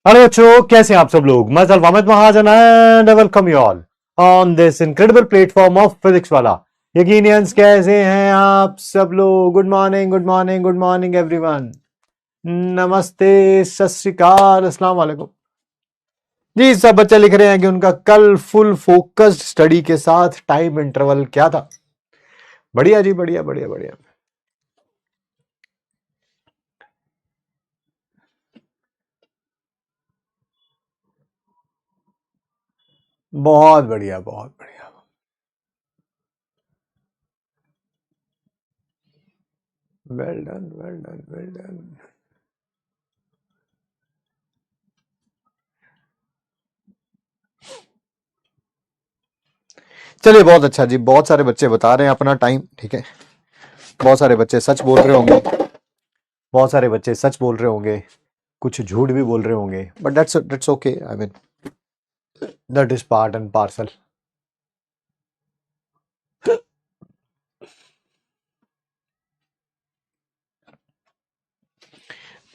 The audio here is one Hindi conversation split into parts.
हेलो बच्चों, कैसे हैं आप सब लोग। मैं Mohammad Mahajan and welcome you all on this incredible platform of physics वाला। यकीनियंस कैसे हैं आप सब लोग। Good morning, good morning, good morning everyone. नमस्ते, सत श्री अकाल, अस्सलाम वालेकुम। जी, सब बच्चे लिख रहे हैं कि उनका कल फुल फोकस्ड स्टडी के साथ टाइम इंटरवल क्या था। बढ़िया जी, बढ़िया बढ़िया बढ़िया। बहुत बढ़िया, बहुत बढ़िया। Well done, well done, well done. चलिए, बहुत अच्छा जी। बहुत सारे बच्चे बता रहे हैं अपना टाइम, ठीक है। बहुत सारे बच्चे सच बोल रहे होंगे, बहुत सारे बच्चे सच बोल रहे होंगे, कुछ झूठ भी बोल रहे होंगे, but that's okay. I mean that is part and parcel.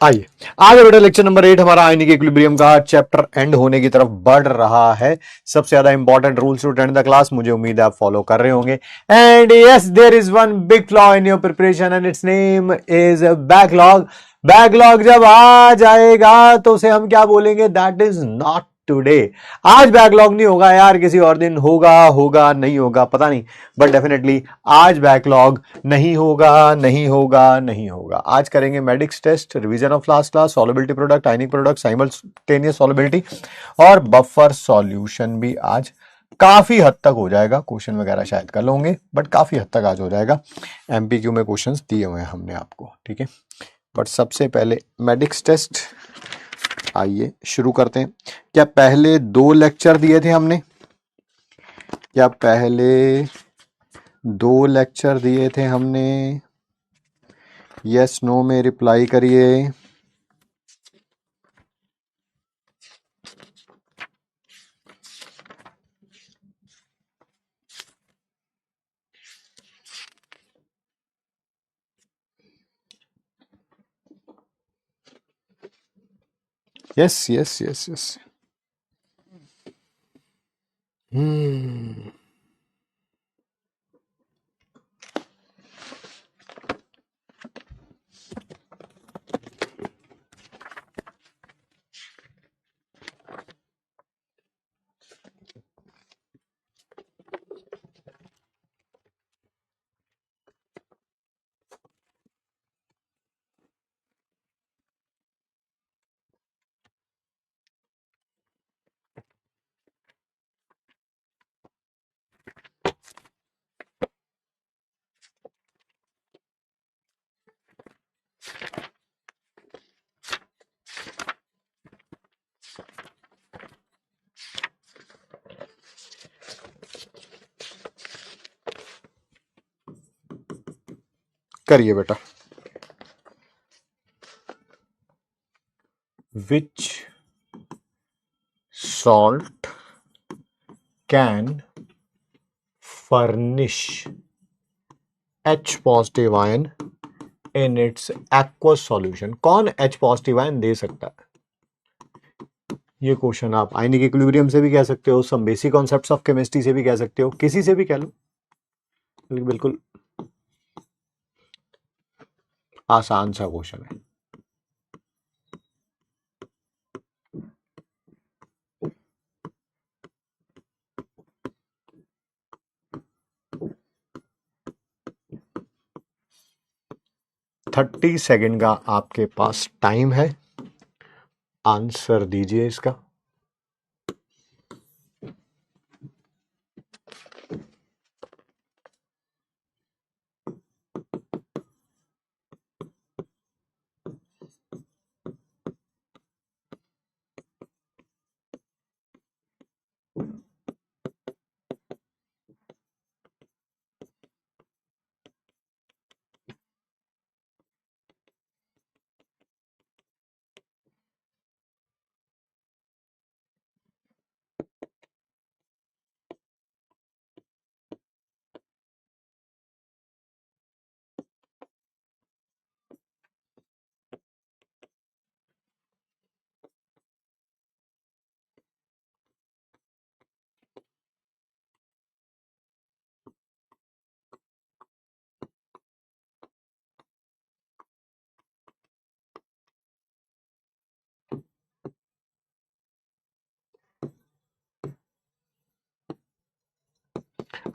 आइए आगे बेटा, लेक्चर नंबर 8 हमारा आयनिक इक्विलिब्रियम का चैप्टर एंड होने की तरफ बढ़ रहा है। सबसे ज्यादा important rules to attend the class, मुझे उम्मीद है आप फॉलो कर रहे होंगे। And yes, there is one big flaw in your preparation and its name is backlog. Backlog जब आ जाएगा तो उसे हम क्या बोलेंगे, दैट इज नॉट टुडे। आज बैकलॉग नहीं होगा यार, किसी और दिन होगा, होगा नहीं होगा पता नहीं, बट डेफिनेटली आज बैकलॉग नहीं होगा, नहीं होगा, नहीं होगा। आज करेंगे medics test, revision of last class, solubility product, ionic product, simultaneous solubility और बफर सॉल्यूशन भी आज काफी हद तक हो जाएगा। क्वेश्चन वगैरह शायद कल होंगे, बट काफी हद तक आज हो जाएगा। एमपीक्यू में क्वेश्चंस दिए हुए हैं हमने आपको, ठीक है। बट सबसे पहले मेडिक्स टेस्ट, आइए शुरू करते हैं। क्या पहले 2 लेक्चर दिए थे हमने? क्या पहले 2 लेक्चर दिए थे हमने? यस नो में रिप्लाई करिए। Yes yes yes yes. हम्म, करिए बेटा। Which salt can furnish H positive ion in its aqueous solution. कौन H पॉजिटिव आयन दे सकता है? ये क्वेश्चन आप आयनिक इक्विलिब्रियम से भी कह सकते हो, some basic concepts of chemistry से भी कह सकते हो, किसी से भी कह लो। बिल्कुल आसान सा क्वेश्चन है। थर्टी सेकेंड का आपके पास टाइम है, आंसर दीजिए इसका।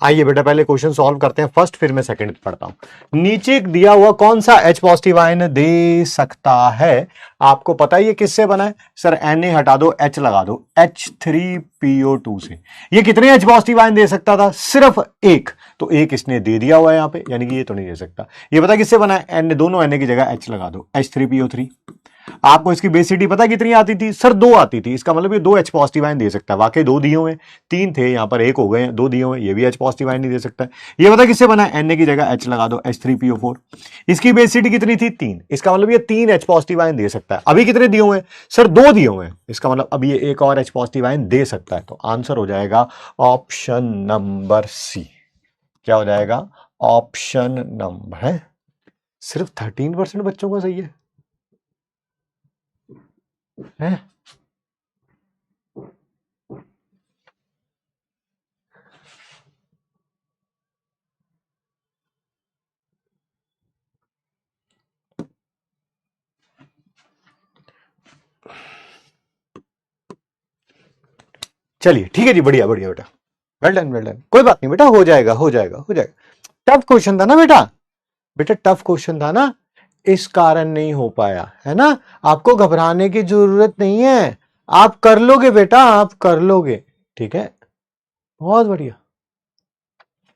आइए बेटा पहले क्वेश्चन सॉल्व करते हैं फर्स्ट, फिर मैं सेकंड पढ़ता हूं। नीचे दिया हुआ कौन सा H पॉजिटिव आयन दे सकता है? आपको पता है ये किससे बना है? सर Na हटा दो, H लगा दो, H3PO2 से। ये कितने H पॉजिटिव आयन दे सकता था? सिर्फ एक, तो एक इसने दे दिया हुआ है यहां पे, यानी कि ये तो नहीं दे सकता। ये पता किससे बना है? Na, दोनों Na की जगह H लगा दो, H3PO3। आपको इसकी बेसिटी पता कितनी आती थी? सर 2 आती थी। इसका मतलब ये 2 H पॉजिटिव आयन दे सकता है। वाकई 2 दिए हुए, 3 थे, यहां पर 1 हो गए, 2 दिए हुए, ये भी H पॉजिटिव आयन नहीं दे सकता है। ये पता किससे बना है? Na की जगह H लगा दो, H3PO4। इसकी बेसिटी कितनी थी? 3। इसका मतलब ये 3 H पॉजिटिव आयन दे सकता है। अभी कितने दिए हुए? सर 2 दिए हुए। इसका मतलब अभी ये एक और H पॉजिटिव आयन दे सकता है। तो आंसर हो जाएगा ऑप्शन नंबर सी। क्या हो जाएगा? ऑप्शन नंबर है। सिर्फ 13% बच्चों का सही है? चलिए ठीक है जी, बढ़िया बढ़िया बेटा, वेल डन वेल डन। कोई बात नहीं बेटा, हो जाएगा हो जाएगा हो जाएगा। टफ क्वेश्चन था ना बेटा, बेटा टफ क्वेश्चन था ना, इस कारण नहीं हो पाया है ना। आपको घबराने की जरूरत नहीं है, आप कर लोगे बेटा, आप कर लोगे, ठीक है, बहुत बढ़िया।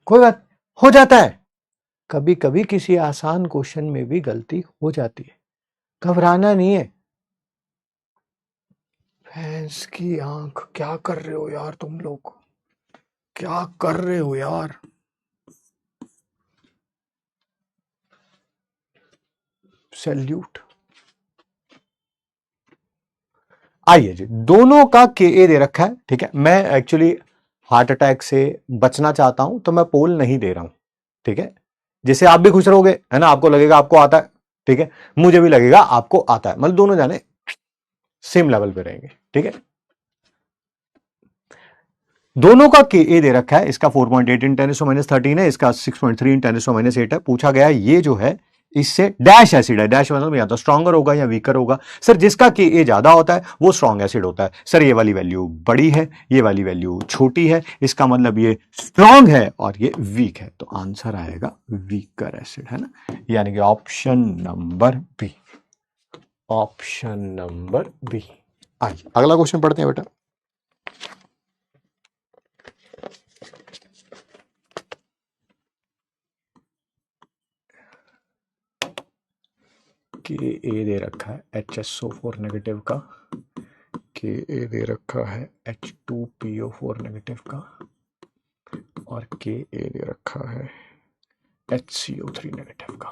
कोई बात, हो जाता है, कभी कभी किसी आसान क्वेश्चन में भी गलती हो जाती है, घबराना नहीं है। भैंस की आंख, क्या कर रहे हो यार तुम लोग, क्या कर रहे हो यार? सैल्यूट। आइए जी, दोनों का के दे रखा है, ठीक है। मैं एक्चुअली हार्ट अटैक से बचना चाहता हूं, तो मैं पोल नहीं दे रहा हूं, ठीक है। जिससे आप भी खुश रहोगे, है ना, आपको लगेगा आपको आता है, ठीक है, मुझे भी लगेगा आपको आता है, मतलब दोनों जाने सेम लेवल पे रहेंगे, ठीक है। दोनों का के दे रखा है, इसका 4.8 इन 10⁻13 है, इसका 6.3 इन 10⁻8 है। पूछा गया ये जो है इससे डैश एसिड है, डैश मतलब या तो स्ट्रॉन्गर होगा या वीकर होगा। सर जिसका के ज्यादा होता है वो स्ट्रॉन्ग एसिड होता है। सर ये वाली वैल्यू बड़ी है, ये वाली वैल्यू छोटी है, इसका मतलब ये स्ट्रॉन्ग है और ये वीक है, तो आंसर आएगा वीकर एसिड, है ना, यानी कि option number B, option number B. आइए अगला क्वेश्चन पढ़ते हैं बेटा। के ए दे रखा है HSO4 नेगेटिव का, के ए दे रखा है H2PO4 नेगेटिव का, और के ए दे रखा है HCO3 नेगेटिव का।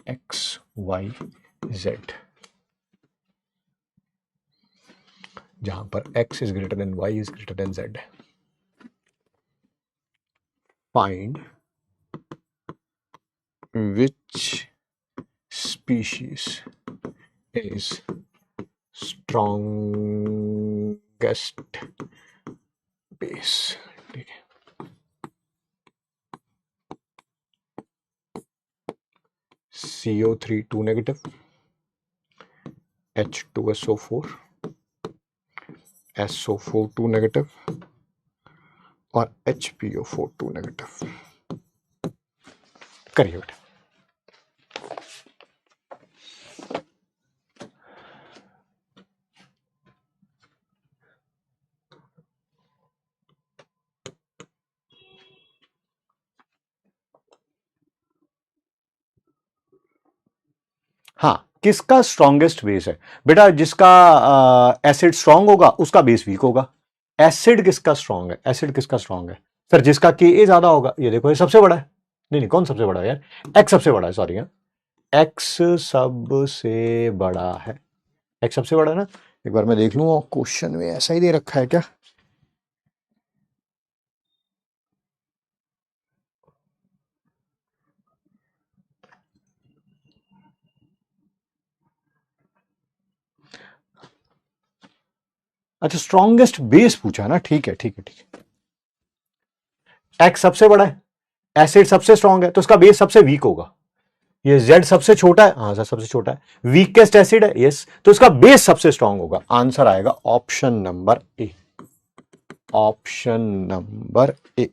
X, Y, Z, जहां पर X is greater than Y is greater than Z। Find which species is strongest base, ठीक है। CO3 2 negative, H2SO4, SO4 2 negative और HPO4 2 नेगेटिव। करिए बेटा। हाँ, किसका स्ट्रॉन्गेस्ट बेस है बेटा? जिसका एसिड स्ट्रॉन्ग होगा उसका बेस वीक होगा। एसिड किसका स्ट्रॉन्ग है? एसिड किसका स्ट्रॉन्ग है? सर जिसका के ज्यादा होगा। ये देखो ये सबसे बड़ा है, नहीं नहीं कौन सबसे बड़ा है यार? एक्स सबसे बड़ा है, सॉरी, एक्स सबसे बड़ा है, एक्स सबसे बड़ा है ना। एक बार मैं देख लूं क्वेश्चन में ऐसा ही दे रखा है क्या? अच्छा स्ट्रॉन्गेस्ट बेस पूछा ना, ठीक है ठीक है ठीक है। एक्स सबसे बड़ा है, एसिड सबसे स्ट्रॉन्ग है, तो उसका बेस सबसे वीक होगा। ये Z सबसे छोटा है, हाँ सर सबसे छोटा है, वीकेस्ट एसिड है, यस, तो इसका बेस सबसे स्ट्रॉन्ग होगा। आंसर आएगा option number A. Option number A.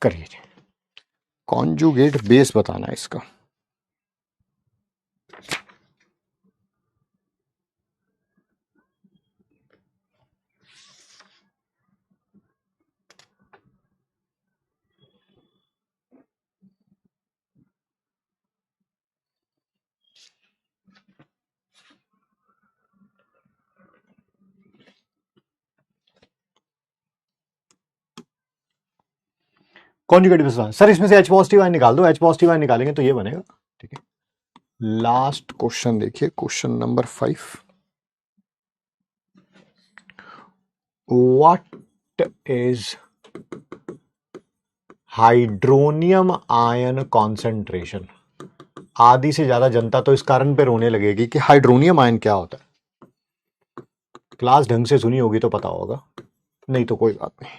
करिए, कॉन्जुगेट बेस बताना है इसका। कॉन्जुगेट बेस बताना सर, इसमें से H पॉजिटिव आयन निकाल दो, H पॉजिटिव आयन निकालेंगे तो ये बनेगा। ठीक है, लास्ट क्वेश्चन देखिए, question number 5। What is hydronium ion concentration? आधी से ज्यादा जनता तो इस कारण पे रोने लगेगी कि हाइड्रोनियम आयन क्या होता है। क्लास ढंग से सुनी होगी तो पता होगा, नहीं तो कोई बात नहीं।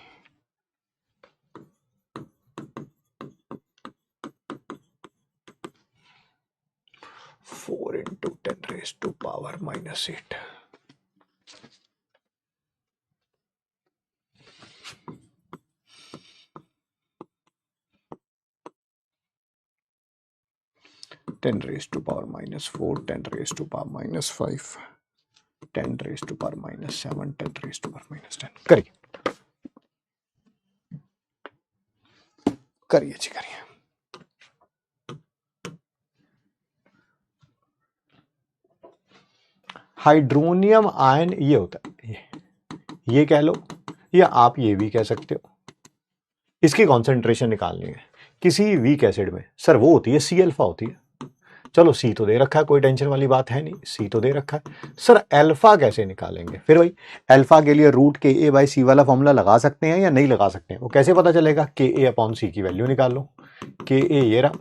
Four into 10⁻⁻8। (10⁻⁻4), 10⁻⁻5, 10⁻⁻7, 10⁻⁻10। करिए करिए जी करिए। हाइड्रोनियम आयन ये होता है, ये कह लो या आप ये भी कह सकते हो। इसकी कॉन्सेंट्रेशन निकालनी है किसी वीक एसिड में, सर वो होती है सी अल्फा होती है। चलो सी तो दे रखा है, कोई टेंशन वाली बात है नहीं, सी तो दे रखा है। सर अल्फा कैसे निकालेंगे? फिर भाई अल्फा के लिए रूट के ए बाई सी वाला फॉर्मूला लगा सकते हैं या नहीं लगा सकते हैं? वो कैसे पता चलेगा? के ए अपॉन सी की वैल्यू निकाल लो। के ए ये रहा,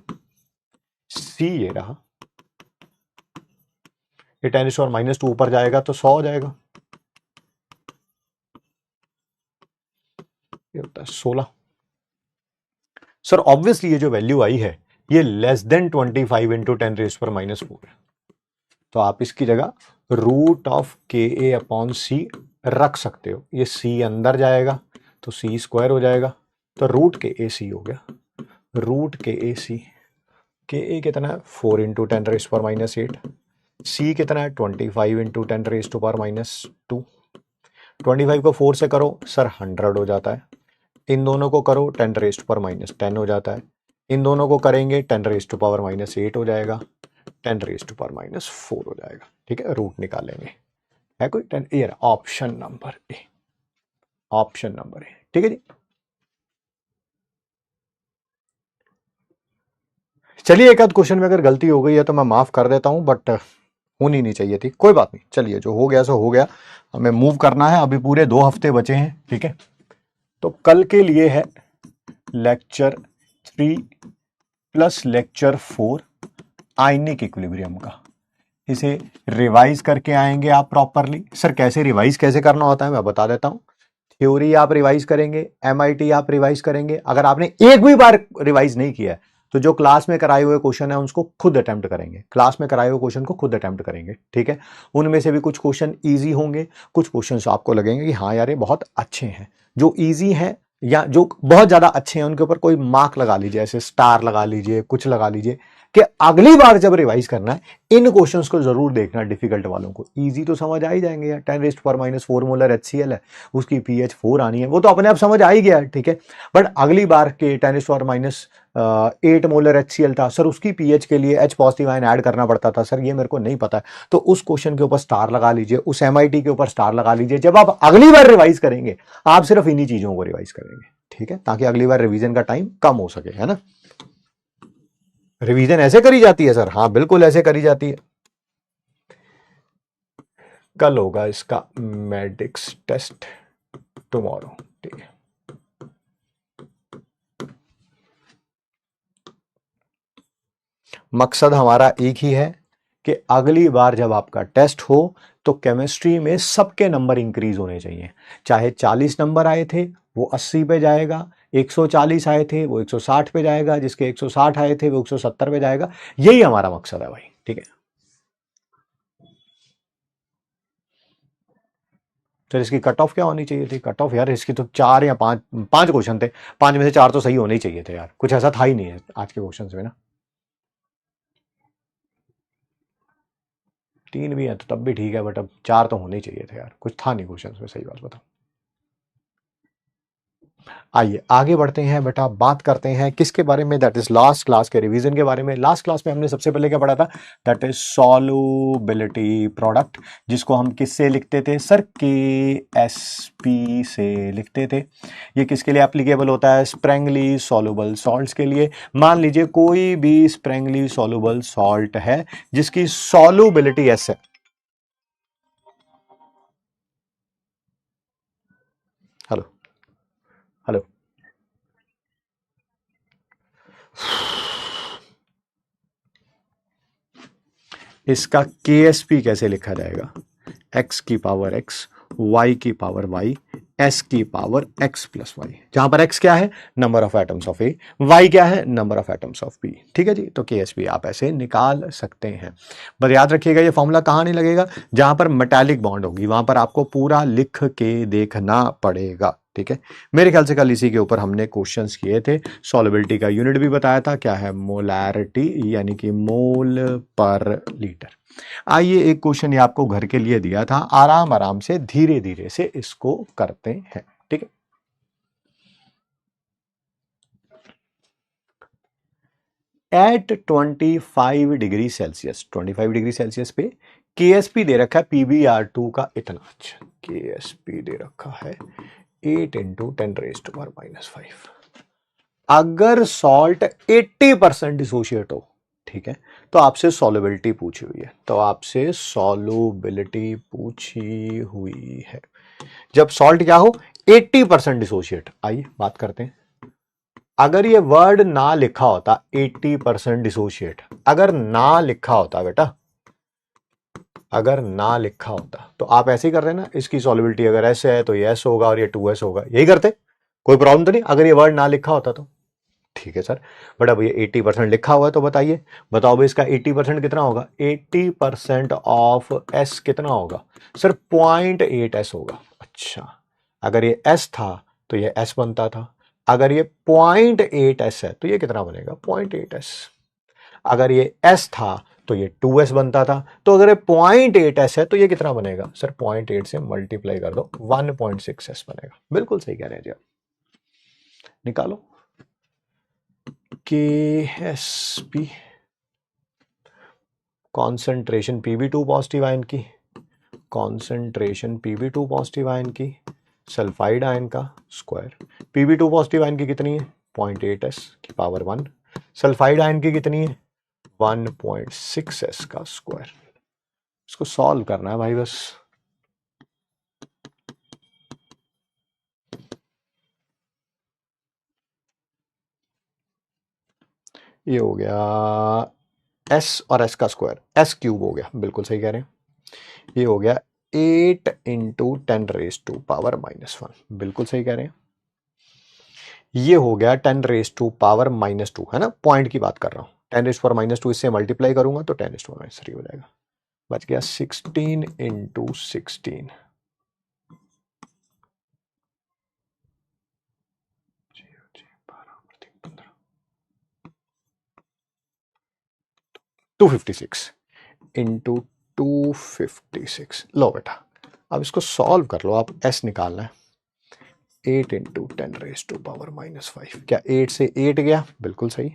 सी ये रहा, ये 10⁻⁻2 ऊपर जाएगा तो 100 हो जाएगा, ये होता है 16। सर ऑब्वियसली ये जो वैल्यू आई है ये लेस देन 25 इंटू 10⁻⁻4 है, तो आप इसकी जगह रूट ऑफ के ए अपॉन सी रख सकते हो। ये सी अंदर जाएगा तो सी स्क्वायर हो जाएगा, तो रूट के ए सी हो गया। रूट के ए सी, के ए कितना है 4 इंटू 10⁻⁻8, सी कितना है 25 इंटू 10⁻⁻2। 25 को 4 से करो सर 100 हो जाता है, इन दोनों को करो 10⁻⁻10 हो जाता है, इन दोनों को करेंगे 10⁻⁻8 हो जाएगा, 10⁻⁻4 हो जाएगा। ठीक है, रूट निकालेंगे, है कोई 10? ये option number A, option number A. ठीक है जी, चलिए एक आध क्वेश्चन में अगर गलती हो गई है तो मैं माफ कर देता हूं, बट होनी नहीं चाहिए थी, कोई बात नहीं। चलिए जो हो गया सो हो गया, हमें मूव करना है, अभी पूरे 2 हफ्ते बचे हैं। ठीक है, तो कल के लिए है लेक्चर 3 प्लस लेक्चर 4 आयनिक इक्विलिब्रियम का। इसे रिवाइज करके आएंगे आप प्रॉपरली। सर कैसे रिवाइज कैसे करना होता है मैं बता देता हूं। थ्योरी आप रिवाइज करेंगे, एमआईटी आप रिवाइज करेंगे। अगर आपने एक भी बार रिवाइज नहीं किया है तो जो क्लास में कराए हुए क्वेश्चन है उसको खुद अटेम्प्ट करेंगे, क्लास में कराए हुए क्वेश्चन को खुद अटेम्प्ट करेंगे। ठीक है, उनमें से भी कुछ क्वेश्चन इजी होंगे, कुछ क्वेश्चन आपको लगेंगे कि हाँ यार ये बहुत अच्छे हैं। जो इजी हैं या जो बहुत ज्यादा अच्छे हैं उनके ऊपर कोई मार्क लगा लीजिए, ऐसे स्टार लगा लीजिए, कुछ लगा लीजिए। कि अगली बार जब रिवाइज करना है इन क्वेश्चंस को जरूर देखना, डिफिकल्ट वालों को। इजी तो समझ आ ही जाएंगे यार, 10⁻⁻⁴ मोलर HCl है, उसकी pH 4 आनी है, वो तो अपने आप समझ आ ही गया है, ठीक है। बट अगली बार के 10⁻⁸ मोलर HCl था सर, उसकी pH के लिए H पॉजिटिव आयन ऐड करना पड़ता था सर, ये मेरे को नहीं पता है। तो उस क्वेश्चन के ऊपर स्टार लगा लीजिए, उस MIT के ऊपर स्टार लगा लीजिए। जब आप अगली बार रिवाइज करेंगे आप सिर्फ इन्हीं चीजों को रिवाइज करेंगे, ठीक है, ताकि अगली बार रिवीजन का टाइम कम हो सके, है ना। रिवीजन ऐसे करी जाती है सर? हाँ बिल्कुल ऐसे करी जाती है। कल होगा इसका मेडिक्स टेस्ट, टुमारो, ठीक है। मकसद हमारा एक ही है कि अगली बार जब आपका टेस्ट हो तो केमिस्ट्री में सबके नंबर इंक्रीज होने चाहिए। चाहे 40 नंबर आए थे वो 80 पे जाएगा, 140 आए थे वो 160 पे जाएगा, जिसके 160 आए थे वो 170 पे जाएगा। यही हमारा मकसद है भाई, ठीक है। तो इसकी कट ऑफ क्या होनी चाहिए थी? कट ऑफ यार इसकी तो 4 या 5 5 क्वेश्चन थे, 5 में से 4 तो सही होने ही चाहिए थे यार, कुछ ऐसा था ही नहीं है आज के क्वेश्चन में ना। 3 भी है तो तब भी ठीक है, बट अब 4 तो होने ही चाहिए थे यार, कुछ था नहीं क्वेश्चन में, सही बात बताओ। आइए आगे बढ़ते हैं बेटा, बात करते हैं किसके बारे में, दैट इज लास्ट क्लास के रिवीजन के बारे में। लास्ट क्लास में हमने सबसे पहले क्या पढ़ा था? दैट इज सॉल्युबिलिटी प्रोडक्ट, जिसको हम किससे लिखते थे सर? KSP से लिखते थे। ये किसके लिए एप्लीकेबल होता है? स्प्रेंगली सॉल्युबल सॉल्ट्स के लिए। मान लीजिए कोई भी स्प्रेंगली सॉल्युबल सॉल्ट है जिसकी सॉल्युबिलिटी S है। हेलो हेलो, इसका KSP कैसे लिखा जाएगा? x की पावर x, y की पावर y, s की पावर x प्लस वाई, जहां पर x क्या है? Number of atoms of A, y क्या है? Number of atoms of B, ठीक है जी। तो KSP आप ऐसे निकाल सकते हैं। बस याद रखिएगा ये फॉर्मूला कहां नहीं लगेगा? जहां पर मेटालिक बॉन्ड होगी वहां पर आपको पूरा लिख के देखना पड़ेगा, ठीक है। मेरे ख्याल से कल इसी के ऊपर हमने क्वेश्चंस किए थे। सॉल्युबिलिटी का यूनिट भी बताया था, क्या है? मोलैरिटी, यानी कि मोल पर लीटर। आइए एक क्वेश्चन ये आपको घर के लिए दिया था, आराम आराम से धीरे धीरे से इसको करते हैं, ठीक है। At 25 degree Celsius, 25 degree Celsius पे KSP दे रखा है PbR2 का इतना। अच्छा, KSP दे रखा है 8 इंटू 10⁻⁻5। अगर सॉल्ट 80% डिसोशिएट हो, ठीक है, तो आपसे सॉल्युबिलिटी पूछी हुई है, तो आपसे सॉल्युबिलिटी पूछी हुई है। जब सॉल्ट क्या हो? 80% डिसोशिएट। आइए बात करते हैं। अगर ये वर्ड ना लिखा होता 80% डिसोशिएट, अगर ना लिखा होता बेटा, अगर ना लिखा होता तो आप ऐसे ही कर रहे ना, इसकी सॉल्युबिलिटी अगर ऐसे है तो ये S होगा और ये 2S होगा, यही करते, कोई प्रॉब्लम तो नहीं अगर ये वर्ड ना लिखा होता तो, ठीक है सर। बट अब ये 80% लिखा हुआ है तो बताइए, बताओ भाई इसका 80% कितना होगा? 80% ऑफ S कितना होगा सर? 0.8S होगा। अच्छा, अगर ये S था तो ये S बनता था, अगर ये 0.8S है तो ये कितना बनेगा? 0.8S। अगर ये S था तो ये 2S बनता था, तो अगर ये 0.8S है तो ये कितना बनेगा सर? 0.8 से मल्टीप्लाई कर दो, 1.6S बनेगा। बिल्कुल सही कह रहे हैं जी आप, निकालो। KSP concentration Pb2 positive ion की, कॉन्सेंट्रेशन Pb2 पॉजिटिव आयन की सल्फाइड आयन का स्क्वायर। Pb2 पॉजिटिव आयन की कितनी है? 0.8S की पावर 1। सल्फाइड आयन की कितनी है? 1.6S का स्क्वायर। इसको सॉल्व करना है भाई बस। ये हो गया S और S का स्क्वायर, S क्यूब हो गया, बिल्कुल सही कह रहे हैं। ये हो गया 8 इंटू 10⁻⁻1, बिल्कुल सही कह रहे हैं। ये हो गया 10⁻⁻2, है ना, पॉइंट की बात कर रहा हूं। 10⁻⁻2 इससे मल्टीप्लाई करूंगा तो 10⁻3 हो जाएगा, बच गया 16 इंटू 16। 256 इंटू 256। लो बेटा अब इसको सॉल्व कर लो, आप s निकालना है। 8 इंटू 10⁻⁻5, क्या 8 से 8 गया? बिल्कुल सही।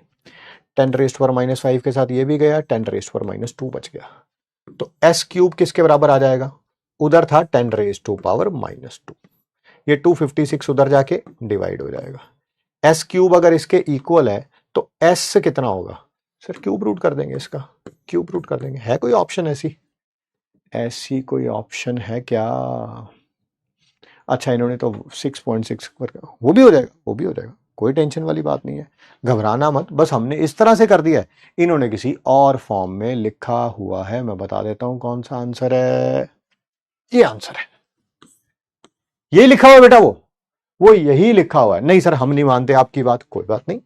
10⁻⁻5 के साथ ये भी गया, 10⁻2 बच गया। तो s क्यूब किसके बराबर आ जाएगा? उधर था 10⁻2, ये 256 उधर जाके डिवाइड हो जाएगा। s क्यूब अगर इसके इक्वल है तो s कितना होगा? सर क्यूब रूट कर देंगे, इसका क्यूब रूट कर देंगे। है कोई ऑप्शन ऐसी कोई ऑप्शन है क्या? अच्छा इन्होंने तो 6.6 वो भी हो जाएगा, वो भी हो जाएगा, कोई टेंशन वाली बात नहीं है, घबराना मत। बस हमने इस तरह से कर दिया है, इन्होंने किसी और फॉर्म में लिखा हुआ है। मैं बता देता हूं कौन सा आंसर है। ये आंसर है, ये लिखा हुआ है बेटा, वो यही लिखा हुआ है। नहीं सर हम नहीं मानते आपकी बात, कोई बात नहीं,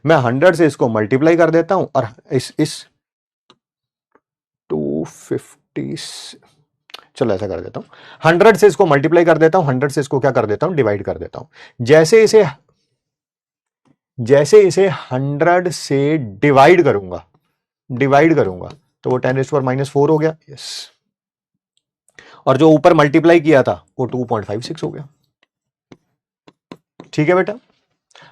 मैं 100 से इसको मल्टीप्लाई कर देता हूं और इस 250, चलो ऐसा कर देता हूं, 100 से इसको मल्टीप्लाई कर देता हूं, 100 से इसको क्या कर देता हूं? डिवाइड कर देता हूं। जैसे इसे 100 से डिवाइड करूंगा तो वो 10⁻⁻4 हो गया। यस, और जो ऊपर मल्टीप्लाई किया था वो 2.56 हो गया। ठीक है बेटा,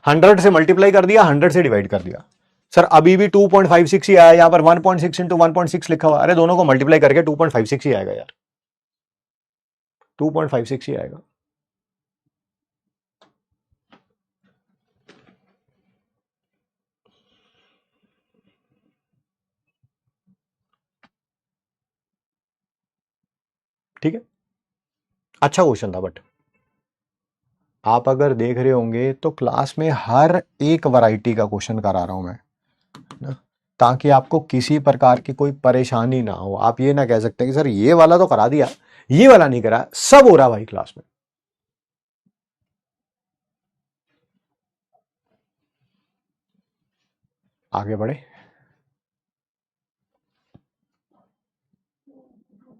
100 से मल्टीप्लाई कर दिया, 100 से डिवाइड कर दिया। सर अभी भी 2.56 ही आया, यहां पर 1.6 इंटू 1.6 लिखा हुआ। अरे दोनों को मल्टीप्लाई करके 2.56 ही आएगा यार, 2.56 ही आएगा। ठीक है, अच्छा क्वेश्चन था, बट आप अगर देख रहे होंगे तो क्लास में हर एक वैरायटी का क्वेश्चन करा रहा हूं मैं ना, ताकि आपको किसी प्रकार की कोई परेशानी ना हो। आप ये ना कह सकते कि सर ये वाला तो करा दिया, ये वाला नहीं करा। सब हो रहा भाई क्लास में। आगे बढ़े।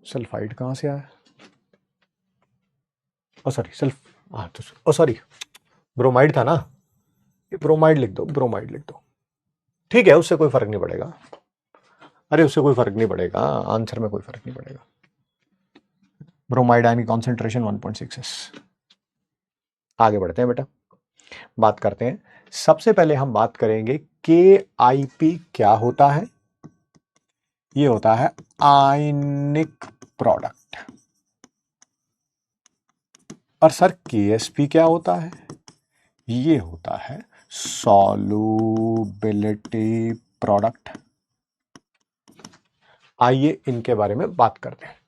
सल्फाइड कहां से आया? ओ सॉरी ओ सॉरी, ब्रोमाइड था ना, ये ब्रोमाइड लिख दो, ब्रोमाइड लिख दो। ठीक है, उससे कोई फर्क नहीं पड़ेगा। अरे उससे कोई फर्क नहीं पड़ेगा, आंसर में कोई फर्क नहीं पड़ेगा। ब्रोमाइड आयन की कॉन्सेंट्रेशन 1.6। आगे बढ़ते हैं बेटा, बात करते हैं। सबसे पहले हम बात करेंगे KIP क्या होता है। ये होता है आयनिक प्रोडक्ट। और सर KSP क्या होता है? ये होता है सॉल्युबिलिटी प्रोडक्ट। आइए इनके बारे में बात करते हैं।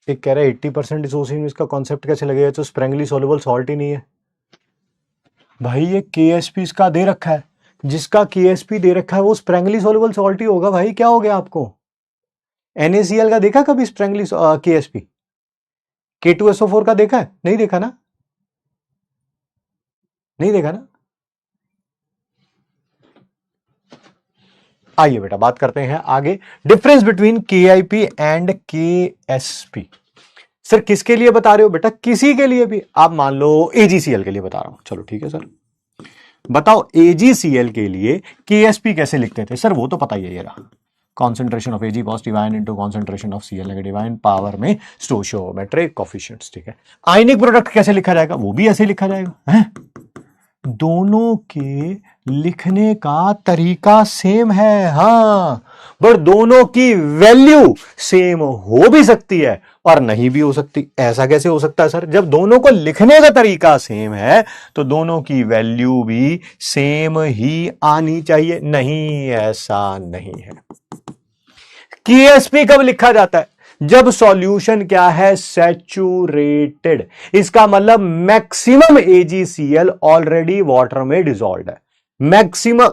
एक कह रहा है 80% डिसोसिएशन, इसका कॉन्सेप्ट कैसे लगेगा? तो स्प्रेंगली सॉल्युबल सॉल्ट ही नहीं है भाई। ये KSP इसका दे रखा है, जिसका KSP दे रखा है वो स्प्रेंगली सॉल्युबल सॉल्ट ही होगा भाई। क्या हो गया आपको? NaCl का देखा कभी स्प्रेंगली KSP? K2SO4 का देखा है? नहीं देखा ना, नहीं देखा ना। आइए बेटा बात करते हैं आगे, difference between KIP and KSP। Sir किसके लिए बता रहे हो बेटा? किसी के लिए भी, आप मान लो AgCl के लिए बता रहा हूं। चलो ठीक है सर, बताओ AgCl के लिए KSP कैसे लिखते थे? सर वो तो पता ही है, ये रहा concentration of Ag positive ion into concentration of Cl negative ion power में स्टोइचियोमेट्रिक कोएफिशिएंट्स। ठीक है, आयनिक प्रोडक्ट कैसे लिखा जाएगा? वो भी ऐसे लिखा जाएगा है? दोनों के लिखने का तरीका सेम है, हाँ, बट दोनों की वैल्यू सेम हो भी सकती है और नहीं भी हो सकती। ऐसा कैसे हो सकता है सर? जब दोनों को लिखने का तरीका सेम है तो दोनों की वैल्यू भी सेम ही आनी चाहिए। नहीं, ऐसा नहीं है। केएसपी कब लिखा जाता है? जब सॉल्यूशन क्या है? सैचुरेटेड। इसका मतलब मैक्सिमम एजीसीएल ऑलरेडी वाटर में डिसॉल्व है। मैक्सिमम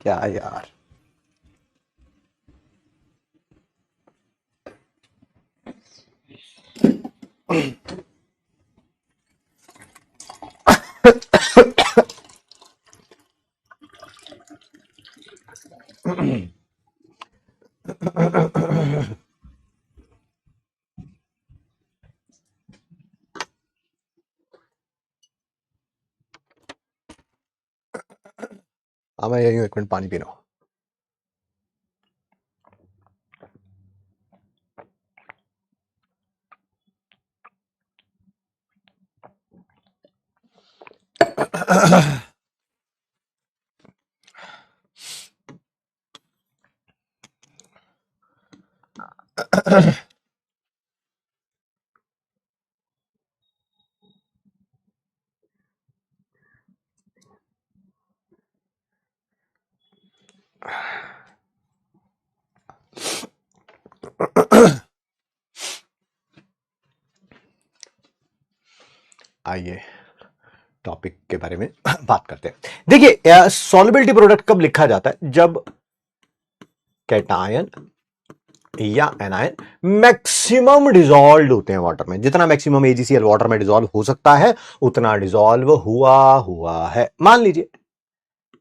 क्या यार, मैं यही हूं, 1 मिनट पानी पी रहा हूं। आइए टॉपिक के बारे में बात करते हैं। देखिए, सॉल्युबिलिटी प्रोडक्ट कब लिखा जाता है? जब कैटायन या एनायन मैक्सिमम डिसॉल्व होते हैं वाटर में। जितना मैक्सिमम एजीसीएल वाटर में डिसॉल्व हो सकता है उतना डिसॉल्व हुआ है। मान लीजिए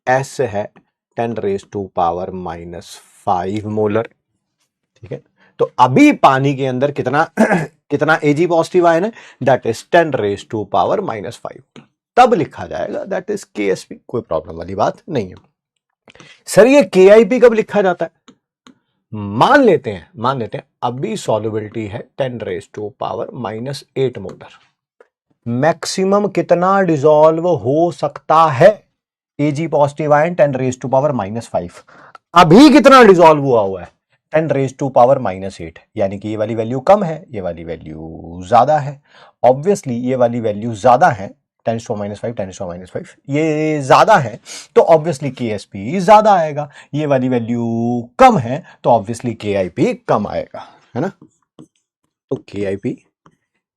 एस है 10⁻⁻5 मोलर, ठीक है? तो अभी पानी के अंदर कितना कितना एजी पॉजिटिव आयन है? That is 10⁻⁻5। तब लिखा जाएगा दैट इज केएसपी। कोई प्रॉब्लम वाली बात नहीं है। सर ये केआईपी कब लिखा जाता है? मान लेते हैं अभी सॉल्युबिलिटी है 10⁻⁻8 मोलर। मैक्सिमम कितना डिसॉल्व हो सकता है एजी पॉजिटिव आयन? 10⁻⁻5। अभी कितना डिसॉल्व हुआ है? 10⁻⁻8। यानी कि ये वाली वैल्यू कम है, ये वाली वैल्यू ज्यादा है। ऑब्वियसली ये वाली वैल्यू ज्यादा है, 10⁻⁵, 10⁻⁵, ये ज्यादा है तो ऑब्वियसली केएसपी ज्यादा आएगा। ये वाली वैल्यू कम है तो ऑब्वियसली केआईपी कम आएगा, है ना? तो केआईपी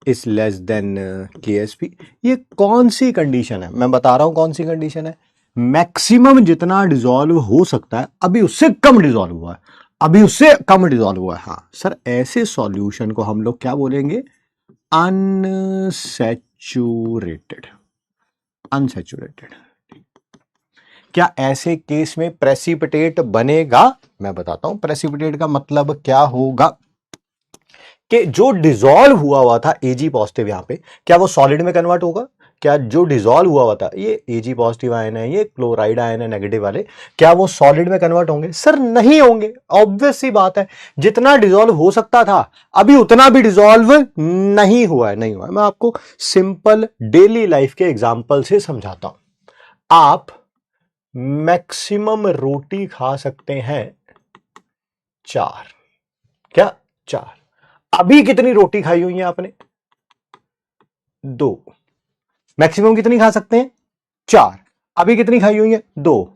इज लेस देन केएसपी। ये कौन सी कंडीशन है? मैं बता रहा हूं कौन सी कंडीशन है। मैक्सिमम जितना डिसॉल्व हो सकता है अभी उससे कम डिसॉल्व हुआ है, अभी उससे कम डिसॉल्व हुआ है। हाँ सर, ऐसे सॉल्यूशन को हम लोग क्या बोलेंगे? अनसैचुरेटेड। अनसैचुरेटेड। क्या ऐसे केस में प्रेसिपिटेट बनेगा? मैं बताता हूं प्रेसिपिटेट का मतलब क्या होगा। कि जो डिसॉल्व हुआ था एजी पॉजिटिव, यहां पे क्या वो सॉलिड में कन्वर्ट होगा? क्या जो डिसॉल्व हुआ था, ये एजी पॉजिटिव आयन है, ये क्लोराइड आयन है नेगेटिव वाले, क्या वो सॉलिड में कन्वर्ट होंगे? सर नहीं होंगे। ऑब्वियस सी बात है, जितना डिसॉल्व हो सकता था अभी उतना भी डिसॉल्व नहीं हुआ है, नहीं हुआ है। मैं आपको सिंपल डेली लाइफ के एग्जांपल से समझाता हूं। आप मैक्सिमम रोटी खा सकते हैं 4। क्या 4? अभी कितनी रोटी खाई हुई है आपने? 2। मैक्सिमम कितनी खा सकते हैं? 4। अभी कितनी खाई हुई है? 2।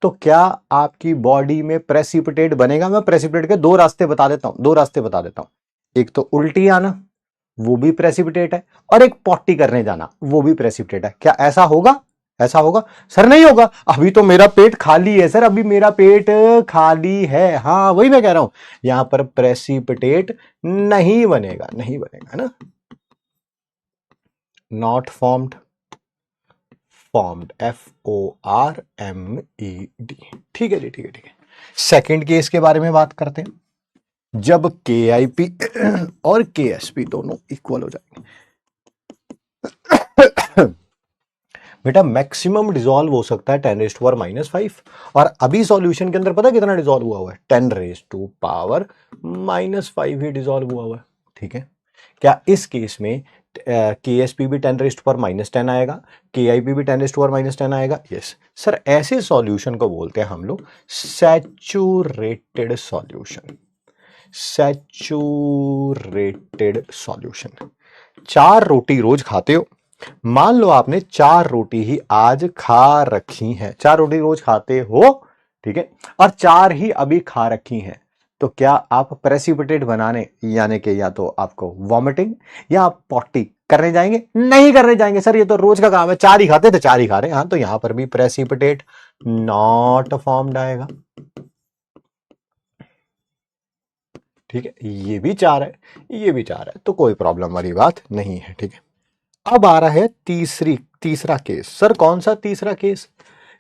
तो क्या आपकी बॉडी में प्रेसिपिटेट बनेगा? मैं प्रेसिपिटेट के 2 रास्ते बता देता हूं, 2 रास्ते बता देता हूं। एक तो उल्टी आना, वो भी प्रेसिपिटेट है, और एक पॉटी करने जाना, वो भी प्रेसिपिटेट है। क्या ऐसा होगा? ऐसा होगा? सर नहीं होगा, अभी तो मेरा पेट खाली है। सर अभी मेरा पेट खाली है। हाँ वही मैं कह रहा हूं, यहां पर प्रेसिपिटेट नहीं बनेगा, नहीं बनेगा, है ना? Not formed, formed, FORMED। ठीक है जी, ठीक है, ठीक है। सेकेंड केस के बारे में बात करते हैं। जब KIP और KSP दोनों इक्वल हो जाएंगे। बेटा मैक्सिमम डिसॉल्व हो सकता है 10⁻⁻5 और अभी सॉल्यूशन के अंदर पता कितना डिसॉल्व हुआ है? 10⁻⁻5 ही डिसॉल्व हुआ है। ठीक है, क्या इस केस में KSP भी 10⁻10 आएगा, KIP भी 10⁻10 आएगा? यस सर, ऐसे सॉल्यूशन को बोलते हैं हम लोग सैचुरेटेड सॉल्यूशन। Saturated solution. 4 रोटी रोज खाते हो, मान लो आपने 4 रोटी ही आज खा रखी हैं, 4 रोटी रोज खाते हो, ठीक है, और 4 ही अभी खा रखी हैं, तो क्या आप प्रेसिपिटेट बनाने यानी कि या तो आपको वॉमिटिंग या आप पॉटी करने जाएंगे? नहीं करने जाएंगे सर, ये तो रोज का काम है, 4 ही खाते तो 4 ही खा रहे हैं। हाँ, तो यहां पर भी प्रेसिपिटेट नॉट फॉर्म्ड आएगा। ठीक है, ये भी 4 है, ये भी 4 है, तो कोई प्रॉब्लम वाली बात नहीं है। ठीक है, अब आ रहा है तीसरा केस। सर कौन सा तीसरा केस?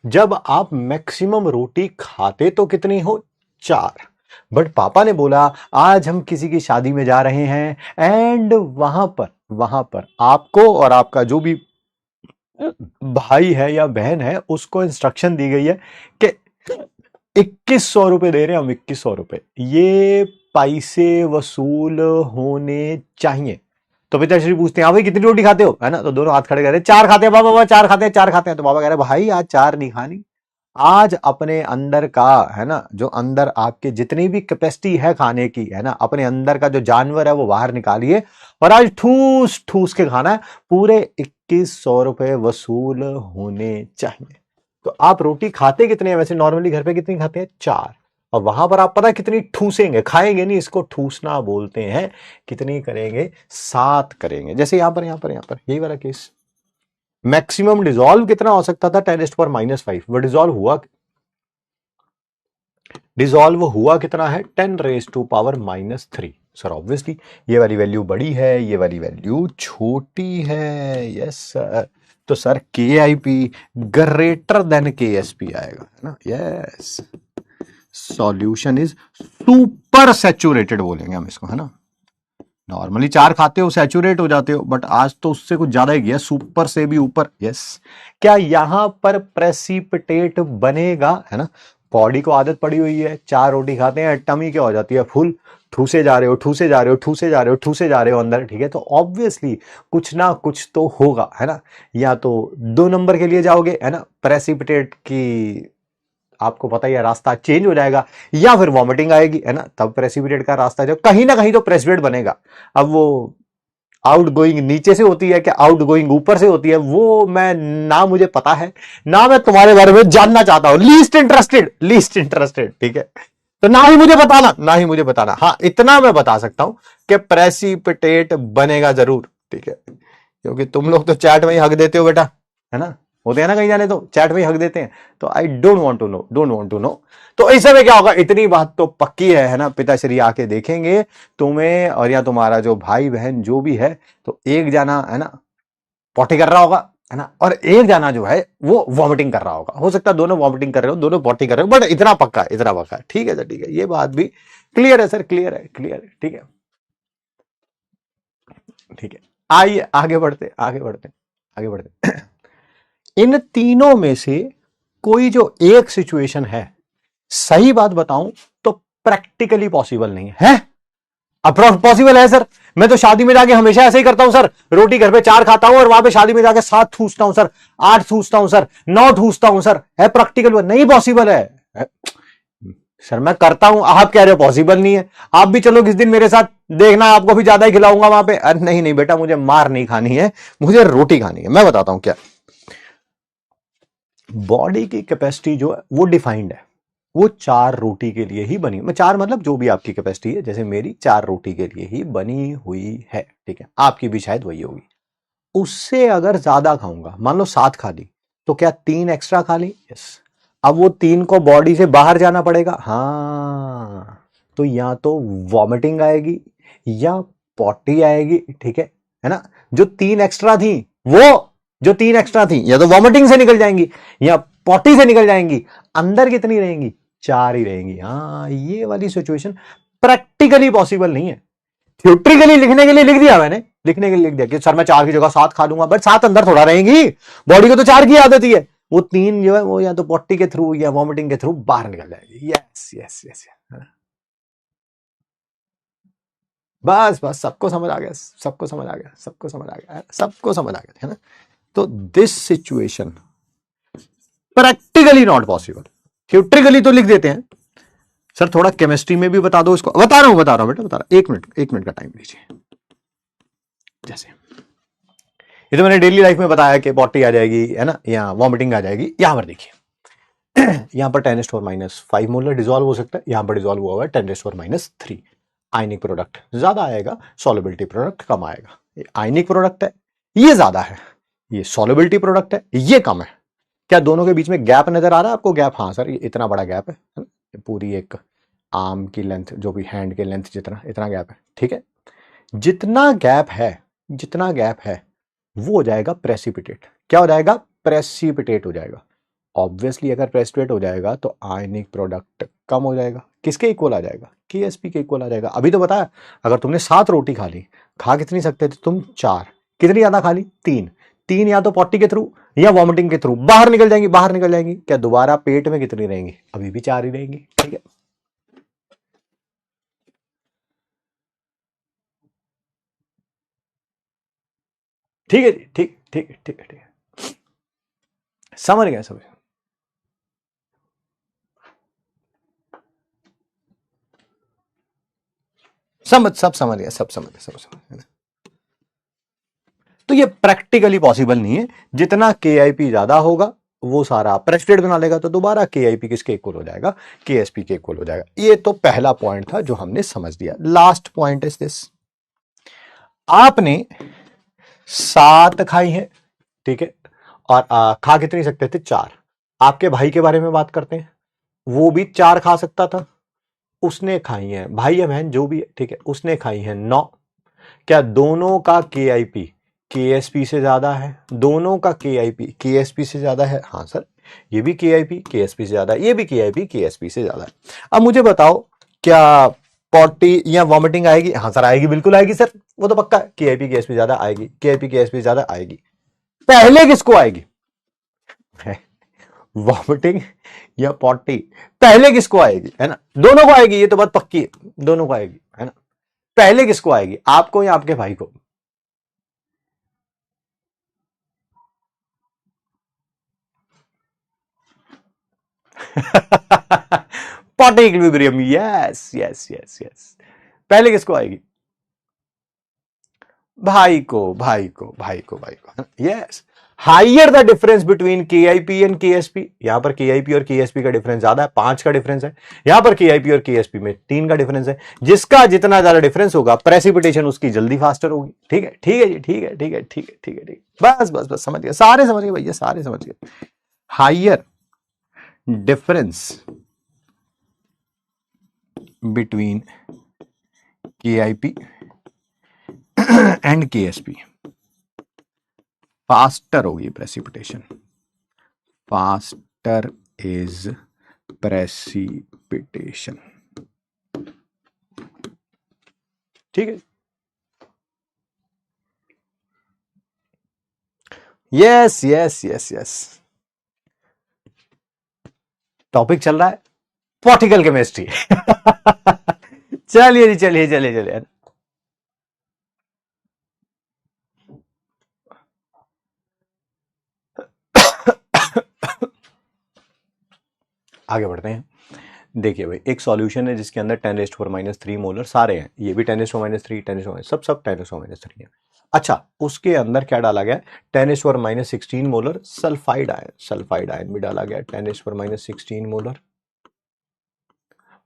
जब आप मैक्सिमम रोटी खाते तो कितनी हो? 4, बट पापा ने बोला आज हम किसी की शादी में जा रहे हैं एंड वहां पर आपको और आपका जो भी भाई है या बहन है उसको इंस्ट्रक्शन दी गई है कि 2100 रुपए दे रहे हैं हम, 2100 रुपए, ये पैसे वसूल होने चाहिए। तो पिताश्री पूछते हैं हाँ भाई कितनी रोटी खाते हो, है ना? तो दोनों हाथ खड़े कर रहे हैं, 4 खाते हैं बाबा, 4 खाते हैं, 4 खाते हैं। तो बाबा कह रहे हैं भाई आज 4 नहीं खानी, आज अपने अंदर का, है ना, जो अंदर आपके जितनी भी कैपेसिटी है खाने की, है ना, अपने अंदर का जो जानवर है वो बाहर निकालिए और आज ठूस ठूस के खाना है, पूरे 2100 रुपए वसूल होने चाहिए। तो आप रोटी खाते कितने हैं वैसे नॉर्मली घर पे? कितनी खाते हैं? 4। और वहां पर आप पता कितनी ठूसेंगे? खाएंगे नहीं, इसको ठूसना बोलते हैं। कितनी करेंगे? 7 करेंगे। जैसे यहां पर यही वाला केस। मैक्सिमम डिसॉल्व कितना हो सकता था? 10⁻5। वो डिसॉल्व हुआ कितना है? 10⁻⁻3। सर ऑब्वियसली ये वाली वैल्यू बड़ी है, ये वाली वैल्यू छोटी है। यस सर, तो sir KIP greater than KSP आएगा, है ना? Yes, solution is super saturated बोलेंगे हम इसको, है ना? नॉर्मली 4 खाते हो सैचुरेट हो जाते हो, बट आज तो उससे कुछ ज्यादा ही गया, सुपर से भी ऊपर। यस, क्या यहां पर प्रेसिपिटेट बनेगा? है ना, बॉडी को आदत पड़ी हुई है, 4 रोटी खाते हैं, टमी क्या हो जाती है? फुल, ठूसे जा रहे हो, ठूसे जा रहे हो, ठूसे जा रहे हो, ठूसे जा रहे हो अंदर। ठीक है, तो ऑब्वियसली कुछ ना कुछ तो होगा, है ना? या तो 2 नंबर के लिए जाओगे, है ना, प्रेसिपिटेट की आपको पता ही है रास्ता चेंज हो जाएगा, या फिर वॉमिटिंग आएगी, है ना, तब प्रेसिपिटेट का रास्ता जो कहीं ना कहीं तो प्रेसिपिटेट बनेगा। अब वो आउट गोइंग नीचे से होती है क्या आउट गोइंग ऊपर से होती है, वो मैं ना मुझे पता है, ना मैं तुम्हारे बारे में जानना चाहता हूं। Least interested. ठीक है, तो ना ही मुझे बताना, ना ही मुझे बताना। हाँ, इतना मैं बता सकता हूं कि प्रेसिपिटेट बनेगा जरूर। ठीक है, क्योंकि तुम लोग तो चैट में ही हक देते हो बेटा, है ना? होते हैं ना कहीं जाने तो चैट में ही हक देते हैं, तो I don't want to know. तो इस समय क्या होगा? इतनी बात तो पक्की है ना, पिताश्री आके देखेंगे तुम्हें और या तुम्हारा जो भाई बहन जो भी है, तो एक जाना, है ना, पॉटी कर रहा होगा, है ना, और एक जाना जो है वो वॉमिटिंग कर रहा होगा। हो सकता है दोनों वॉमिटिंग कर रहे हो, दोनों पॉटी कर रहे हो, बट इतना पक्का है। ठीक है सर, ठीक है, ये बात भी क्लियर है सर, क्लियर है। ठीक है, ठीक है, आइए आगे बढ़ते। इन तीनों में से कोई जो एक सिचुएशन है, सही बात बताऊं तो प्रैक्टिकली पॉसिबल नहीं है। अब पॉसिबल है सर, मैं तो शादी में जाके हमेशा ऐसे ही करता हूं सर, रोटी घर पे 4 खाता हूं और वहां पे शादी में जाके 7 ठूसता हूं सर, 8 ठूसता हूं सर, 9 ठूसता हूं सर। है प्रैक्टिकल? नहीं पॉसिबल है सर, मैं करता हूं, आप कह रहे हो पॉसिबल नहीं है। आप भी चलो किस दिन मेरे साथ, देखना आपको भी ज्यादा ही खिलाऊंगा वहां पे। नहीं बेटा, मुझे मार नहीं खानी है, मुझे रोटी खानी है। मैं बताता हूं क्या, बॉडी की कैपेसिटी जो है वो डिफाइंड है, वो 4 रोटी के लिए ही बनी। मैं 4 मतलब जो भी आपकी कैपेसिटी है, जैसे मेरी 4 रोटी के लिए ही बनी हुई है। ठीक है, आपकी भी शायद वही होगी। उससे अगर ज्यादा खाऊंगा, मान लो 7 खा ली, तो क्या 3 एक्स्ट्रा खा ली? यस। अब वो 3 को बॉडी से बाहर जाना पड़ेगा। हाँ, तो या तो वॉमिटिंग आएगी या पॉटी आएगी। ठीक है ना? जो 3 एक्स्ट्रा थी, वो जो 3 एक्स्ट्रा थी या तो वॉमिटिंग से निकल जाएंगी या पॉटी से निकल जाएंगी। अंदर कितनी रहेंगी? 4 ही रहेंगी। हाँ, ये वाली सिचुएशन प्रैक्टिकली पॉसिबल नहीं है। थ्योरेटिकली लिखने के लिए लिख दिया मैंने, लिखने के लिए लिख दिया कि सर मैं 4 की जगह 7 खा लूंगा, बट 7 अंदर थोड़ा रहेंगी, बॉडी को तो 4 की आदत ही है। वो 3 जो है वो या तो पॉटी के थ्रू या वॉमिटिंग के थ्रू बाहर निकल जाएगी। यस यस यस, बस बस सबको समझ आ गया, सबको समझ आ गया, सबको समझ आ गया, सबको समझ आ गया, है ना। तो this situation practically not possible, theoretically तो लिख देते हैं। सर थोड़ा केमिस्ट्री में भी बता दो इसको, बता रहा हूं बेटा, बता रहा हूं, 1 मिनट का टाइम लीजिए। जैसे ये तो मैंने डेली लाइफ में बताया कि पॉटी आ जाएगी, है ना, या वॉमिटिंग आ जाएगी। यहां पर देखिए यहां पर 10⁻⁵ मोलर डिजोल्व हो सकता है, यहां पर डिजोल्व हुआ है 10⁻3। आयनिक प्रोडक्ट ज्यादा आएगा, सॉल्युबिलिटी प्रोडक्ट कम आएगा। ये आयनिक प्रोडक्ट है, ये ज्यादा है, ये सॉल्युबिलिटी प्रोडक्ट है, ये कम है। क्या दोनों के बीच में गैप नजर आ रहा है आपको? गैप, हाँ सर ये इतना बड़ा गैप है ना? पूरी एक आर्म की लेंथ, जो भी हैंड के लेंथ जितना, इतना गैप है, ठीक है। जितना गैप है वो हो जाएगा प्रेसिपिटेट। क्या हो जाएगा? प्रेसिपिटेट हो जाएगा। ऑब्वियसली अगर प्रेसिपिटेट हो जाएगा तो आयनिक प्रोडक्ट कम हो जाएगा। किसके इक्वल आ जाएगा? केएसपी के इक्वल आ जाएगा। अभी तो बताया, अगर तुमने 7 रोटी खा ली, खा कितनी सकते थे तुम? 4। कितनी ज्यादा खा ली? 3 या तो पॉटी के थ्रू या वॉमिटिंग के थ्रू बाहर निकल जाएंगी। क्या दोबारा पेट में कितनी रहेंगी? अभी भी 4 ही रहेंगी, ठीक है। ठीक है जी, ठीक है, समझ गया सब समझ गया। तो ये प्रैक्टिकली पॉसिबल नहीं है। जितना केआईपी ज्यादा होगा वो सारा प्रेसिपिटेट बना लेगा, तो दोबारा केआईपी किसके इक्वल हो जाएगा? केएसपी के इक्वल हो जाएगा। ये तो पहला पॉइंट था जो हमने समझ लिया। लास्ट पॉइंट इज दिस, आपने 7 खाई है, ठीक है, और खा कितनी सकते थे? 4। आपके भाई के बारे में बात करते हैं, वो भी 4 खा सकता था, उसने खाई है, भाई या बहन जो भी, ठीक है, उसने खाई है 9। क्या दोनों का केआईपी केएसपी से ज्यादा है? दोनों का केआईपी केएसपी से ज्यादा है? हाँ सर, ये भी केआईपी केएसपी से ज्यादा है, ये भी केआईपी केएसपी से ज्यादा है। अब मुझे बताओ, क्या पॉटी या वॉमिटिंग आएगी? हाँ सर आएगी, बिल्कुल आएगी सर, वो तो पक्का है। केआईपी केएसपी ज्यादा आएगी, केआईपी केएसपी ज्यादा आएगी। पहले किसको आएगी? वॉमिटिंग या पॉटी, पहले किसको आएगी? है ना, दोनों को आएगी, ये तो बात पक्की है, दोनों को आएगी, है ना। पहले किसको आएगी? आपको या आपके भाई को? पॉटी equilibrium, yes yes yes yes. पहले किसको आएगी? भाई को, yes. Higher the difference between KIP and KSP, यहां पर केआईपी और केएसपी का डिफरेंस ज्यादा है, 5 का डिफरेंस है। यहां पर केआईपी और केएसपी में 3 का डिफरेंस है। जिसका जितना ज्यादा डिफरेंस होगा, प्रेसिपिटेशन उसकी जल्दी फास्टर होगी। ठीक है, ठीक है जी, ठीक है। बस समझ गए, सारे समझ गए भैया, सारे समझ गए। Higher difference between KIP and KSP, faster होगी प्रेसिपिटेशन, फास्टर इज प्रेसिपिटेशन, ठीक है। यस, टॉपिक चल रहा है पॉर्टिकल केमिस्ट्री। चलिए चलिए। आगे बढ़ते हैं। देखिए भाई, एक सॉल्यूशन है जिसके अंदर 10⁻³ मोलर सारे हैं, ये भी 10⁻3 सब 10⁻3 है। अच्छा, उसके अंदर क्या डाला गया? 10⁻16 मोलर सल्फाइड आयन भी डाला गया, 10⁻16 मोलर।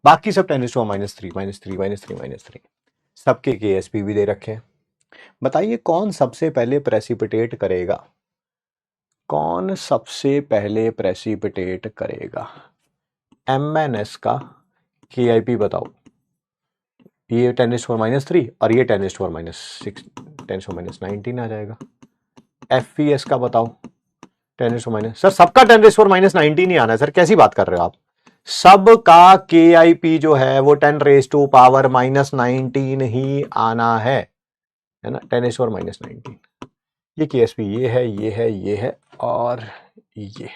बाकी सब 10⁻3 सबके केएसपी भी दे रखे हैं। बताइए कौन सबसे पहले प्रेसिपिटेट करेगा? MnS का केआईपी बताओ। ये 10⁻³ और ये 10⁻⁻19 आ जाएगा। FeS का बताओ, 10⁻, सर सबका 10⁻19 ही आना है सर, कैसी बात कर रहे हो आप? सबका केआईपी जो है वो 10⁻⁻19 ही आना है। है ना, 10⁻⁻19। ये KSP ये है, ये है, ये है और ये।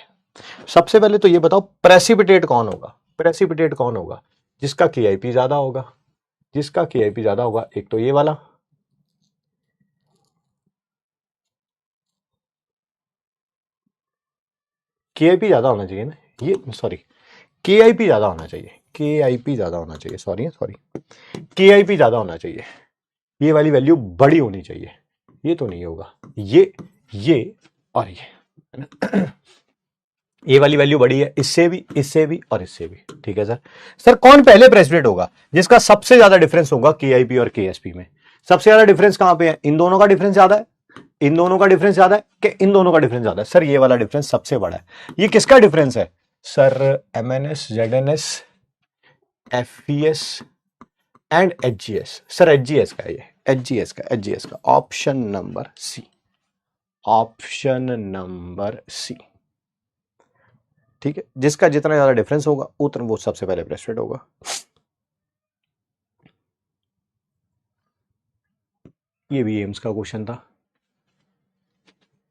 सबसे पहले तो ये बताओ प्रेसिपिटेट कौन होगा? प्रेसिपिटेट कौन होगा? जिसका KIP ज्यादा होगा। जिसका KIP ज्यादा होगा, एक तो ये वाला, KIP ज्यादा होना चाहिए ना, ये सॉरी KIP ज्यादा होना चाहिए, KIP ज्यादा होना चाहिए, सॉरी KIP ज्यादा होना चाहिए। ये वाली वैल्यू बड़ी होनी चाहिए, ये तो नहीं होगा, ये और ये, है ना। ये वाली वैल्यू बड़ी है, इससे भी और इससे भी। ठीक है सर। सर कौन पहले प्रेसिडेंट होगा? जिसका सबसे ज्यादा डिफरेंस होगा KIP और KSP में। सबसे ज्यादा डिफरेंस कहां पे है? इन दोनों का डिफरेंस ज्यादा है, इन दोनों का डिफरेंस ज्यादा है कि इन दोनों का डिफरेंस ज्यादा है? सर ये वाला डिफरेंस सबसे बड़ा है। ये किसका डिफरेंस है? Sir MNS, ZNS, FES and HGS। Sir HGS का है ये, HGS का option number C, option number C. ठीक है, जिसका जितना ज्यादा डिफरेंस होगा उतना वो सबसे पहले प्रेसिडेंट होगा। ये भी एम्स का क्वेश्चन था।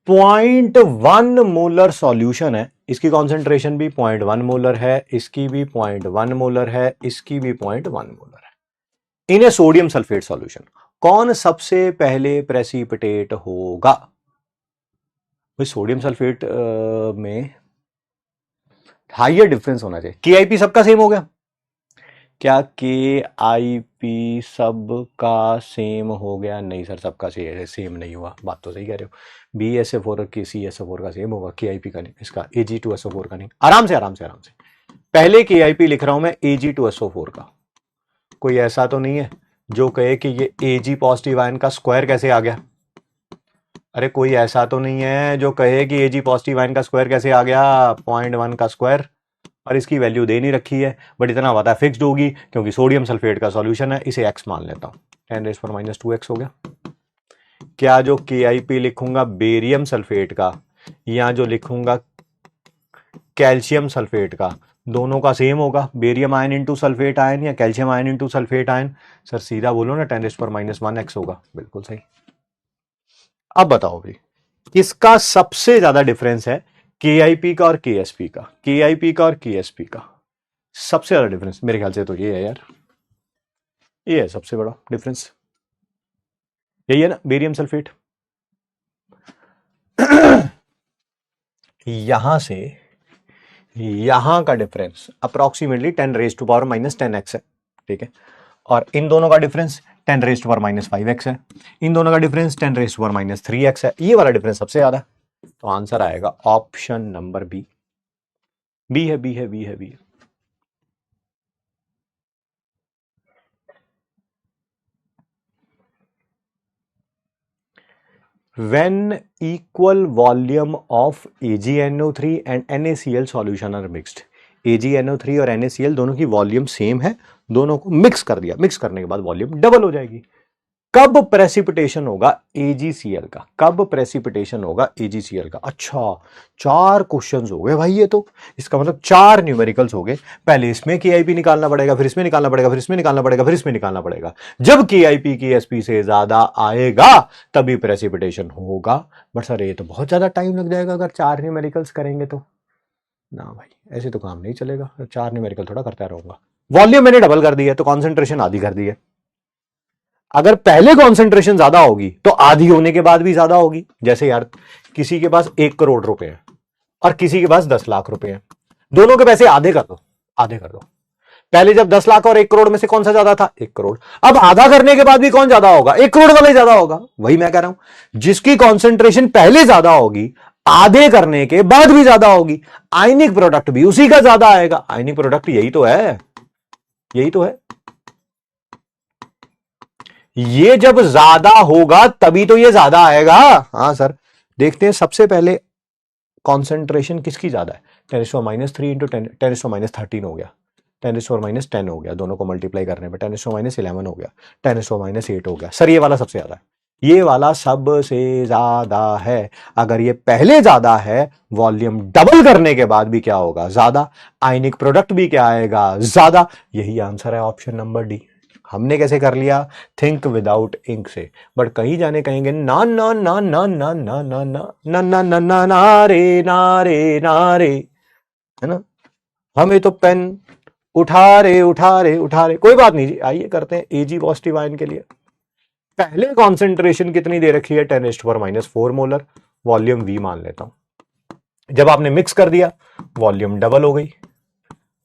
0.1 मोलर सॉल्यूशन है, इसकी कॉन्सेंट्रेशन भी 0.1 मोलर है, इसकी भी 0.1 मोलर है, इसकी भी 0.1 मोलर है। इन ए सोडियम सल्फेट सॉल्यूशन कौन सबसे पहले प्रेसिपिटेट होगा? भाई सोडियम सल्फेट में हाइयर डिफरेंस होना चाहिए। KIP सबका सेम हो गया क्या? KIP सबका सेम हो गया? नहीं सर, सबका सेम नहीं हुआ, बात तो सही कह रहे हो। BSF4 और CSF4 का सेम होगा, KIP का नहीं, इसका Ag2SO4 का नहीं। आराम से पहले KIP लिख रहा हूं मैं Ag2SO4 का। कोई ऐसा तो नहीं है जो कहे कि ये Ag पॉजिटिव आयन का स्क्वायर कैसे आ गया? अरे कोई ऐसा तो नहीं है जो कहे कि Ag पॉजिटिव आयन का स्क्वायर कैसे आ गया? 0.1 का स्क्वायर, और इसकी वैल्यू दे नहीं रखी है, बट इतना पता है फिक्स्ड होगी क्योंकि सोडियम सल्फेट का सॉल्यूशन है। इसे x मान लेता हूं, 10⁻⁻2x हो गया। क्या जो KIP लिखूंगा बेरियम सल्फेट का या जो लिखूंगा कैल्शियम सल्फेट का, दोनों का सेम होगा? Barium ion into sulphate ion या calcium ion into sulphate ion? Sir सीधा बोलो ना, 10⁻⁻1x होगा, बिल्कुल सही। अब बताओ भाई किसका सबसे ज्यादा डिफरेंस है? KIP का और KSP का। KIP का और KSP का सबसे ज्यादा डिफरेंस मेरे ख्याल से तो ये है यार, ये है सबसे बड़ा डिफरेंस, यही है ना, बेरियम सल्फेट। यहां से यहां का डिफरेंस अप्रोक्सीमेटली 10⁻⁻10x है। ठीक है, और इन दोनों का डिफरेंस 10⁻⁻5x है, इन दोनों का डिफरेंस 10⁻3x है। ये वाला डिफरेंस सबसे ज्यादा, तो आंसर आएगा ऑप्शन नंबर बी। बी है, बी है, बी है, बी है। When equal volume of AgNO3 and NaCl solution are mixed, AgNO3 और NaCl दोनों की वॉल्यूम सेम है, दोनों को मिक्स कर दिया, मिक्स करने के बाद वॉल्यूम डबल हो जाएगी। कब प्रेसिपिटेशन होगा AgCl का? कब प्रेसिपिटेशन होगा AgCl का? अच्छा 4 क्वेश्चंस हो गए भाई, ये तो इसका मतलब 4 न्यूमेरिकल्स हो गए। पहले इसमें KIP निकालना पड़ेगा, फिर इसमें निकालना पड़ेगा, फिर इसमें निकालना पड़ेगा, फिर इसमें निकालना पड़ेगा। जब KIP KSP से ज्यादा आएगा तभी प्रेसिपिटेशन होगा। बट सर ये तो बहुत ज्यादा टाइम लग जाएगा अगर 4 न्यूमेरिकल्स करेंगे तो। ना भाई ऐसे तो काम नहीं चलेगा, 4 न्यूमेरिकल थोड़ा करता रहूंगा। वॉल्यूम मैंने डबल कर दी है तो कॉन्सेंट्रेशन आधी कर दी है। अगर पहले कॉन्सेंट्रेशन ज्यादा होगी तो आधी होने के बाद भी ज्यादा होगी। जैसे यार किसी के पास 1 करोड़ रुपए है और किसी के पास 10 लाख रुपए है, दोनों के पैसे आधे कर दो, आधे कर दो। पहले जब 10 लाख और 1 करोड़ में से कौन सा ज्यादा था? 1 करोड़। अब आधा करने के बाद भी कौन ज्यादा होगा? 1 करोड़ वाला ही ज्यादा होगा। वही मैं कह रहा हूं, जिसकी कॉन्सेंट्रेशन पहले ज्यादा होगी आधे करने के बाद भी ज्यादा होगी, आयनिक प्रोडक्ट भी उसी का ज्यादा आएगा। आयनिक प्रोडक्ट यही तो है, यही तो है। ये जब ज्यादा होगा तभी तो ये ज्यादा आएगा। हाँ सर, देखते हैं सबसे पहले कॉन्सेंट्रेशन किसकी ज्यादा है। 10⁻³ इंटू 10⁻13 हो गया, 10⁻10 हो गया, दोनों को मल्टीप्लाई करने पे 10⁻11 हो गया, 10⁻8 हो गया। सर ये वाला सबसे ज्यादा है, ये वाला सबसे ज्यादा है। अगर ये पहले ज्यादा है, वॉल्यूम डबल करने के बाद भी क्या होगा? ज्यादा। आयनिक प्रोडक्ट भी क्या आएगा? ज्यादा। यही आंसर है ऑप्शन नंबर डी। हमने कैसे कर लिया, थिंक विदाउट इंक से। बट कहीं जाने कहेंगे ना ना ना ना ना ना ना ना ना ना ना ना ना रे ना रे ना रे, है ना, हमें तो पेन उठा रे उठा रे उठा रे। कोई बात नहीं जी, आइए करते हैं एजी पॉजिटिव आयन के लिए। पहले कॉन्सेंट्रेशन कितनी दे रखी है, 10⁻⁴ मोलर, वॉल्यूम V मान लेता हूं। जब आपने मिक्स कर दिया वॉल्यूम डबल हो गई।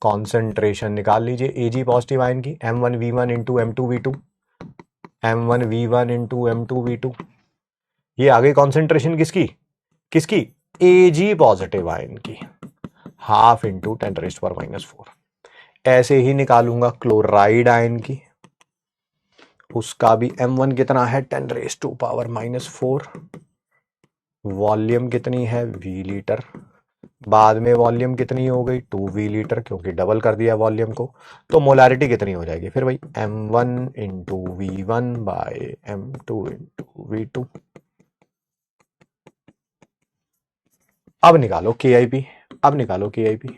कॉन्सेंट्रेशन निकाल लीजिए एजी पॉजिटिव आयन की, M1V1 into M2V2, M1V1 into M2V2। ये आ गई कॉन्सेंट्रेशन किसकी, किसकी, एजी पॉजिटिव आयन की, हाफ इंटू 10⁻⁴। ऐसे ही निकालूंगा क्लोराइड आयन की, उसका भी M1 कितना है, 10⁻⁻⁴। वॉल्यूम कितनी है, V लीटर। बाद में वॉल्यूम कितनी हो गई, 2V लीटर, क्योंकि डबल कर दिया वॉल्यूम को। तो मोलारिटी कितनी हो जाएगी फिर भाई, M1 into V1 bye M2 into V2। अब निकालो KIP, अब निकालो KIP।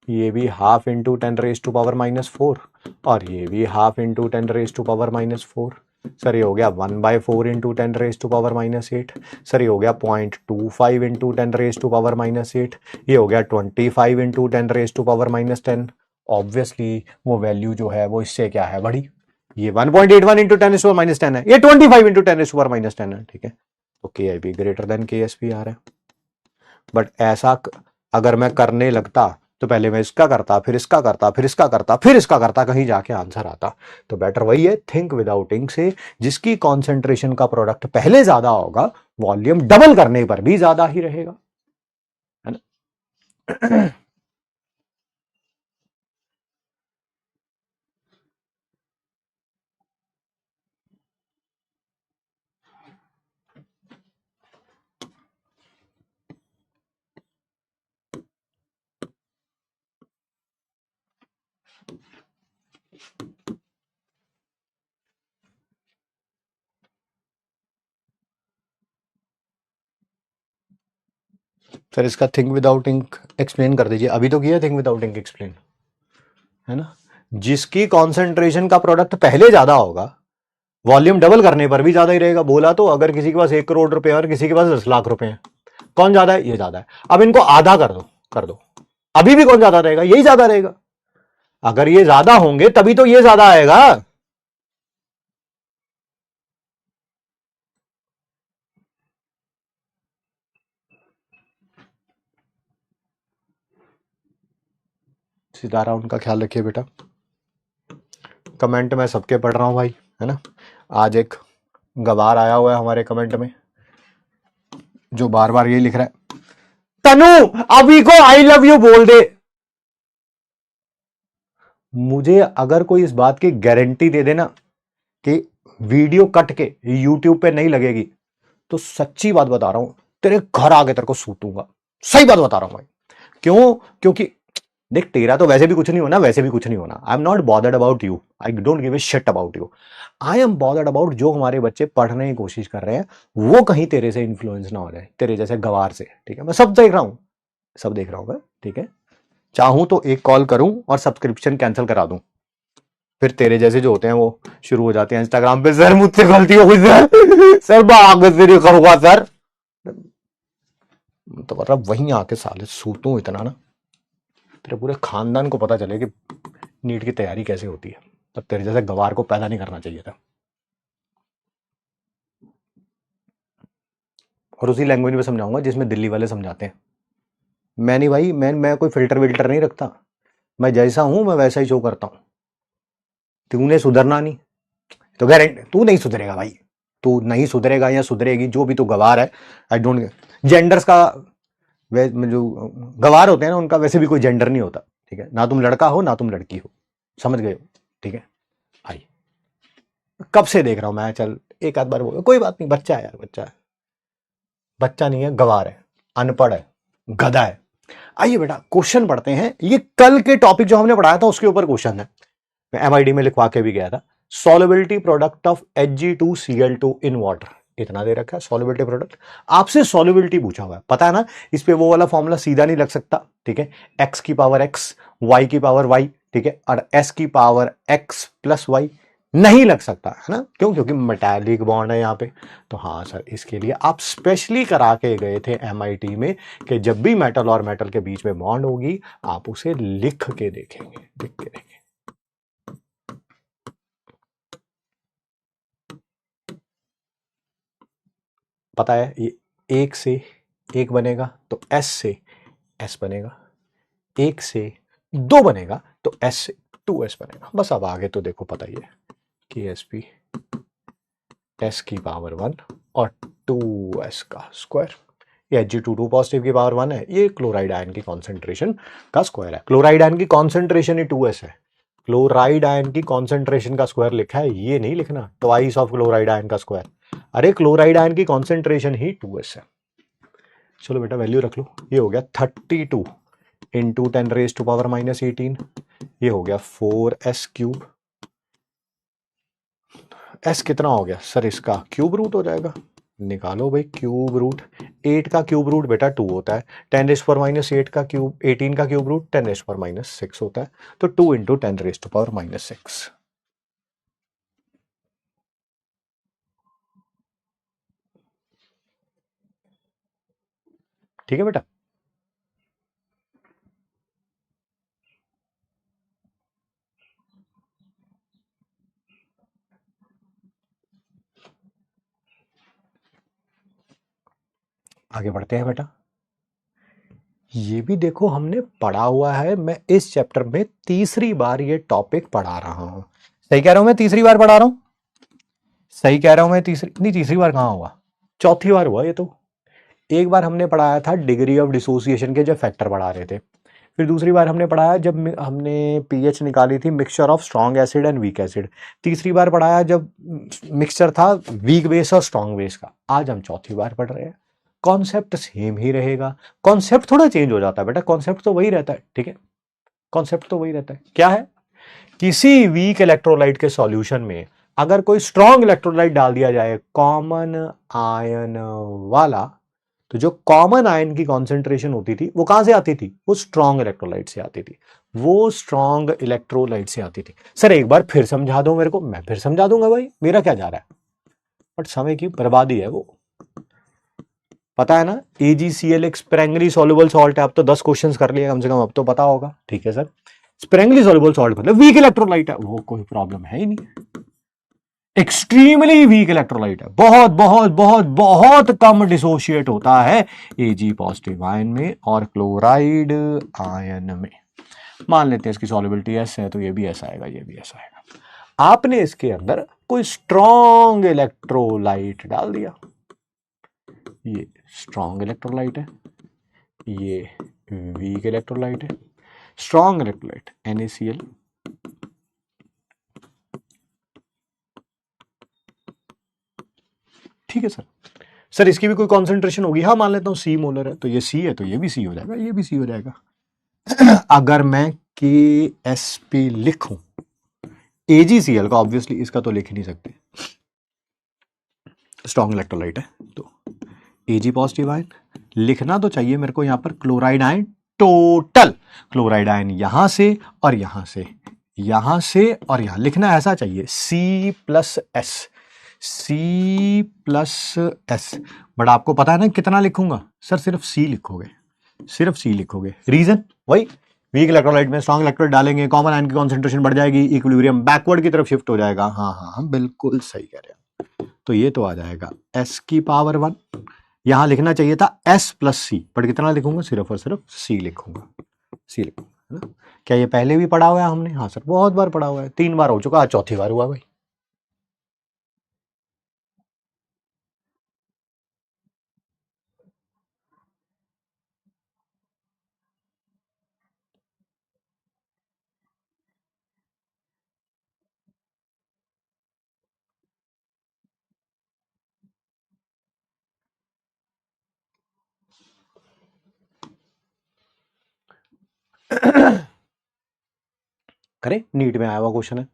ये भी हाफ इंटू 10⁻⁴ और ये भी हाफ इंटू 10⁻⁴। सर ये हो गया 1/4 इंटू 10⁻⁻8। सर ये हो गया 0.25 इंटू 10⁻⁻8। ये हो गया 25 इंटू 10⁻⁻10। ऑब्वियसली वो वैल्यू जो है वो इससे क्या है बड़ी, ये 1.81 इंटू 10⁻⁻10 है, ये 25 इंटू 10⁻⁻10 है, ठीक है। तो KIP ग्रेटर देन KSP आ रहा है। बट ऐसा अगर मैं करने लगता तो पहले मैं इसका करता, फिर इसका करता, फिर इसका करता, फिर इसका करता, कहीं जाके आंसर आता। तो बेटर वही है, थिंक विदाउट इंक से। जिसकी कॉन्सेंट्रेशन का प्रोडक्ट पहले ज्यादा होगा, वॉल्यूम डबल करने पर भी ज्यादा ही रहेगा, है ना। सर इसका थिंक विदाउट इंक एक्सप्लेन कर दीजिए। अभी तो किया थिंक विदाउट इंक एक्सप्लेन, है ना। जिसकी कॉन्सेंट्रेशन का प्रोडक्ट पहले ज्यादा होगा, वॉल्यूम डबल करने पर भी ज्यादा ही रहेगा। बोला तो अगर किसी के पास 1 करोड़ रुपए और किसी के पास 10 लाख रुपए हैं, कौन ज्यादा है, ये ज्यादा है। अब इनको आधा कर दो, कर दो, अभी भी कौन ज्यादा रहेगा, यही ज्यादा रहेगा। अगर ये ज्यादा होंगे तभी तो ये ज्यादा आएगा। सितारा उनका ख्याल रखिए बेटा। कमेंट में सबके पढ़ रहा हूं भाई, है ना। आज एक गवार आया हुआ है हमारे कमेंट में जो बार बार ये लिख रहा है, तनु अभी को आई लव यू बोल दे। मुझे अगर कोई इस बात की गारंटी दे देना कि वीडियो कट के यूट्यूब पे नहीं लगेगी, तो सच्ची बात बता रहा हूं, तेरे घर आके तेरे को सूतूंगा। सही बात बता रहा हूं भाई। क्यों, क्योंकि देख तेरा तो वैसे भी कुछ नहीं होना, वैसे भी कुछ नहीं होना। I am not bothered about you, I don't give a shit about you. I am bothered about जो हमारे बच्चे पढ़ने की कोशिश कर रहे हैं, वो कहीं तेरे से इन्फ्लुएंस ना हो जाए, तेरे जैसे गवार से, ठीक है। मैं सब देख रहा हूं, सब देख रहा हूं मैं, ठीक है। चाहूं तो एक कॉल करूं और सब्सक्रिप्शन कैंसिल करा दूं, फिर तेरे जैसे जो होते हैं वो शुरू हो जाते हैं इंस्टाग्राम पे, सर मुझसे गलती हो गई सर, सर मैं आगे से नहीं करूंगा सर। तो मतलब वहीं आके साले सूतूं इतना ना, तेरे पूरे खानदान को पता चले कि नीट की तैयारी कैसे होती है। तब तेरे जैसे गवार को पैदा नहीं करना चाहिए था। और उसी लैंग्वेज में समझाऊंगा जिसमें दिल्ली वाले समझाते हैं। मैं नहीं भाई, मैं कोई फिल्टर विल्टर नहीं रखता। मैं जैसा हूं मैं वैसा ही शो करता हूं। तूने सुधरना नहीं, तो गारंटी तू नहीं सुधरेगा भाई। तू नहीं सुधरेगा या सुधरेगी, जो भी तू गवार है। आई डोंट, जेंडर्स का जो गवार होते हैं ना, उनका वैसे भी कोई जेंडर नहीं होता, ठीक है। ना तुम लड़का हो ना तुम लड़की हो, समझ गए हो, ठीक है। आई कब से देख रहा हूं मैं, चल एक आध बार बोल, कोई बात नहीं, बच्चा है यार, बच्चा है, बच्चा नहीं है, गवार है, अनपढ़ है, गधा है। आइए बेटा क्वेश्चन पढ़ते हैं। ये कल के टॉपिक जो हमने पढ़ाया था उसके ऊपर क्वेश्चन है, मैं MID में लिखवा के भी गया था। Solubility product of Hg2Cl2 in water, इतना दे रखा है सॉल्युबिलिटी प्रोडक्ट। आपसे सॉल्युबिलिटी पूछा हुआ है, पता है ना। इस पे वो वाला फॉर्मूला सीधा नहीं लग सकता, ठीक है। x की पावर x, y की पावर y, ठीक है, और s की पावर x प्लस y, नहीं लग सकता है ना, क्यों? क्योंकि मेटालिक बॉन्ड है यहाँ पे। तो हाँ सर, इसके लिए आप स्पेशली करा के गए थे एमआईटी में कि जब भी मेटल और मेटल के बीच में बॉन्ड होगी आप उसे लिख के देखेंगे, लिख के देखेंगे। पता है ये एक से एक बनेगा तो एस से एस बनेगा, एक से दो बनेगा तो एस से 2s बनेगा। बस अब आगे तो देखो पता ही है कि एस पी एस की पावर 1 और 2s का स्क्वायर, ये Hg22 पॉजिटिव की पावर 1 है, ये क्लोराइड आयन की कॉन्सेंट्रेशन का स्क्वायर है। क्लोराइड आयन की कॉन्सेंट्रेशन ही 2s है, क्लोराइड आयन की कॉन्सेंट्रेशन का स्क्वायर लिखा है, ये नहीं लिखना ट्वाइस ऑफ क्लोराइड आयन का स्क्वायर। अरे क्लोराइड आयन की कॉन्सेंट्रेशन ही 2s है। चलो बेटा वैल्यू रख लो, ये हो गया 32 इंटू 10⁻⁻18, ये हो गया 4s³। s कितना हो गया सर? इसका क्यूब रूट हो जाएगा, निकालो भाई क्यूब रूट। 8 का क्यूब रूट बेटा 2 होता है, 10⁻8 का क्यूब 18 का क्यूब रूट 10⁻6 होता है, तो 2 इंटू 10⁻6। ठीक है बेटा। आगे बढ़ते हैं बेटा। ये भी देखो हमने पढ़ा हुआ है, मैं इस चैप्टर में तीसरी बार ये टॉपिक पढ़ा रहा हूं। सही कह रहा हूं मैं तीसरी बार पढ़ा रहा हूं? सही कह रहा हूं मैं तीसरी नहीं, तीसरी बार कहां हुआ, चौथी बार हुआ ये तो। एक बार हमने पढ़ाया था डिग्री ऑफ डिसोसिएशन के जब फैक्टर पढ़ा रहे थे, फिर दूसरी बार हमने पढ़ाया जब हमने पीएच निकाली थी mixture of strong acid and weak acid. तीसरी बार पढ़ाया जब मिक्सचर था वीक बेस और स्ट्रॉन्ग बेस का। आज हम चौथी बार पढ़ रहे हैं। कॉन्सेप्ट सेम ही रहेगा, कॉन्सेप्ट थोड़ा चेंज हो जाता है बेटा, कॉन्सेप्ट तो वही रहता है, ठीक है, कॉन्सेप्ट तो वही रहता है। क्या है? किसी वीक इलेक्ट्रोलाइट के सॉल्यूशन में अगर कोई स्ट्रॉन्ग इलेक्ट्रोलाइट डाल दिया जाए कॉमन आयन वाला, तो जो कॉमन आयन की कॉन्सेंट्रेशन होती थी वो कहां से आती थी? वो स्ट्रॉन्ग इलेक्ट्रोलाइट से आती थी, वो स्ट्रॉन्ग इलेक्ट्रोलाइट से आती थी। सर एक बार फिर समझा दो मेरे को, मैं फिर समझा दूंगा भाई, मेरा क्या जा रहा है, बट समय की बर्बादी है वो, पता है ना। AgCl एक स्प्रेंगली सॉल्युबल सॉल्ट है, अब तो 10 क्वेश्चंस कर लिए कम से कम, अब तो पता होगा, ठीक है सर। स्प्रेंगली सॉल्युबल सॉल्ट मतलब वीक इलेक्ट्रोलाइट है, वो कोई प्रॉब्लम है ही नहीं, एक्सट्रीमली वीक इलेक्ट्रोलाइट है, बहुत बहुत बहुत बहुत कम डिसोशिएट होता है Ag पॉजिटिव आयन में और क्लोराइड आयन में। मान लेते हैं इसकी सॉल्युबिलिटी S है, तो ये भी ऐसा आएगा, ये भी ऐसा आएगा। आपने इसके अंदर कोई स्ट्रॉन्ग इलेक्ट्रोलाइट डाल दिया, ये स्ट्रॉन्ग इलेक्ट्रोलाइट है, ये वीक इलेक्ट्रोलाइट है। स्ट्रॉन्ग इलेक्ट्रोलाइट NaCl, ठीक है सर। सर इसकी भी कोई कॉन्सेंट्रेशन होगी? हाँ मान लेता हूं C मोलर है, तो ये C है तो ये भी C हो जाएगा, ये भी C हो जाएगा। अगर मैं KSP लिखूं AgCl का, ऑब्वियसली इसका तो लिख ही नहीं सकते, स्ट्रॉन्ग इलेक्ट्रोलाइट है तो Ag पॉजिटिव आयन, लिखना तो चाहिए मेरे को यहां पर chloride ion total, chloride ion यहां से और यहां से, यहां से और यहां, लिखना ऐसा चाहिए C+S, C+S। बट आपको पता है ना कितना लिखूंगा? सर सिर्फ C लिखोगे, सिर्फ C लिखोगे। रीजन वही, वीक इलेक्ट्रोलाइट में स्ट्रॉन्ग इलेक्ट्रोलाइट डालेंगे, कॉमन आयन की कॉन्सेंट्रेशन बढ़ जाएगी, इक्विलिब्रियम बैकवर्ड की तरफ शिफ्ट हो जाएगा। हाँ हाँ हाँ बिल्कुल सही कह रहे हैं। तो ये तो आ जाएगा S की पावर 1, यहां लिखना चाहिए था S+C, बट कितना लिखूंगा? सिर्फ और सिर्फ C लिखूंगा, C लिखूंगा, है ना। क्या ये पहले भी पढ़ा हुआ है हमने? हाँ सर बहुत बार पढ़ा हुआ है, 3 बार हो चुका, आज चौथी बार हुआ भाई। करें, नीट में आया हुआ क्वेश्चन है,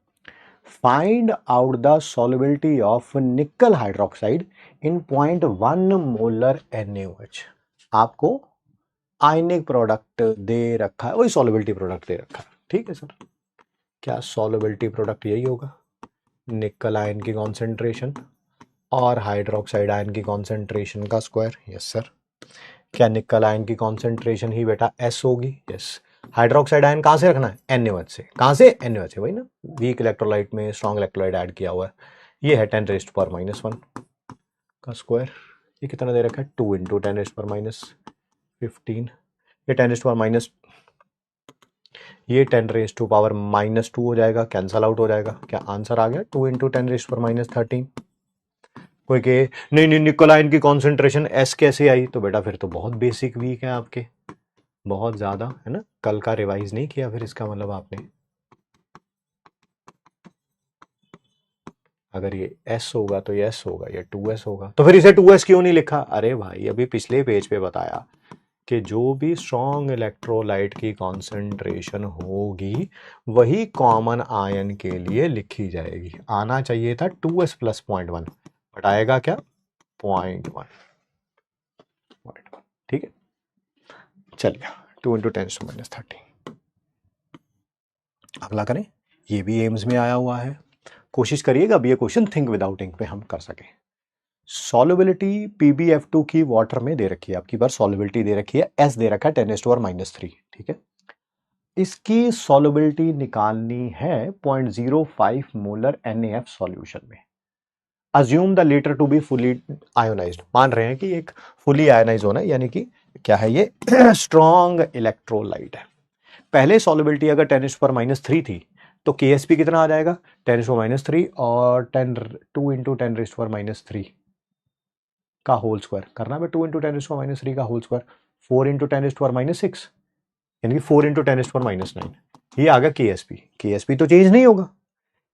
find out the solubility of निकल हाइड्रोक्साइड इन 0.1 मोलर NaOH। आपको आयनिक प्रोडक्ट दे रखा है, वही सॉल्युबिलिटी प्रोडक्ट दे रखा है, ठीक है सर। क्या सॉल्युबिलिटी प्रोडक्ट यही होगा? निकल आयन की कॉन्सेंट्रेशन और हाइड्रोक्साइड आयन की कॉन्सेंट्रेशन का स्क्वायर। Yes sir. क्या निकल आयन की कॉन्सेंट्रेशन ही बेटा एस होगी? यस। हाइड्रोक्साइड आयन कहां से रखना है? NaOH से। कहां से? NaOH से, वही ना, वीक इलेक्ट्रोलाइट में स्ट्रॉन्ग इलेक्ट्रोलाइट ऐड किया हुआ है। ये है 10⁻⁻1 का स्क्वायर। ये कितना दे रखा है? 2 × 10⁻15। ये 10⁻, ये 10⁻⁻2 हो जाएगा, कैंसल आउट हो जाएगा। क्या आंसर आ गया? 2 × 10⁻13। कोई कहे नहीं नहीं निकोल आयन की कॉन्सेंट्रेशन एस कैसे आई? तो बेटा फिर तो बहुत बेसिक वीक है आपके, बहुत ज्यादा, है ना। कल का रिवाइज नहीं किया फिर, इसका मतलब आपने। अगर ये S होगा तो ये S होगा, ये 2S होगा, तो फिर इसे 2S क्यों नहीं लिखा? अरे भाई अभी पिछले पेज पे बताया कि जो भी स्ट्रॉन्ग इलेक्ट्रोलाइट की कॉन्सेंट्रेशन होगी वही कॉमन आयन के लिए लिखी जाएगी। आना चाहिए था 2S + 0.1, बट आएगा क्या? 0.1। ठीक है, चलिए 2 × 10⁻13। अगला करें, ये भी एम्स में आया हुआ है। कोशिश करिएगा अब ये क्वेश्चन थिंक विदाउट इंक पे हम कर सके। सॉल्युबिलिटी PbF2 की वाटर में दे रखी है, आपकी बार सॉल्युबिलिटी दे रखी है, S दे रखा है 10⁻⁻3। ठीक है, इसकी सॉल्युबिलिटी निकालनी है 0.05 मोलर NaF सॉल्यूशन में। Assume the litre to be fully ionised. मान रहे हैं कि एक फुली आयोनाइज होना है, यानी कि क्या है ये? स्ट्रॉन्ग इलेक्ट्रोलाइट है। पहले सॉल्युबिलिटी अगर 10⁻³ थी तो KSP कितना आ जाएगा? 10⁻³ और 2 × 10⁻³ का होल स्क्वायर करना है। 2 × 10⁻³ का होल स्क्वायर 4 × 10⁻6, यानी कि 4 × 10⁻9। ये आ गया KSP। KSP तो चेंज नहीं होगा,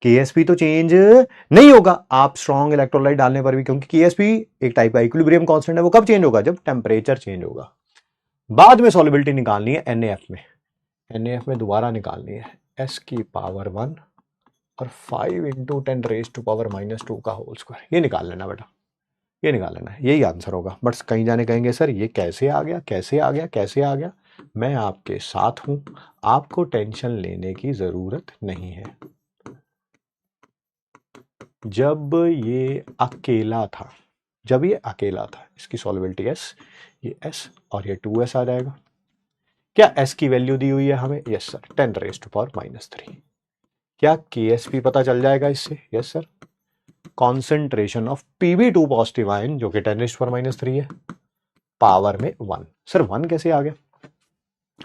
KSP तो चेंज नहीं होगा आप स्ट्रॉन्ग इलेक्ट्रोलाइट डालने पर भी, क्योंकि KSP एक टाइप का इक्विलिब्रियम कांस्टेंट है। वो कब चेंज होगा? जब टेम्परेचर चेंज होगा। बाद में सॉल्युबिलिटी निकालनी है NaF में। NaF में दोबारा निकालनी है S⁻1 और 5 × 10⁻⁻2 का होल स्क्वायर। ये निकाल लेना बेटा, ये निकाल लेना है, यही आंसर होगा। बट कहीं जाने कहेंगे सर ये कैसे आ गया, कैसे आ गया, कैसे आ गया? मैं आपके साथ हूं, आपको टेंशन लेने की जरूरत नहीं है। जब ये अकेला था, जब ये अकेला था, इसकी सॉल्युबिलिटी S, ये S और ये 2S आ जाएगा। क्या S की वैल्यू दी हुई है हमें? Yes sir, 10⁻⁻3। क्या KSP पता चल जाएगा इससे? Yes sir. Concentration of Pb2 positive ion जो कि 10⁻³ है, पावर में 1। सर 1 कैसे आ गया?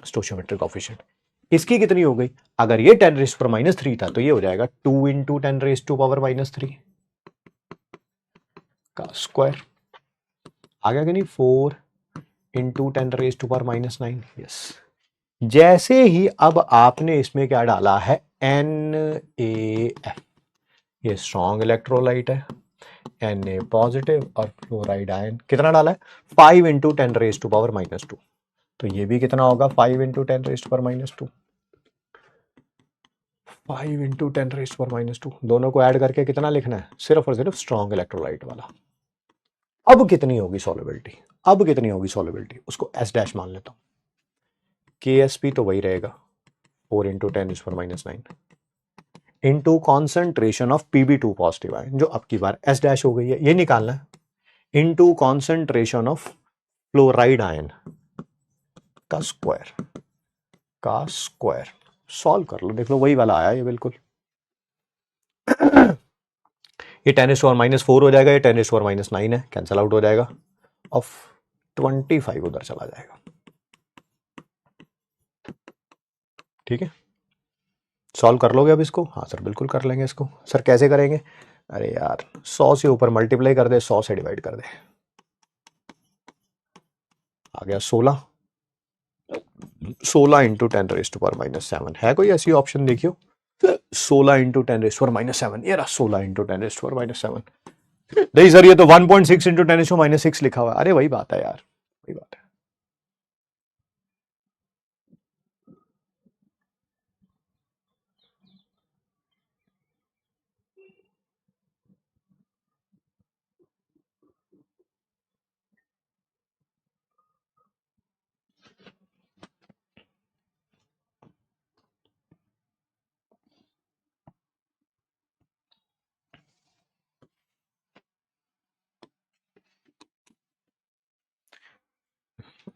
स्टोइचियोमेट्रिक कोएफिशिएंट। इसकी कितनी हो गई? अगर ये 10⁻³ था तो ये हो जाएगा 2 × 10⁻³ का स्क्वायर। आ गया कि नहीं? 4 × 10⁻⁻9। यस। जैसे ही अब आपने इसमें क्या डाला है? NaF। ये स्ट्रॉन्ग इलेक्ट्रोलाइट है, Na पॉजिटिव और फ्लोराइड आयन कितना डाला है? 5 × 10⁻⁻2। तो ये भी कितना होगा? 5 × 10⁻⁻2। 5 × 10⁻⁻2 दोनों को ऐड करके कितना लिखना है? सिर्फ और सिर्फ स्ट्रॉन्ग इलेक्ट्रोलाइट वाला। अब कितनी होगी सॉल्युबिलिटी? अब कितनी होगी सॉल्युबिलिटी? उसको S' मान लेता हूं। KSP तो वही रहेगा 4 × 10⁻⁹ into concentration of Pb2 positive ion, जो अब की बार S' हो गई है, ये निकालना है, into concentration of fluoride ion का स्क्वायर, का स्क्वायर। सॉल्व कर लो, देख लो वही वाला आया ये बिल्कुल। ये 10⁻⁻4 हो जाएगा, ये 10⁻⁹ है, कैंसल आउट हो जाएगा, और 25 उधर चला जाएगा। ठीक है, सॉल्व कर लोगे अब इसको? हाँ सर बिल्कुल कर लेंगे इसको। सर कैसे करेंगे? अरे यार 100 से ऊपर मल्टीप्लाई कर दे, 100 से डिवाइड कर दे, आ गया 16। 16 × 10⁻⁻7 है कोई ऐसी ऑप्शन? देखियो 16 × 10⁻⁻7, ये रहा 16 × 10⁻⁻7। नहीं सर ये तो 1.6 × 10⁻⁻6 लिखा हुआ है। अरे वही बात है यार, वही बात है।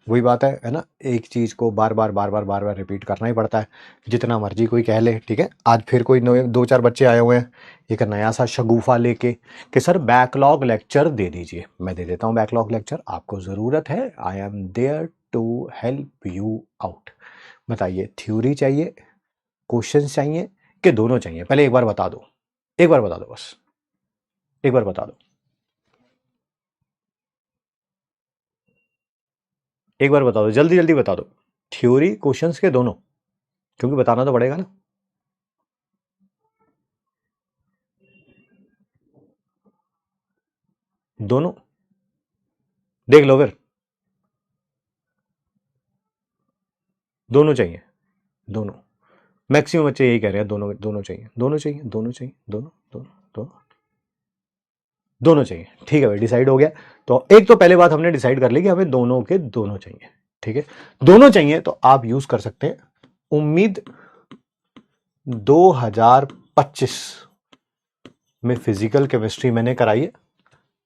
वही बात है ना, एक चीज को बार बार बार बार बार बार रिपीट करना ही पड़ता है, जितना मर्जी कोई कह ले। ठीक है, आज फिर कोई दो चार बच्चे आए हुए हैं एक नया सा शगुफा लेके कि सर बैकलॉग लेक्चर दे दीजिए। मैं दे देता हूँ बैकलॉग लेक्चर, आपको जरूरत है, I am there to help you out. बताइए, थ्योरी चाहिए, क्वेश्चन चाहिए कि दोनों चाहिए? पहले एक बार बता दो, एक बार बता दो, बस एक बार बता दो, एक बार बता दो, जल्दी जल्दी बता दो। थ्योरी क्वेश्चंस के दोनों, क्योंकि बताना तो पड़ेगा ना। दोनों देख लो फिर, दोनों चाहिए, दोनों। मैक्सिमम बच्चे यही कह रहे हैं, दोनों दोनों चाहिए, दोनों चाहिए, दोनों चाहिए, दोनों दोनों दोनों दोनों चाहिए। ठीक है भाई, डिसाइड हो गया। तो एक तो पहले बात हमने डिसाइड कर ली कि हमें दोनों के दोनों चाहिए। ठीक है, दोनों चाहिए तो आप यूज कर सकते हैं उम्मीद 2025 में फिजिकल केमिस्ट्री मैंने कराई है,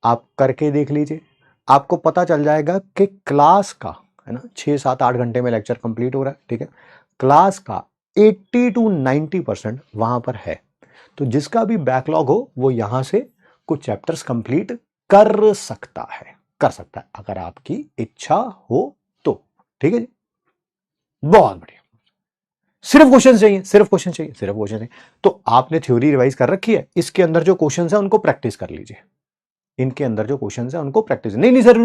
आप करके देख लीजिए, आपको पता चल जाएगा कि क्लास का, है ना, 6 7 8 घंटे में लेक्चर कंप्लीट हो रहा है। ठीक है, क्लास का 80 to 90% वहां पर है। तो जिसका भी बैकलॉग हो वो यहां से कुछ चैप्टर्स कंप्लीट कर सकता है, कर सकता है, अगर आपकी इच्छा हो तो। ठीक है जी, बहुत बढ़िया। सिर्फ क्वेश्चन चाहिए, सिर्फ क्वेश्चन चाहिए, सिर्फ क्वेश्चन चाहिए। तो आपने थ्योरी रिवाइज कर रखी है, इसके अंदर जो क्वेश्चन है उनको प्रैक्टिस कर लीजिए, इनके अंदर जो क्वेश्चन है उनको प्रैक्टिस। नहीं नहीं सर,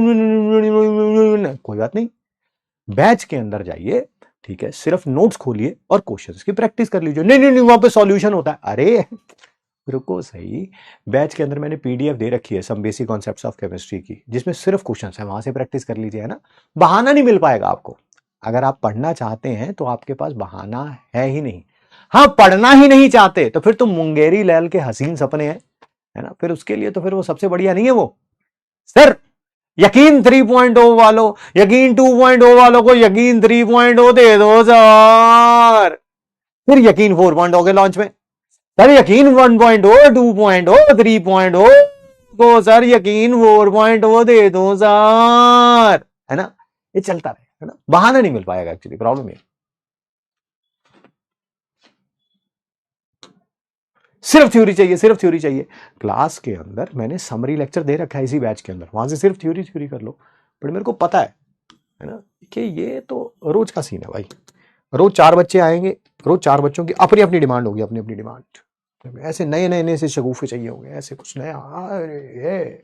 कोई बात नहीं, बैच के अंदर जाइए, ठीक है, सिर्फ नोट्स खोलिए और क्वेश्चंस की प्रैक्टिस कर लीजिए। नहीं नहीं नहीं, वहां पे सॉल्यूशन होता है। अरे रुको सही, बैच के अंदर मैंने पीडीएफ दे रखी है some basic concepts of chemistry की, जिसमें सिर्फ क्वेश्चंस है, वहां से प्रैक्टिस कर लीजिए, है ना। बहाना नहीं मिल पाएगा आपको, अगर आप पढ़ना चाहते हैं तो आपके पास बहाना है ही नहीं। हाँ, पढ़ना ही नहीं चाहते तो फिर तो मुंगेरी लाल के हसीन सपने हैं, है ना, फिर उसके लिए तो फिर वो सबसे बढ़िया नहीं है वो। सर यकीन 3.0 वालों, यकीन 2.0 वालों को यकीन 3.0 दे दो सर, फिर यकीन 4.0 के लॉन्च में। सर यकीन 1.0, 2.0, 3.0 को सर यकीन 4.0 दे दो सर, है ना, ये चलता रहे, है ना, बहाना नहीं मिल पाएगा, एक्चुअली प्रॉब्लम ये। सिर्फ थ्योरी चाहिए, सिर्फ थ्योरी चाहिए। क्लास के अंदर मैंने समरी लेक्चर दे रखा है इसी बैच के अंदर, वहां से सिर्फ थ्योरी थ्योरी कर लो। बट मेरे को पता है ना, कि ये तो रोज का सीन है भाई, रोज 4 बच्चे आएंगे, रोज 4 बच्चों की अपनी अपनी डिमांड होगी, अपनी अपनी डिमांड। ऐसे नए नए नए से शगुफे चाहिए होंगे, ऐसे कुछ नया। अरे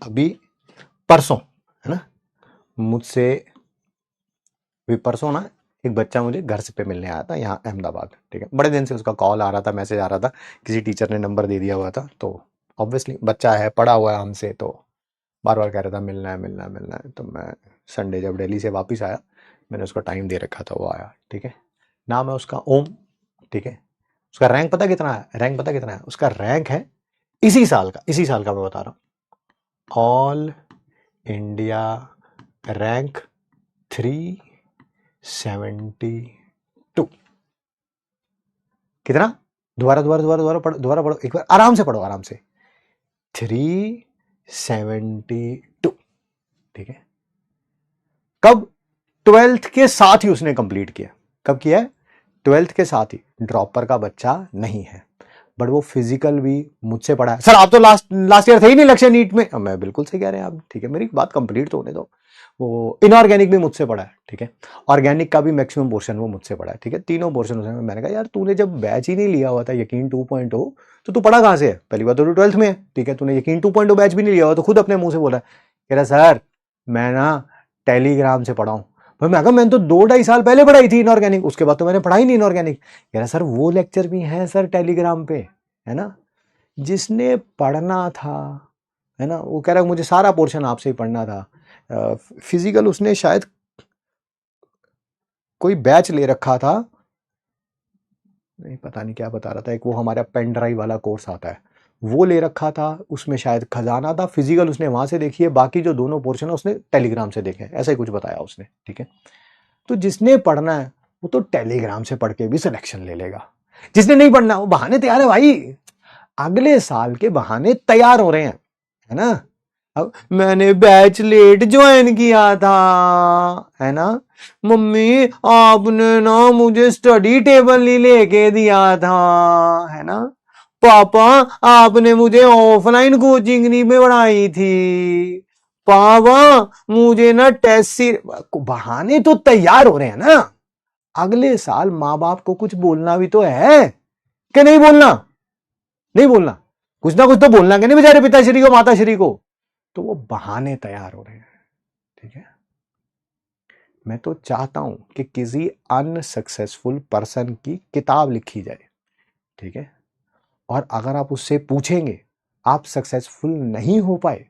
अभी परसों, है ना, मुझसे भी परसों ना एक बच्चा मुझे घर से पे मिलने आया था यहाँ अहमदाबाद। ठीक है, बड़े दिन से उसका कॉल आ रहा था, मैसेज आ रहा था, किसी टीचर ने नंबर दे दिया हुआ था, तो ऑब्वियसली बच्चा है, पढ़ा हुआ है हमसे, तो बार बार कह रहा था मिलना है मिलना है मिलना है। तो मैं संडे जब दिल्ली से वापस आया, मैंने उसको टाइम दे रखा था, वो आया। ठीक है, नाम है उसका ओम। ठीक है, उसका रैंक पता कितना है, रैंक पता कितना है उसका? रैंक है इसी साल का, इसी साल का मैं बता रहा हूँ, ऑल इंडिया रैंक 372। कितना? दोबारा दोबारा दोबारा दोबारा पढ़ो, दोबारा पढ़ो, एक बार आराम से पढ़ो, आराम से। 372। ठीक है, कब? 12th के साथ ही उसने कंप्लीट किया। कब किया है? 12th के साथ ही। ड्रॉपर का बच्चा नहीं है, बट वो फिजिकल भी मुझसे पढ़ा है। सर आप तो लास्ट ईयर थे ही नहीं लक्ष्य नीट में। मैं बिल्कुल सही कह रहे हैं आप, ठीक है, मेरी बात कंप्लीट तो होने दो। वो इनऑर्गेनिक भी मुझसे पढ़ा है, ठीक है, ऑर्गेनिक का भी मैक्सिमम पोर्शन वो मुझसे पढ़ा है। ठीक है, तीनों पोर्शन उसने। मैंने कहा यार तूने जब बैच ही नहीं लिया हुआ था यकीन 2.0, तो तू पढ़ा कहां से है? पहली बात तो तू 12th में है, ठीक है, तूने यकीन 2.0 बैच भी नहीं लिया हुआ, तो खुद अपने मुंह से बोला, कह रहा सर मैं ना टेलीग्राम से पढ़ा हूं। भाई मैं कहा मैंने तो 2-2.5 साल पहले पढ़ाई थी इनऑर्गेनिक, उसके बाद तो मैंने पढ़ाई नहीं इनऑर्गेनिक। कह रहा सर वो लेक्चर भी है सर टेलीग्राम पे, है ना, जिसने पढ़ना था, है ना, वो कह रहा मुझे सारा पोर्शन आपसे ही पढ़ना था। फिजिकल उसने शायद कोई बैच ले रखा था, नहीं पता नहीं क्या बता रहा था, एक वो हमारा पेन ड्राइव वाला कोर्स आता है वो ले रखा था, उसमें शायद खजाना था। फिजिकल उसने वहां से देखी है, बाकी जो दोनों पोर्शन है उसने टेलीग्राम से देखे, ऐसा ही कुछ बताया उसने। ठीक है, तो जिसने पढ़ना है वो तो टेलीग्राम से पढ़ के भी सिलेक्शन ले लेगा, जिसने नहीं पढ़ना वो बहाने तैयार है भाई। अगले साल के बहाने तैयार हो रहे हैं, है ना। अब मैंने बैच लेट ज्वाइन किया था, है ना। मम्मी आपने ना मुझे स्टडी टेबल नहीं लेके दिया था, है ना। पापा आपने मुझे ऑफलाइन कोचिंग नहीं में पढ़ाई थी, पापा मुझे ना बहाने तो तैयार हो रहे हैं ना। अगले साल माँ बाप को कुछ बोलना भी तो है कि नहीं बोलना, नहीं बोलना, कुछ ना कुछ तो बोलना कि नहीं बेचारे पिताश्री को माताश्री को। तो वो बहाने तैयार हो रहे हैं, ठीक है। मैं तो चाहता हूं कि किसी अनसक्सेसफुल पर्सन की किताब लिखी जाए, ठीक है। और अगर आप उससे पूछेंगे आप सक्सेसफुल नहीं हो पाए,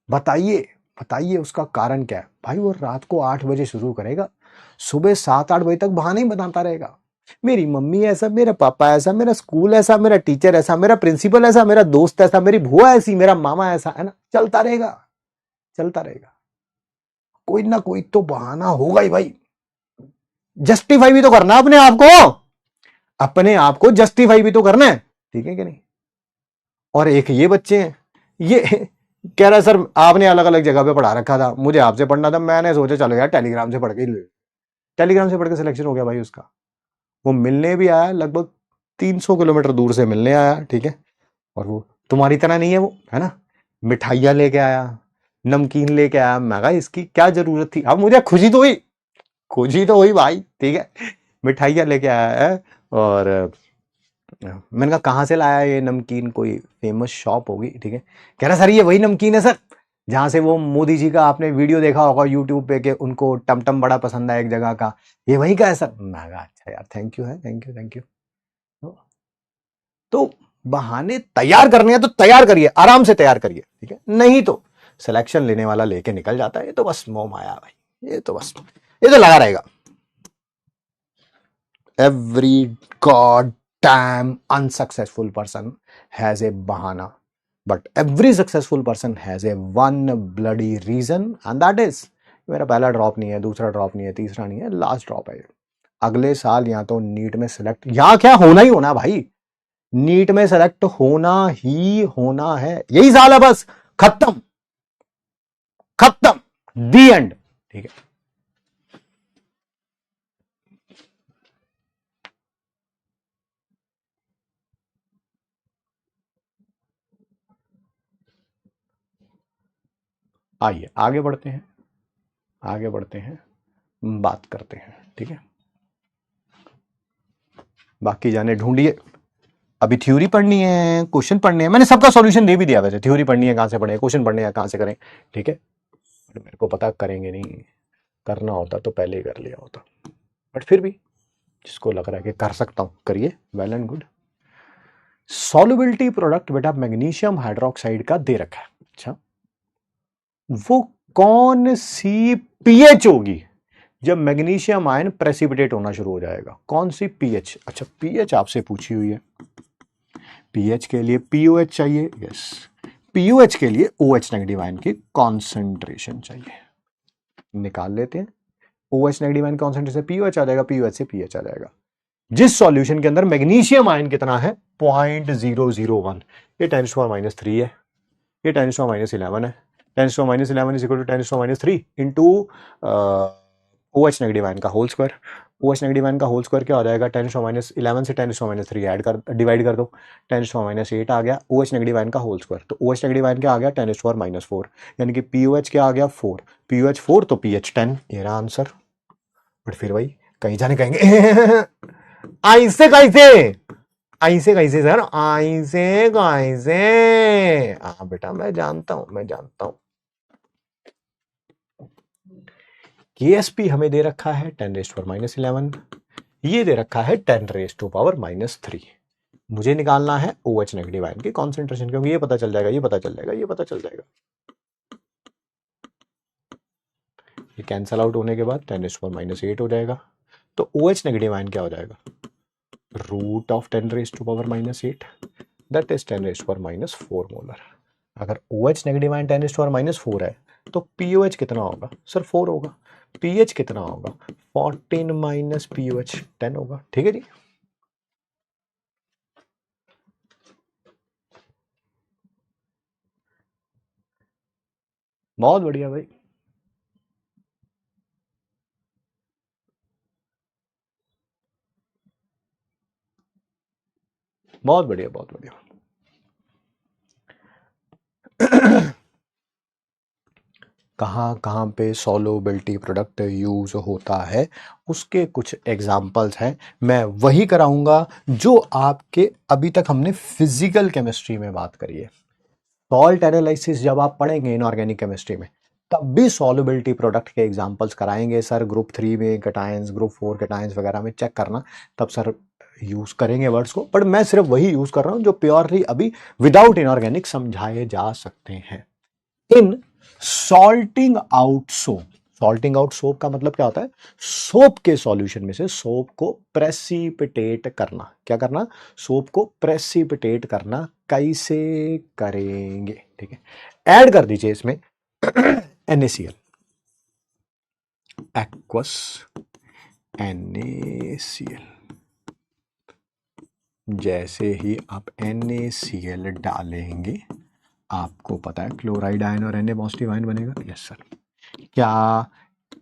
बताइए बताइए उसका कारण क्या है, भाई वो रात को 8 बजे शुरू करेगा, सुबह 7-8 बजे तक बहाने ही बताता रहेगा। मेरी मम्मी ऐसा, मेरा पापा ऐसा, मेरा स्कूल ऐसा, मेरा टीचर ऐसा, मेरा प्रिंसिपल ऐसा, मेरा दोस्त ऐसा, मेरी बुआ ऐसी, मेरा मामा ऐसा, है ना। चलता रहेगा, चलता रहेगा। कोई ना कोई तो बहाना होगा ही भाई। जस्टिफाई भी तो करना अपने आप को, अपने आप को जस्टिफाई भी तो करना है, ठीक है कि नहीं। और एक ये बच्चे हैं, ये कह रहा है सर आपने अलग अलग जगह पे पढ़ा रखा था, मुझे आपसे पढ़ना था, मैंने सोचा चलो यार टेलीग्राम से पढ़ के, टेलीग्राम से पढ़ के सिलेक्शन हो गया भाई उसका। वो मिलने भी आया, लगभग 300 किलोमीटर दूर से मिलने आया, ठीक है। और वो तुम्हारी तरह नहीं है वो, है ना। मिठाइयां लेके आया, नमकीन लेके आया, मैं कहा इसकी क्या जरूरत थी। अब मुझे खुशी तो हुई, खुशी तो हुई भाई, ठीक है। मिठाइयां लेके आया है। और मैंने कहा कहाँ से लाया ये नमकीन, कोई फेमस शॉप होगी, ठीक है। कह रहा सर ये वही नमकीन है सर जहां से वो मोदी जी का आपने वीडियो देखा होगा यूट्यूब पे, कि उनको टमटम बड़ा पसंद है एक जगह का, ये वही का है सर। मैं कहा अच्छा यार, थैंक यू है, थैंक यू थैंक यू। तो बहाने तैयार करने हैं तो तैयार करिए, आराम से तैयार करिए, ठीक है। नहीं तो सिलेक्शन लेने वाला लेके निकल जाता है, ये तो बस मोह माया भाई, ये तो बस, ये तो लगा रहेगा। Every goddamn unsuccessful person has a bahana, but every successful person has a one bloody reason, and that is मेरा पहला ड्रॉप नहीं है, दूसरा ड्रॉप नहीं है, तीसरा नहीं है, लास्ट ड्रॉप है। अगले साल या तो नीट में सिलेक्ट, यहां क्या होना ही होना भाई, नीट में सेलेक्ट होना ही होना है, यही साल है बस, खत्म खत्म, दी एंड, ठीक है। आइए आगे बढ़ते हैं, आगे बढ़ते हैं, बात करते हैं, ठीक है। बाकी जाने ढूंढिए, अभी थ्योरी पढ़नी है, क्वेश्चन पढ़ने हैं, मैंने सबका सॉल्यूशन दे भी दिया, वैसे थ्योरी पढ़नी है कहां से पढ़े, क्वेश्चन पढ़ने हैं कहां से करें, ठीक है। मेरे को पता करेंगे नहीं, करना होता तो पहले ही कर लिया होता, बट फिर भी जिसको लग रहा है कि कर सकता हूं करिए, well and good. Solubility product बेटा मैग्नीशियम हाइड्रोक्साइड का दे रखा है, अच्छा वो कौन सी पीएच होगी जब मैग्नीशियम आयन प्रेसिपिटेट होना शुरू हो जाएगा, कौन सी पीएच। अच्छा पीएच आपसे पूछी हुई है, पीएच के लिए पीओएच चाहिए, यस। पीओएच के लिए ओएच नेगेटिव आयन की कॉन्सेंट्रेशन चाहिए, निकाल लेते हैं। OH negative ion concentration pOH आ जाएगा, पीओएच से पीएच आ जाएगा। जिस सॉल्यूशन के अंदर मैग्नीशियम आयन कितना है 0.001, ये 10⁻³ है, ये 10⁻11 है, 10⁻11 is equal to 10⁻³ into OH negative ion का whole square. OH negative ion का होल स्क्वायर क्या हो जाएगा, 10⁻11 से 10⁻³ ऐड कर, डिवाइड कर दो, 10⁻8 आ गया OH नेगेटिव आयन का होल स्क्वायर। तो OH नेगेटिव आयन क्या आ गया 10⁻⁴, यानी कि POH क्या आ गया 4, POH 4 तो pH 10, ये रहा आंसर। बट फिर भाई कहीं जाने कहेंगे ऐसे कैसे, ऐसे कैसे सर, ऐसे कैसे। हाँ बेटा मैं जानता हूं, मैं जानता हूं। KSP हमें दे रखा है 10⁻11, ये दे रखा है 10⁻³ मुझे निकालना है OH नेगेटिव आयन की कॉन्सेंट्रेशन, क्योंकि ये पता चल जाएगा, ये पता चल जाएगा, ये पता चल जाएगा। ये कैंसल आउट होने के बाद 10⁻8 हो जाएगा। तो OH नेगेटिव आयन क्या हो जाएगा, root of 10⁻⁻8, that is 10⁻⁻4 molar. अगर OH नेगेटिव आयन 10⁻⁻4 है तो POH कितना होगा सर 4 होगा, pH कितना होगा 14 माइनस POH 10 होगा, ठीक है जी। बहुत बढ़िया भाई। बहुत बढ़िया, बहुत बढ़िया। कहाँ कहाँ पे सॉल्युबिलिटी प्रोडक्ट यूज होता है उसके कुछ एग्जाम्पल्स हैं, मैं वही कराऊंगा जो आपके अभी तक हमने फिजिकल केमिस्ट्री में बात करी है। सॉल्ट एनालिसिस जब आप पढ़ेंगे इनऑर्गेनिक केमिस्ट्री में, तब भी सॉल्युबिलिटी प्रोडक्ट के एग्जांपल्स कराएंगे सर। ग्रुप 3 में कैटायंस, ग्रुप 4 कैटायंस वगैरह में चेक करना, तब सर यूज करेंगे वर्ड्स को। बट मैं सिर्फ वही यूज कर रहा हूं जो प्योरली अभी विदाउट इनऑर्गेनिक समझाए जा सकते हैं। In salting out soap, salting out soap का मतलब क्या होता है? सोप के सॉल्यूशन में से सोप को प्रेसिपिटेट करना। क्या करना? सोप को प्रेसिपिटेट करना। कैसे करेंगे? ठीक है, ऐड कर दीजिए इसमें NaCl, एक्वस NaCl। जैसे ही आप NaCl डालेंगे, आपको पता है क्लोराइड आयन और Na पॉजिटिव आयन बनेगा। Yes sir. क्या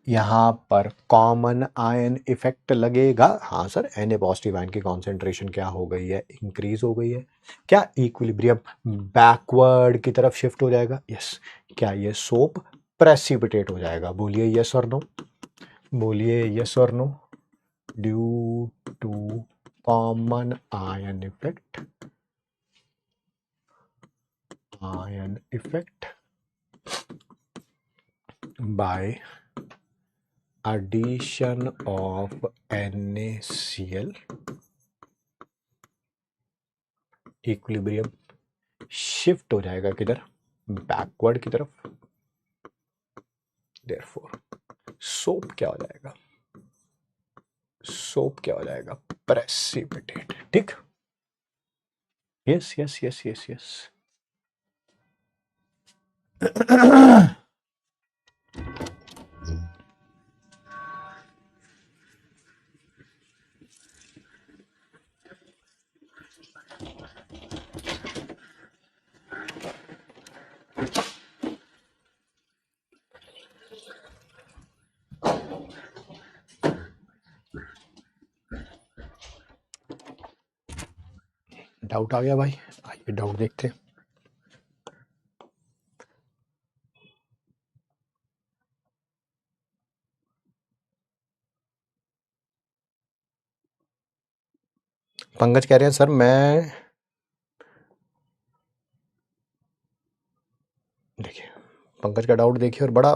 यहां पर कॉमन आयन इफेक्ट लगेगा? हाँ सर, Na पॉजिटिव आयन की कॉन्सेंट्रेशन क्या हो गई है? इंक्रीज हो गई है। क्या इक्विलिब्रियम बैकवर्ड की तरफ शिफ्ट हो जाएगा? यस। क्या ये सोप प्रेसिपिटेट हो जाएगा? बोलिए यस और नो, बोलिए यस और no. Due to common ion effect, ion effect by addition of NaCl, equilibrium shift हो जाएगा किधर? बैकवर्ड की तरफ। देयरफॉर सोप क्या हो जाएगा? सोप क्या हो जाएगा? प्रेसिपिटेट। ठीक। Yes yes yes yes yes. Doubt आ गया भाई? आइए डाउट देखते हैं। पंकज कह रहे हैं सर मैं, देखिए पंकज का डाउट देखिए और बड़ा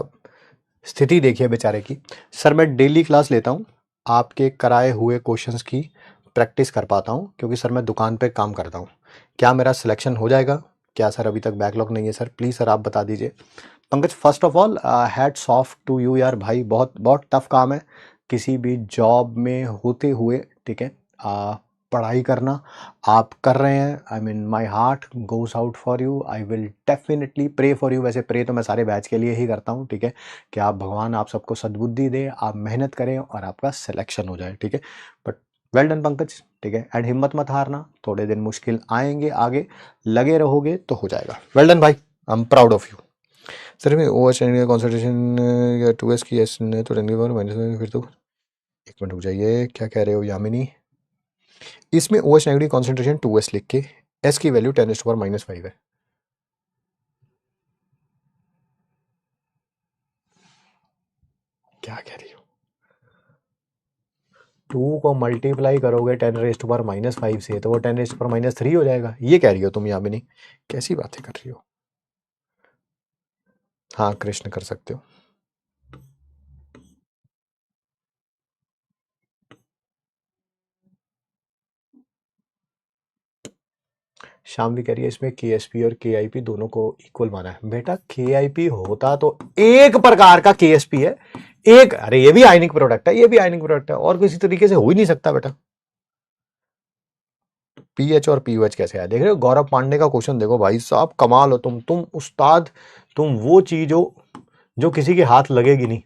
स्थिति देखिए बेचारे की। सर मैं डेली क्लास लेता हूँ, आपके कराए हुए क्वेश्चंस की प्रैक्टिस कर पाता हूँ, क्योंकि सर मैं दुकान पे काम करता हूँ। क्या मेरा सिलेक्शन हो जाएगा? क्या सर अभी तक बैकलॉग नहीं है? सर प्लीज़ सर आप बता दीजिए। Pankaj first of all hats off to you यार भाई, बहुत बहुत टफ काम है किसी भी जॉब में होते हुए। ठीक है, पढ़ाई करना आप कर रहे हैं। I mean my heart goes out for you, I will definitely pray for you. वैसे प्रे तो मैं सारे बैच के लिए ही करता हूँ। ठीक है, कि आप भगवान आप सबको सद्बुद्धि दे, आप मेहनत करें और आपका सिलेक्शन हो जाए। ठीक है, बट वेल डन पंकज। ठीक है, एंड हिम्मत मत हारना, थोड़े दिन मुश्किल आएंगे, आगे लगे रहोगे तो हो जाएगा। वेल डन भाई, I am proud of you. Sir में ओ एच का कॉन्सेंट्रेशन या 2s की एस ने तो टेन की पावर माइनस में, फिर तो एक मिनट रुक जाइए, क्या कह रहे हो यामिनी? इसमें O H negative concentration 2s लिख के एस की वैल्यू 10⁻⁵ है। क्या कह रही हो? 2 को मल्टीप्लाई करोगे 10⁻⁵ से तो वो 10⁻³ हो जाएगा। ये कह रही हो तुम यामिनी? कैसी बातें कर रही हो? हाँ कृष्ण कर सकते हो। शाम भी कह रही है इसमें KSP और KIP दोनों को इक्वल माना है। बेटा KIP होता तो एक प्रकार का KSP है, एक, अरे ये भी आयनिक प्रोडक्ट है, ये भी आयनिक प्रोडक्ट है, और किसी तरीके से हो ही नहीं सकता बेटा। पीएच और पीओएच कैसे आया? देख रहे हो गौरव पांडे का क्वेश्चन, देखो भाई साहब कमाल हो तुम उस्ताद, तुम वो चीज हो जो किसी के हाथ लगेगी नहीं।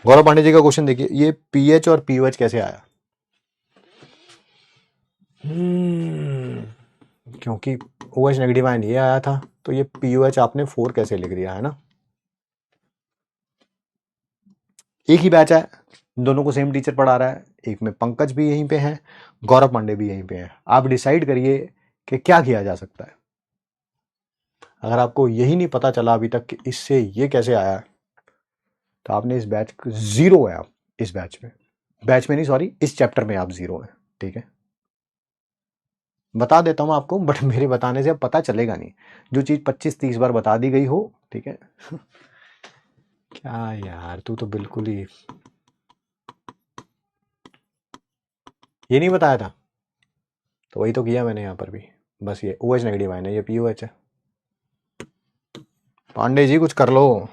गौरव पांडे जी का क्वेश्चन देखिए, ये पीएच और पीओएच कैसे आया? क्योंकि OH नेगेटिव आयन ये आया था, तो ये पीओएच आपने 4 कैसे लिख दिया है ना। एक ही बैच है, दोनों को सेम टीचर पढ़ा रहा है, एक में पंकज भी यहीं पे है, गौरव पांडे भी यहीं पे है। आप डिसाइड करिए कि क्या किया जा सकता है। अगर आपको यही नहीं पता चला अभी तक कि इससे ये कैसे आया है, तो आपने इस बैच जीरो है। आप इस बैच में नहीं, सॉरी, इस चैप्टर में आप जीरो हैं। ठीक है, बता देता हूं आपको, बट मेरे बताने से अब पता चलेगा नहीं। जो चीज 25-30 बार बता दी गई हो, ठीक है। क्या यार, तू तो बिल्कुल ही ये नहीं बताया था, तो वही तो किया मैंने यहाँ पर भी। बस ये OH नेगेटिव आयन है, ये POH है। पांडे जी कुछ कर लो।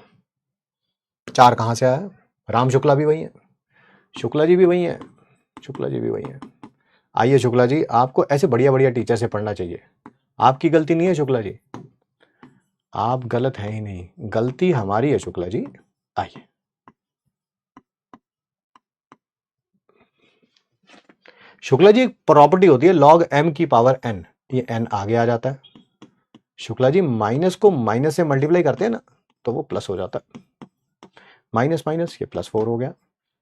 4 कहाँ से आया? राम शुक्ला भी वही है, शुक्ला जी भी वही है, शुक्ला जी भी वही है। आइए शुक्ला जी, आपको ऐसे बढ़िया बढ़िया टीचर से पढ़ना चाहिए। आपकी गलती नहीं है शुक्ला जी, आप गलत हैं ही नहीं, गलती हमारी है शुक्ला जी। आइए, शुक्ला जी एक प्रॉपर्टी होती है log m की पावर n, ये n आगे आ जाता है। शुक्ला जी माइनस को माइनस से मल्टीप्लाई करते हैं ना, तो वो प्लस हो जाता है। माइनस माइनस ये +4 हो गया।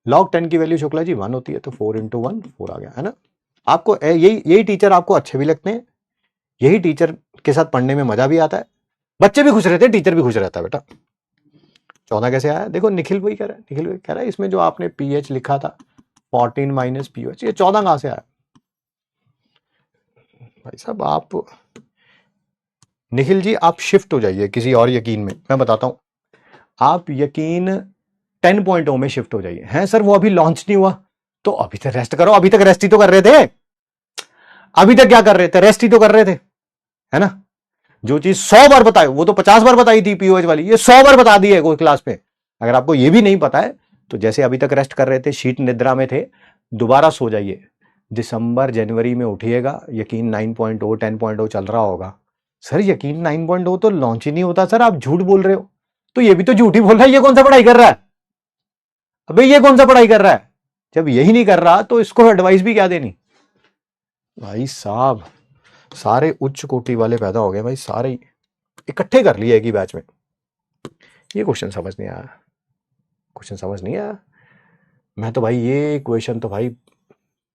log 10 की वैल्यू शुक्ला जी 1 होती है, तो 4 × 1 4 आ गया है ना। आपको यही टीचर आपको अच्छे भी लगते हैं, यही टीचर के साथ पढ़ने में मजा भी आता है, बच्चे भी खुश रहते हैं, टीचर भी खुश रहता है। बेटा 14 कैसे आया? देखो निखिल वही कह रहा है, निखिल वही कह रहा है, इसमें जो आपने पीएच लिखा था 14 माइनस पीएच, ये 14 कहां से आया? भाई साहब आप, निखिल जी आप शिफ्ट हो जाइए किसी और यकीन में, मैं बताता हूं। आप यकीन 10.0 में शिफ्ट हो जाइए। हैं सर वो अभी लॉन्च नहीं हुआ, तो अभी तक रेस्ट करो। अभी तक रेस्ट ही तो कर रहे थे, अभी तक क्या कर रहे थे? रेस्ट ही तो कर रहे थे, है ना। जो चीज 100 बार बताई, वो तो 50 बार बताई थी पीओएच वाली, ये 100 बार बता दी है कोई क्लास में। अगर आपको ये भी नहीं पता है, तो जैसे अभी तक रेस्ट कर रहे थे, शीत निद्रा में थे, दोबारा सो जाइए। दिसंबर जनवरी में उठिएगा, यकीन 9.0 10.0 चल रहा होगा। सर यकीन 9.0 तो लॉन्च ही नहीं होता सर, आप झूठ बोल रहे हो। तो ये भी तो झूठ ही बोल रहा है, ये कौन सा पढ़ाई कर रहा है? अबे ये कौन सा पढ़ाई कर रहा है? जब यही नहीं कर रहा तो इसको एडवाइस भी क्या देनी? भाई साहब सारे उच्च कोटि वाले पैदा हो गए भाई, सारे इकट्ठे कर लिए एक ही बैच में। ये क्वेश्चन समझ नहीं आया, क्वेश्चन समझ नहीं आया। मैं तो भाई ये क्वेश्चन तो भाई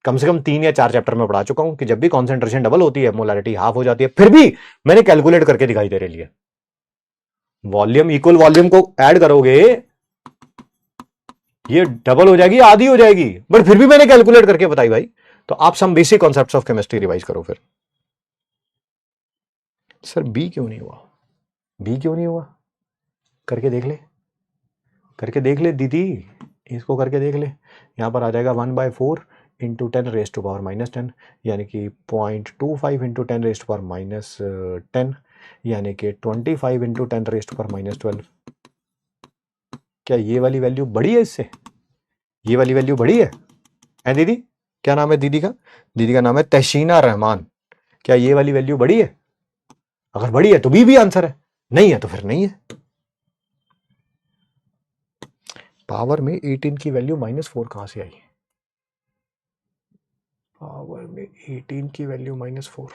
कम से कम 3 या 4 चैप्टर में पढ़ा चुका हूं कि जब भी कॉन्सेंट्रेशन डबल होती है, मोलैरिटी हाफ हो जाती है, फिर भी मैंने कैलकुलेट करके दिखाई तेरे लिए। वॉल्यूम इक्वल वॉल्यूम को ऐड करोगे, ये डबल हो जाएगी, आधी हो जाएगी, बट फिर भी मैंने कैलकुलेट करके बताई भाई। तो आप some basic concepts of chemistry revise करो फिर। सर बी क्यों नहीं हुआ? बी क्यों नहीं हुआ? करके देख ले, करके देख ले दीदी, इसको करके देख ले। यहां पर आ जाएगा 1/4 इंटू 10⁻⁻10, यानी कि 0.25 इंटू 10⁻⁻10, यानी कि 25 इंटू 10⁻⁻12। क्या ये वाली वैल्यू बड़ी है इससे? ये वाली वैल्यू बड़ी है दीदी? क्या नाम है दीदी का? दीदी का नाम है तहशीना रहमान। क्या ये वाली वैल्यू बड़ी है? अगर बड़ी है तो बी भी आंसर है, नहीं है तो फिर नहीं है। पावर में 18 की वैल्यू -4 कहां से आई? पावर में 18 की वैल्यू -4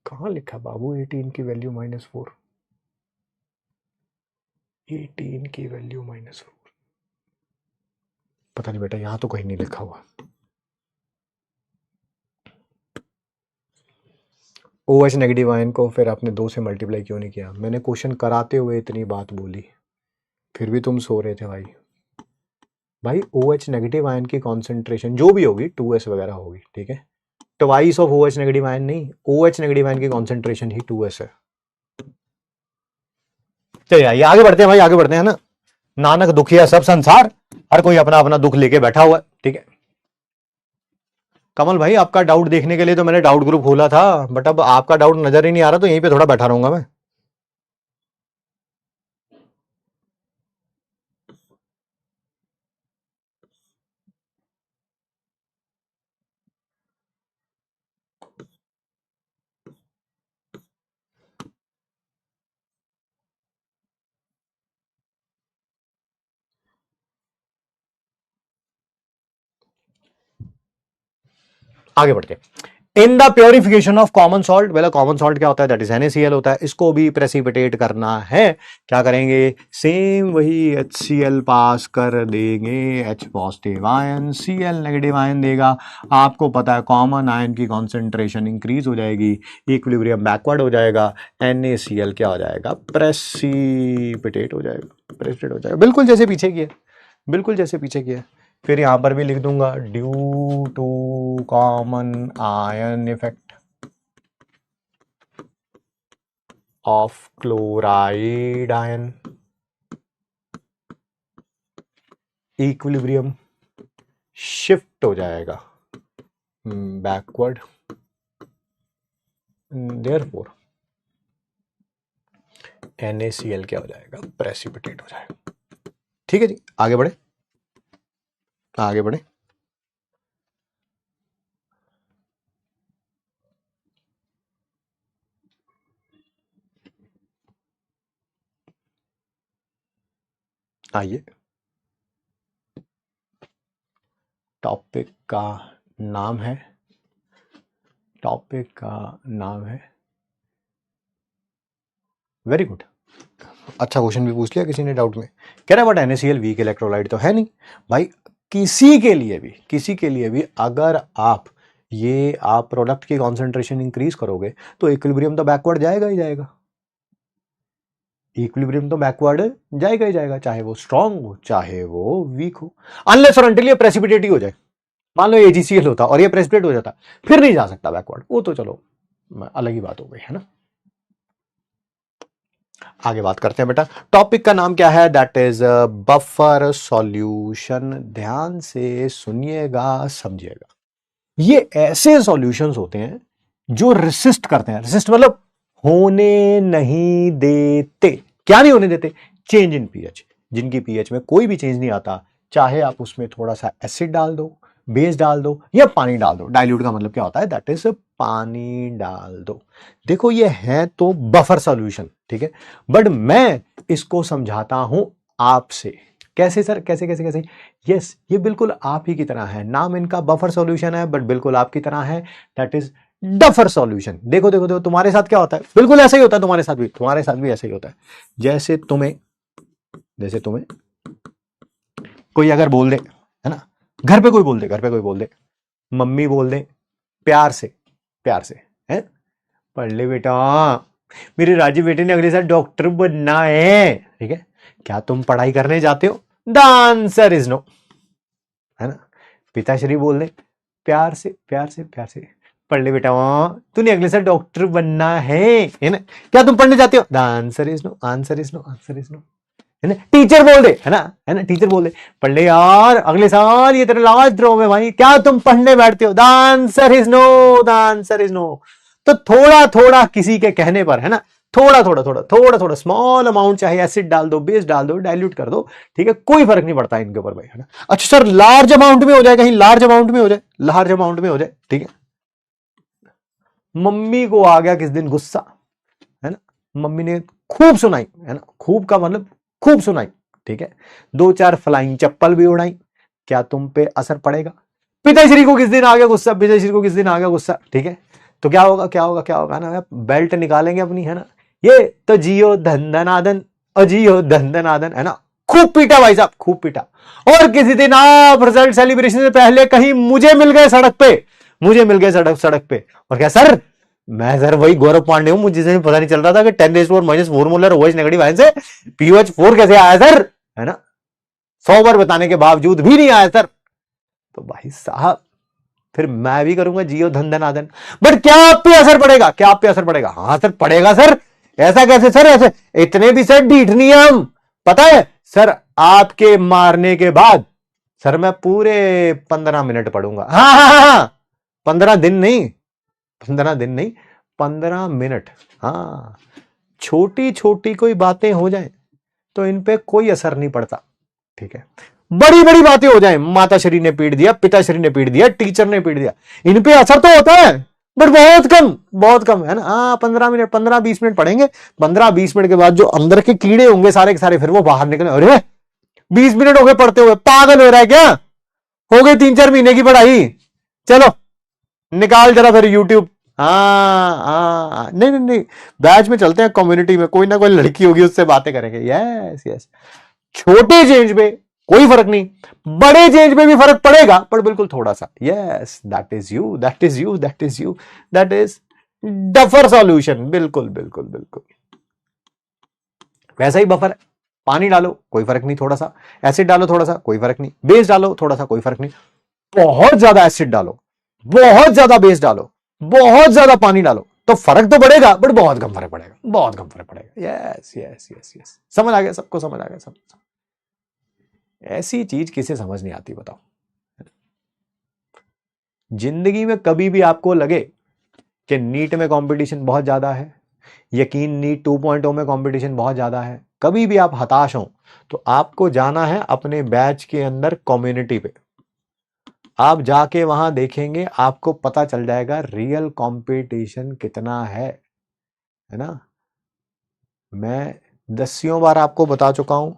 कहां लिखा बाबू? 18 की वैल्यू -4, 18 की वैल्यू -4, पता नहीं बेटा, यहां तो कहीं नहीं लिखा हुआ। OH नेगेटिव आयन को फिर आपने 2 से मल्टीप्लाई क्यों नहीं किया? मैंने क्वेश्चन कराते हुए इतनी बात बोली, फिर भी तुम सो रहे थे भाई। भाई OH नेगेटिव आयन की कॉन्सेंट्रेशन जो भी होगी 2s वगैरह होगी, ठीक है। Twice of OH negative ion नहीं, OH नेगेटिव आयन की कॉन्सेंट्रेशन ही 2s है। चलिए आइए आगे बढ़ते हैं भाई, आगे बढ़ते हैं ना। नानक दुखिया सब संसार, हर कोई अपना अपना दुख लेके बैठा हुआ है, ठीक है। कमल भाई आपका डाउट देखने के लिए तो मैंने डाउट ग्रुप खोला था, बट अब आपका डाउट नजर ही नहीं आ रहा, तो यहीं पे थोड़ा बैठा रहूंगा मैं। आगे बढ़ते हैं। In the purification of common salt, well common salt क्या होता है, दैट इज NaCl होता है, इसको भी प्रेसिपिटेट करना है, क्या करेंगे, सेम वही HCl पास कर देंगे, H positive ion Cl negative ion देगा, आपको पता है कॉमन आयन की कॉन्सेंट्रेशन इंक्रीज हो जाएगी, इक्विलिब्रियम बैकवर्ड हो जाएगा, NaCl क्या हो जाएगा, प्रेसिपिटेट हो जाएगा, प्रेसिपिटेट हो जाएगा, बिल्कुल जैसे पीछे किया, बिल्कुल जैसे पीछे किया। फिर यहां पर भी लिख दूंगा due to common ion effect of chloride ion equilibrium shift हो जाएगा बैकवर्ड, देयरफॉर NaCl क्या हो जाएगा, प्रेसिपिटेट हो जाएगा। ठीक है जी, आगे बढ़े, आगे बढ़े। आइए, टॉपिक का नाम है, टॉपिक का नाम है, वेरी गुड, अच्छा क्वेश्चन भी पूछ लिया किसी ने डाउट में, कह रहा है बट NaCl वीक इलेक्ट्रोलाइट तो है नहीं भाई, किसी के लिए भी अगर आप प्रोडक्ट की कॉन्सेंट्रेशन इंक्रीज करोगे तो इक्विलिब्रियम तो बैकवर्ड जाएगा ही जाएगा, इक्विलिब्रियम तो बैकवर्ड जाएगा ही जाएगा, चाहे वो स्ट्रांग हो चाहे वो वीक हो, अनलेस और अनटिल ये प्रेसिपिटेट ही हो जाए, मान लो AgCl होता और ये प्रेसिपिटेट हो जाता फिर नहीं जा सकता बैकवर्ड, वो तो चलो अलग ही बात हो गई है ना। आगे बात करते हैं बेटा, टॉपिक का नाम क्या है, दैट इज बफर सॉल्यूशन, ध्यान से सुनिएगा समझिएगा, ये ऐसे सॉल्यूशंस होते हैं जो रेसिस्ट करते हैं, रेसिस्ट मतलब होने नहीं देते, क्या नहीं होने देते, चेंज इन पीएच, जिनकी पीएच में कोई भी चेंज नहीं आता, चाहे आप उसमें थोड़ा सा एसिड डाल दो, बेस डाल दो या पानी डाल दो, डाइल्यूट का मतलब क्या होता है, दैट इज पानी डाल दो, देखो ये है तो बफर सॉल्यूशन, ठीक है, बट मैं इसको समझाता हूं आपसे, कैसे सर, कैसे कैसे कैसे, यस ये बिल्कुल आप ही की तरह है, नाम इनका बफर सॉल्यूशन है बट बिल्कुल आपकी तरह है, दैट इज डफर सॉल्यूशन। देखो देखो देखो तुम्हारे साथ क्या होता है, बिल्कुल ऐसा ही होता है, तुम्हारे साथ भी ऐसा ही होता है, जैसे तुम्हें कोई अगर बोल दे, है ना, घर पे कोई बोल दे, मम्मी बोल दे प्यार से है, पढ़ ले बेटा, मेरे राजीव बेटे ने अगले साल डॉक्टर बनना है, ठीक है, क्या तुम पढ़ाई करने जाते हो, द आंसर इज नो, है ना, पिताश्री बोल दे प्यार से पढ़ ले बेटा, तूने अगले साल डॉक्टर बनना है ना, क्या तुम पढ़ने जाते हो, द आंसर इज नो, है ना, टीचर बोल दे, है ना, टीचर बोल दे पढ़ ले यार अगले साल ये तेरा लास्ट ड्रॉप है भाई, क्या तुम पढ़ने बैठते हो, द आंसर इज नो, तो थोड़ा थोड़ा किसी के कहने पर, है ना, थोड़ा स्मॉल अमाउंट, चाहे एसिड डाल दो, बेस डाल दो, डाइल्यूट कर दो, ठीक है, कोई फर्क नहीं पड़ता इनके ऊपर भाई, है ना। अच्छा सर लार्ज अमाउंट में हो जाए, कहीं लार्ज अमाउंट में हो जाए, ठीक है, मम्मी को आ गया किस दिन गुस्सा, है ना, मम्मी ने खूब सुनाई, है ना, खूब का मतलब खूब सुनाई, ठीक है, 2-4 फ्लाइंग चप्पल भी उड़ाई, क्या तुम पे असर पड़ेगा, पिताश्री को किस दिन आ गया गुस्सा, ठीक है, तो क्या होगा ना, बेल्ट निकालेंगे अपनी, है ना, ये तो जियो धंधनादन, है ना, खूब पीटा भाई साहब, खूब पीटा, और किसी दिन आप रिजल्ट सेलिब्रेशन से पहले कहीं मुझे मिल गए सड़क पे, और क्या सर, मैं सर वही गौरव पांडे हूं, मुझे पता नहीं चल रहा था कि 10⁻⁴ मोलर OH नेगेटिव आयन से pH 4 कैसे आया सर, है ना, 100 बार बताने के बावजूद भी नहीं आया सर, तो भाई साहब फिर मैं भी करूंगा जियो धंधनादन, बट क्या आप पे असर पड़ेगा, हाँ सर पड़ेगा सर, ऐसा कैसे सर, ऐसे इतने भी सर ढीठ नहीं है हम, पता है सर, आपके मारने के बाद सर मैं पूरे 15 मिनट पढ़ूंगा, हाँ 15 दिन नहीं 15 मिनट, हाँ, छोटी छोटी कोई बातें हो जाए तो इन पे कोई असर नहीं पड़ता, ठीक है, बड़ी बड़ी बातें हो जाए, माताश्री ने पीट दिया, पिताश्री ने पीट दिया, टीचर ने पीट दिया, इन पे असर तो होता है बट बहुत कम, है ना, हाँ 15-20 मिनट पढ़ेंगे, 15-20 मिनट के बाद जो अंदर के कीड़े होंगे सारे के सारे फिर वो बाहर निकले, अरे 20 मिनट हो गए पढ़ते हुए, पागल हो रहा है क्या, हो गए 3-4 महीने की पढ़ाई, चलो निकाल जरा फिर यूट्यूब। हाँ, नहीं नहीं नहीं, बैच में चलते हैं, कम्युनिटी में कोई ना कोई लड़की होगी, उससे बातें करेंगे। Yes yes. छोटे चेंज पे कोई फर्क नहीं, बड़े चेंज पे भी फर्क पड़ेगा, पर बिल्कुल थोड़ा सा। Yes, that is you, that is you, that is you, that is duffer solution. बिल्कुल बिल्कुल बिल्कुल वैसा ही बफर है। पानी डालो कोई फर्क नहीं, थोड़ा सा एसिड डालो थोड़ा सा कोई फर्क नहीं, बेस डालो थोड़ा सा कोई फर्क नहीं, बहुत ज्यादा एसिड डालो, बहुत ज्यादा बेस डालो, बहुत ज्यादा पानी डालो, तो फर्क तो पड़ेगा, बट बहुत कम फर्क पड़ेगा, बहुत कम फर्क पड़ेगा। यस यस यस यस, समझ आ गया सबको, समझ आ गया सब। ऐसी चीज किसे समझ नहीं आती बताओ। जिंदगी में कभी भी आपको लगे कि नीट में कंपटीशन बहुत ज्यादा है, यकीन नीट 2.0 में कंपटीशन बहुत ज्यादा है, कभी भी आप हताश हो, तो आपको जाना है अपने बैच के अंदर कम्युनिटी पे। आप जाके वहां देखेंगे, आपको पता चल जाएगा रियल कंपटीशन कितना है ना। मैं दसियों बार आपको बता चुका हूं,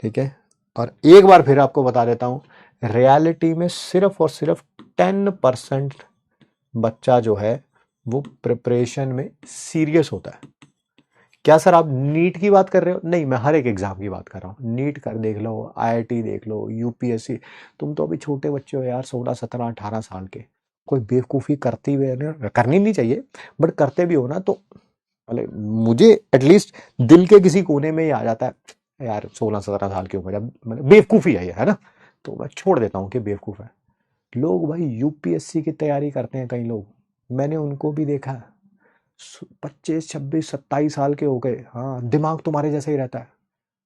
ठीक है, और एक बार फिर आपको बता देता हूं, रियलिटी में सिर्फ और सिर्फ 10% बच्चा जो है वो प्रिपरेशन में सीरियस होता है। क्या सर आप नीट की बात कर रहे हो? नहीं, मैं हर एक एग्जाम की बात कर रहा हूँ। नीट कर देख लो, आईआईटी देख लो, यूपीएससी। तुम तो अभी छोटे बच्चे हो यार, 16 17 18 साल के। कोई बेवकूफ़ी करती हुए करनी नहीं चाहिए, बट करते भी हो ना, तो मुझे एटलीस्ट दिल के किसी कोने में ही आ जाता है यार, 16 17 साल की उम्र, मतलब बेवकूफ़ी है ना, तो मैं छोड़ देता हूँ कि बेवकूफ़ है। लोग भाई यूपीएससी की तैयारी करते हैं, कई लोग, मैंने उनको भी देखा है, 25 26 27 साल के हो गए, हाँ, दिमाग तुम्हारे जैसा ही रहता है,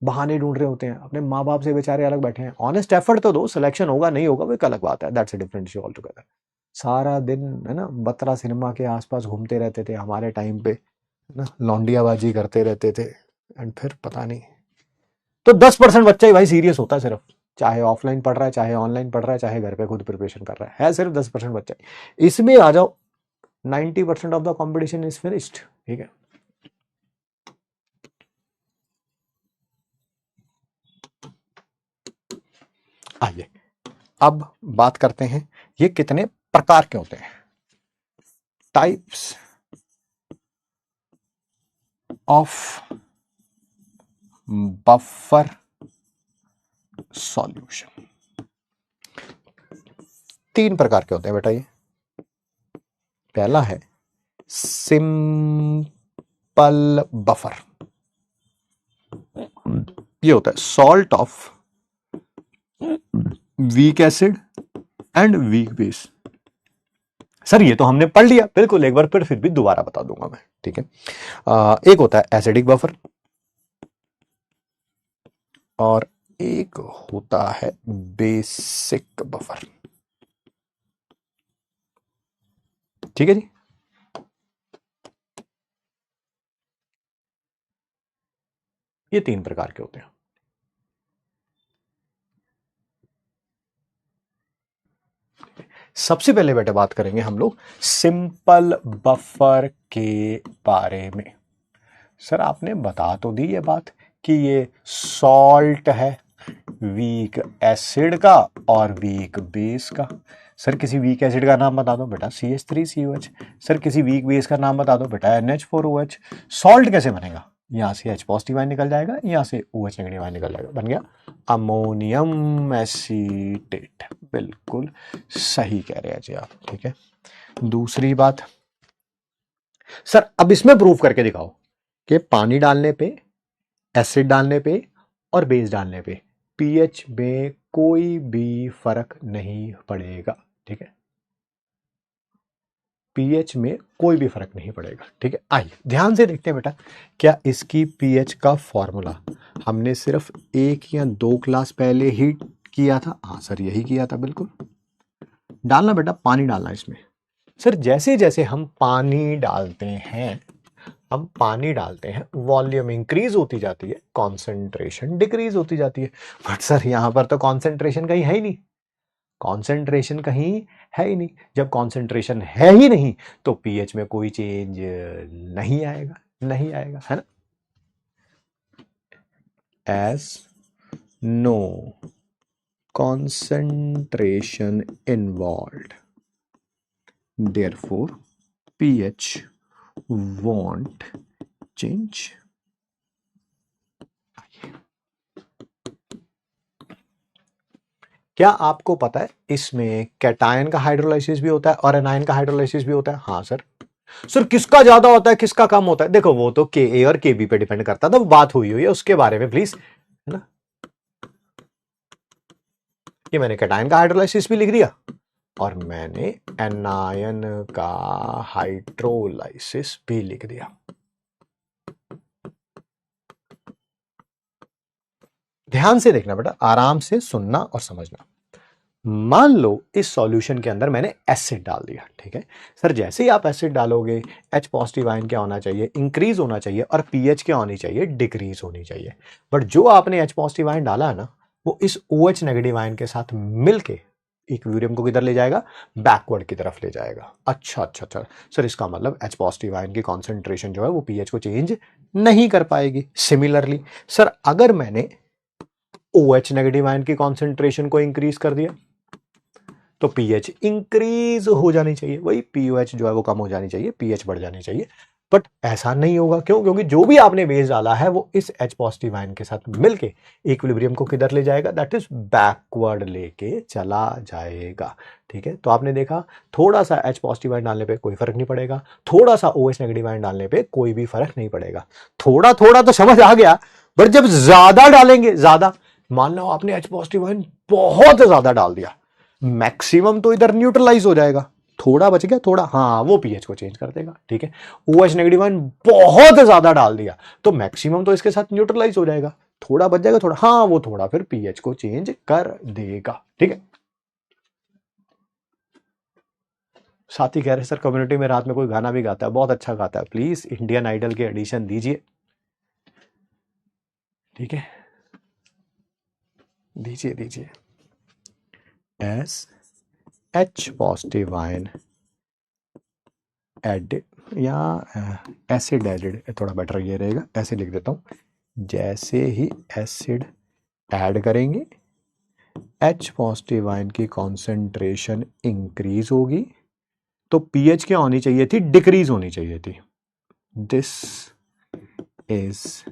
बहाने ढूंढ रहे होते हैं, अपने माँ बाप से बेचारे अलग बैठे हैं। ऑनेस्ट एफर्ट तो दो, सिलेक्शन होगा नहीं होगा वो एक अलग बात है, that's a different issue all together. सारा दिन है ना बत्रा सिनेमा के आसपास घूमते रहते थे हमारे टाइम पे, है ना, लौंडियाबाजी करते रहते थे, एंड फिर पता नहीं। तो 10% बच्चा ही भाई सीरियस होता है सिर्फ, चाहे ऑफलाइन पढ़ रहा है, चाहे ऑनलाइन पढ़ रहा है, चाहे घर पे खुद प्रिपरेशन कर रहा है सिर्फ 10% बच्चा ही। इसमें आ जाओ, 90% of the competition is finished. ठीक है, आइए अब बात करते हैं ये कितने प्रकार के होते हैं। टाइप्स ऑफ बफर सॉल्यूशन, 3 प्रकार के होते हैं बेटा ये। पहला है सिंपल बफर, ये होता है salt of weak acid and weak base. Sir ये तो हमने पढ़ लिया, बिल्कुल, एक बार फिर भी दोबारा बता दूंगा मैं, ठीक है। एक होता है एसिडिक बफर और एक होता है बेसिक बफर, ठीक है जी। ये 3 प्रकार के होते हैं। सबसे पहले बेटा बात करेंगे हम लोग सिंपल बफर के बारे में। सर आपने बता तो दी ये बात कि ये सॉल्ट है वीक एसिड का और वीक बेस का। सर किसी वीक एसिड का नाम बता दो बेटा, CH3COH। सर किसी वीक बेस का नाम बता दो बेटा, NH4OH। सॉल्ट कैसे बनेगा? यहाँ से H पॉजिटिव आयन निकल जाएगा, यहाँ से OH नेगेटिव आयन निकल जाएगा, बन गया अमोनियम एसीटेट। बिल्कुल सही कह रहे हैं जी आप, ठीक है। दूसरी बात, सर अब इसमें प्रूफ करके दिखाओ कि पानी डालने पे, एसिड डालने पे और बेस डालने पे पीएच में कोई भी फर्क नहीं पड़ेगा, ठीक है। पीएच में कोई भी फर्क नहीं पड़ेगा, ठीक है। आइए ध्यान से देखते हैं बेटा, क्या इसकी पीएच का फॉर्मूला हमने सिर्फ 1 या 2 क्लास पहले ही किया था? हाँ सर यही किया था, बिल्कुल। डालना बेटा, पानी डालना इसमें। सर जैसे जैसे हम पानी डालते हैं, वॉल्यूम इंक्रीज होती जाती है, कॉन्सेंट्रेशन डिक्रीज होती जाती है। बट सर यहां पर तो कॉन्सेंट्रेशन कहीं है ही नहीं, कॉन्सेंट्रेशन कहीं है ही नहीं। जब कॉन्सेंट्रेशन है ही नहीं तो पीएच में कोई चेंज नहीं आएगा, नहीं आएगा, है ना। As no concentration involve therefore pH won't change. क्या आपको पता है इसमें कैटायन का हाइड्रोलाइसिस भी होता है और एनायन का हाइड्रोलाइसिस भी होता है? हाँ सर। सर किसका ज्यादा होता है किसका कम होता है? देखो वो तो के और के बी पे डिपेंड करता था, वो बात हुई है उसके बारे में प्लीज, है ना। ये मैंने कैटायन का हाइड्रोलाइसिस भी लिख दिया और मैंने एनायन का हाइड्रोलाइसिस भी लिख दिया। ध्यान से देखना बेटा, आराम से सुनना और समझना। मान लो इस सॉल्यूशन के अंदर मैंने एसिड डाल दिया, ठीक है सर। जैसे ही आप एसिड डालोगे H पॉजिटिव आयन क्या होना चाहिए? इंक्रीज होना चाहिए, और पीएच क्या होनी चाहिए? डिक्रीज होनी चाहिए। बट जो आपने H पॉजिटिव आयन डाला है ना, वो इस OH नेगेटिव आयन के साथ मिलके इक्विलिब्रियम को किधर ले जाएगा? बैकवर्ड की तरफ ले जाएगा। अच्छा अच्छा अच्छा सर, इसका मतलब H पॉजिटिव आयन की कॉन्सेंट्रेशन जो है वो पीएच को चेंज नहीं कर पाएगी। सिमिलरली सर, अगर मैंने OH नेगेटिव आयन की कॉन्सेंट्रेशन को इंक्रीज कर दिया तो पीएच इंक्रीज हो जानी चाहिए, वही पीओएच जो है वो कम हो जानी चाहिए, पीएच बढ़ जानी चाहिए। बट ऐसा नहीं होगा, क्यों? क्योंकि जो भी आपने बेस डाला है वो इस H पॉजिटिव आयन के साथ मिलके इक्विलिब्रियम को किधर ले जाएगा? दैट इज बैकवर्ड लेके चला जाएगा। ठीक है, तो आपने देखा थोड़ा सा H पॉजिटिव आयन डालने पे कोई फर्क नहीं पड़ेगा, थोड़ा सा OH नेगेटिव आयन डालने पे कोई भी फर्क नहीं पड़ेगा। थोड़ा थोड़ा तो समझ आ गया, बट जब ज्यादा डालेंगे, ज्यादा, मान लो आपने H पॉजिटिव आयन बहुत ज्यादा डाल दिया, मैक्सिमम तो इधर न्यूट्रलाइज हो जाएगा, थोड़ा बच गया थोड़ा, हाँ वो पीएच को चेंज कर देगा। ठीक है, OH नेगेटिव आयन बहुत ज्यादा डाल दिया तो मैक्सिमम तो इसके साथ न्यूट्रलाइज हो जाएगा, थोड़ा बच जाएगा थोड़ा, हाँ वो थोड़ा फिर पीएच को चेंज कर देगा। ठीक है, साथी कह रहे सर कम्युनिटी में रात में कोई गाना भी गाता है, बहुत अच्छा गाता है, प्लीज इंडियन आइडल के एडिशन दीजिए। ठीक है, दीजिए दीजिए। As H positive ion add या एसिड एडेड, थोड़ा बेटर ये रहेगा, ऐसे लिख देता हूं। जैसे ही एसिड ऐड करेंगे H पॉजिटिव आयन की कॉन्सेंट्रेशन इंक्रीज होगी, तो पीएच क्या होनी चाहिए थी? डिक्रीज होनी चाहिए थी। This is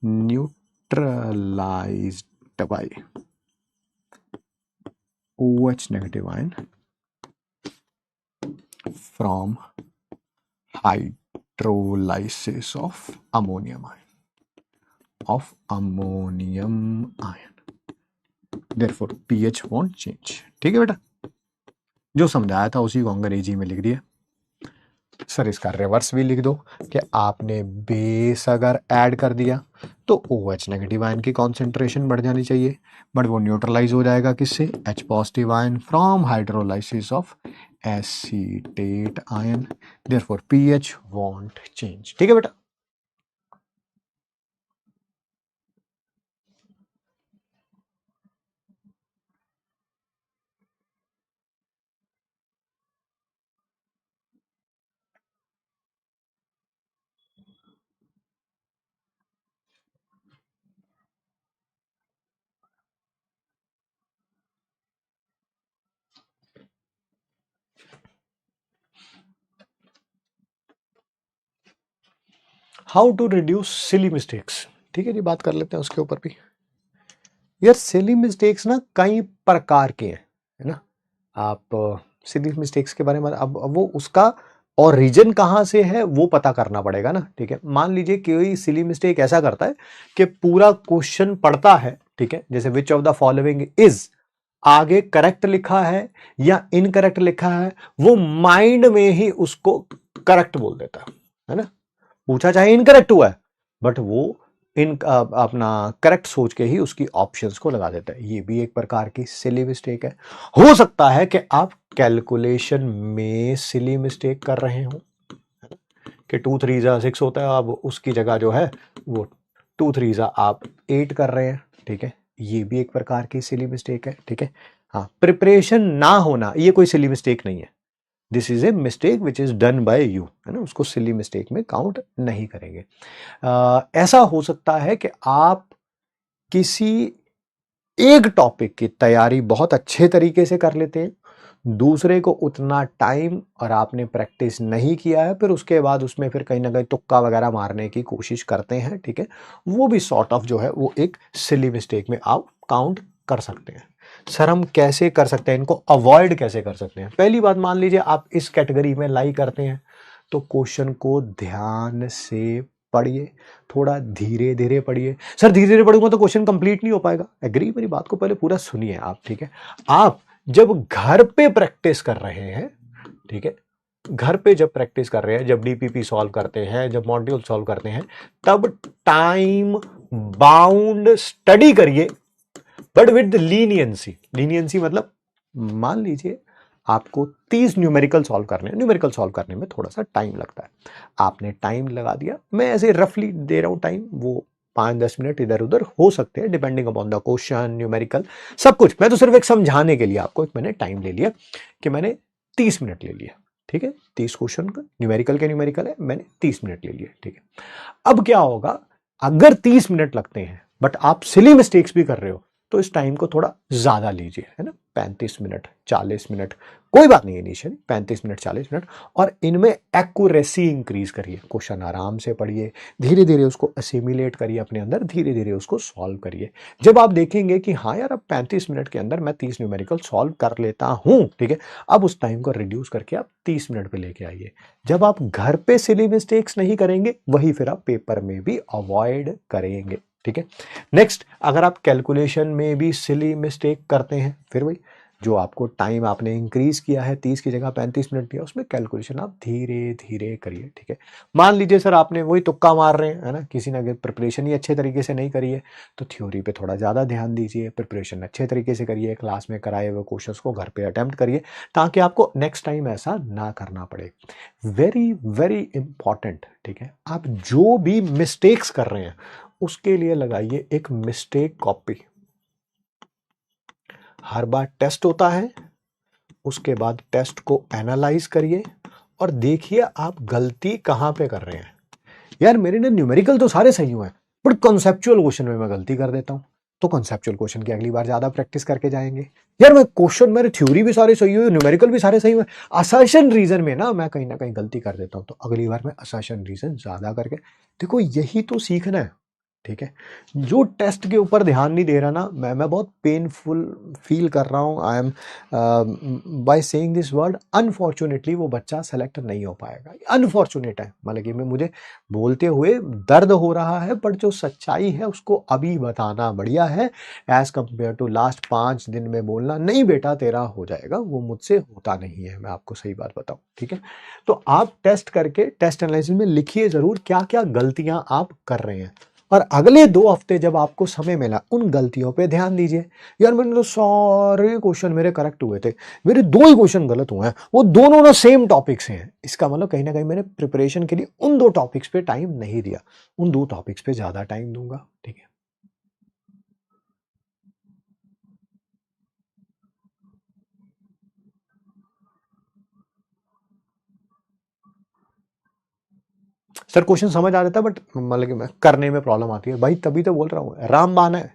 neutralised by OH negative ion from hydrolysis of ammonium ion. Therefore pH won't change. ठीक है बेटा, जो समझाया था उसी को अंग्रेजी में लिख दिया। सर इसका रिवर्स भी लिख दो कि आपने बेस अगर ऐड कर दिया तो OH नेगेटिव आयन की कॉन्सेंट्रेशन बढ़ जानी चाहिए, बट वो न्यूट्रलाइज हो जाएगा किससे? H positive ion from hydrolysis of acetate ion, therefore pH won't change. ठीक है बेटा, how to reduce silly mistakes. ठीक है जी, बात कर लेते हैं उसके ऊपर भी। यार सिली मिस्टेक्स ना कई प्रकार के हैं, है ना। आप सिली मिस्टेक्स के बारे में अब वो उसका ओरिजिन कहाँ से है वो पता करना पड़ेगा ना। ठीक है, मान लीजिए कोई सिली मिस्टेक ऐसा करता है कि पूरा क्वेश्चन पढ़ता है, ठीक है, जैसे which of the following is, आगे करेक्ट लिखा है या इनकरेक्ट लिखा है, वो माइंड में ही उसको करेक्ट बोल देता है ना। पूछा चाहे इनकरेक्ट हुआ है, बट वो इन अपना करेक्ट सोच के ही उसकी ऑप्शंस को लगा देता है। ये भी एक प्रकार की सिली मिस्टेक है। हो सकता है कि आप कैलकुलेशन में सिली मिस्टेक कर रहे हो कि 2 3 6 होता है, अब उसकी जगह जो है वो 2 3 आप 8 कर रहे हैं। ठीक है, ये भी एक प्रकार की सिली मिस्टेक है। ठीक है, हाँ, प्रिपरेशन ना होना ये कोई सिली मिस्टेक नहीं है, this is a mistake which is done by you, है ना, उसको सिली मिस्टेक में काउंट नहीं करेंगे। ऐसा हो सकता है कि आप किसी एक टॉपिक की तैयारी बहुत अच्छे तरीके से कर लेते हैं, दूसरे को उतना टाइम और आपने प्रैक्टिस नहीं किया है, फिर उसके बाद उसमें फिर कहीं ना कहीं तुक्का वगैरह मारने की कोशिश करते हैं, ठीक है, वो भी सॉर्ट ऑफ जो है वो एक सिली मिस्टेक में आप काउंट कर सकते हैं। सर हम कैसे कर सकते हैं, इनको अवॉइड कैसे कर सकते हैं? पहली बात, मान लीजिए आप इस कैटेगरी में लाई करते हैं तो क्वेश्चन को ध्यान से पढ़िए, थोड़ा धीरे धीरे पढ़िए। सर धीरे धीरे पढ़ूंगा तो क्वेश्चन कंप्लीट नहीं हो पाएगा। एग्री, मेरी बात को पहले पूरा सुनिए आप, ठीक है। आप जब घर पे प्रैक्टिस कर रहे हैं, ठीक है, घर पे जब प्रैक्टिस कर रहे हैं, जब डीपीपी सॉल्व करते हैं, जब मॉड्यूल सॉल्व करते हैं, तब टाइम बाउंड स्टडी करिए, बट विद लीनियंसी। लीनियंसी मतलब मान लीजिए आपको 30 न्यूमेरिकल सॉल्व करने हैं, न्यूमेरिकल सॉल्व करने में थोड़ा सा टाइम लगता है, आपने टाइम लगा दिया, मैं ऐसे रफली दे रहा हूं टाइम, वो 5-10 मिनट इधर उधर हो सकते हैं depending upon the question, numerical सब कुछ। मैं तो सिर्फ एक समझाने के लिए आपको एक मैंने टाइम ले लिया कि मैंने 30 मिनट ले लिया, ठीक है, 30 क्वेश्चन का न्यूमेरिकल के न्यूमेरिकल है, मैंने 30 मिनट ले लिए, ठीक है। अब क्या होगा, अगर 30 मिनट लगते हैं बट आप सिली मिस्टेक्स भी कर रहे हो तो इस टाइम को थोड़ा ज्यादा लीजिए, है ना, 35 मिनट 40 मिनट, कोई बात नहीं, इनिशियली 35 मिनट 40 मिनट, और इनमें एक्यूरेसी इंक्रीज करिए। क्वेश्चन आराम से पढ़िए, धीरे धीरे उसको असिमिलेट करिए अपने अंदर, धीरे धीरे उसको सॉल्व करिए। जब आप देखेंगे कि हाँ यार अब 35 मिनट के अंदर मैं 30 न्यूमेरिकल सॉल्व कर लेता हूं, ठीक है, अब उस टाइम को रिड्यूस करके आप 30 मिनट पे लेके आइए। जब आप घर पे सिली मिस्टेक्स नहीं करेंगे, वही फिर आप पेपर में भी अवॉइड करेंगे, ठीक है। नेक्स्ट, अगर आप कैलकुलेशन में भी सिली मिस्टेक करते हैं, फिर वही जो आपको टाइम आपने इंक्रीज किया है 30 की जगह 35 मिनट दिया, उसमें कैलकुलेशन आप धीरे धीरे करिए, ठीक है। मान लीजिए सर आपने वही तुक्का मार रहे हैं, है ना, किसी ने अगर प्रिपरेशन ही अच्छे तरीके से नहीं करी है तो थ्योरी पे थोड़ा ज़्यादा ध्यान दीजिए, प्रिपरेशन अच्छे तरीके से करिए, क्लास में कराए हुए क्वेश्चंस को घर पे अटेम्प्ट करिए, ताकि आपको नेक्स्ट टाइम ऐसा ना करना पड़े। वेरी वेरी इंपॉर्टेंट, ठीक है, आप जो भी मिस्टेक्स कर रहे हैं उसके लिए लगाइए एक मिस्टेक कॉपी। हर बार टेस्ट होता है, उसके बाद टेस्ट को एनालाइज करिए और देखिए आप गलती कहां पे कर रहे हैं। यार मेरे ने न्यूमेरिकल तो सारे सही हुए हैं, बट कॉन्सेप्चुअल क्वेश्चन में मैं गलती कर देता हूं, तो कॉन्सेप्चुअल क्वेश्चन की अगली बार ज्यादा प्रैक्टिस करके जाएंगे। यार मैं क्वेश्चन, मेरे थ्योरी भी सारे सही हुए, न्यूमेरिकल भी सारे सही हुए, असर्शन रीजन में ना कहीं गलती कर देता हूं, तो अगली बार मैं असर्शन रीजन ज्यादा करके, देखो यही तो सीखना है, ठीक है। जो टेस्ट के ऊपर ध्यान नहीं दे रहा ना, मैं बहुत पेनफुल फील कर रहा हूँ, I am by saying this word, unfortunately वो बच्चा सेलेक्ट नहीं हो पाएगा। अनफॉर्चुनेट है, मतलब कि मैं, मुझे बोलते हुए दर्द हो रहा है, बट जो सच्चाई है उसको अभी बताना बढ़िया है एज कंपेयर टू लास्ट 5 दिन में बोलना नहीं बेटा तेरा हो जाएगा, वो मुझसे होता नहीं है, मैं आपको सही बात बताऊं, ठीक है। तो आप टेस्ट करके टेस्ट एनालिसिस में लिखिए जरूर क्या क्या गलतियां आप कर रहे हैं, और अगले 2 हफ्ते जब आपको समय मिला उन गलतियों पे ध्यान दीजिए। यार मैंने तो सारे क्वेश्चन मेरे करेक्ट हुए थे, मेरे 2 ही क्वेश्चन गलत हुए हैं, वो दोनों ना सेम टॉपिक से हैं, इसका मतलब कहीं ना कहीं मैंने प्रिपरेशन के लिए उन 2 टॉपिक्स पे टाइम नहीं दिया, उन 2 टॉपिक्स पे ज्यादा टाइम दूंगा, ठीक है। सर क्वेश्चन समझ आ जाता है बट मतलब कि करने में प्रॉब्लम आती है भाई, तभी तो बोल रहा हूँ रामबाण है।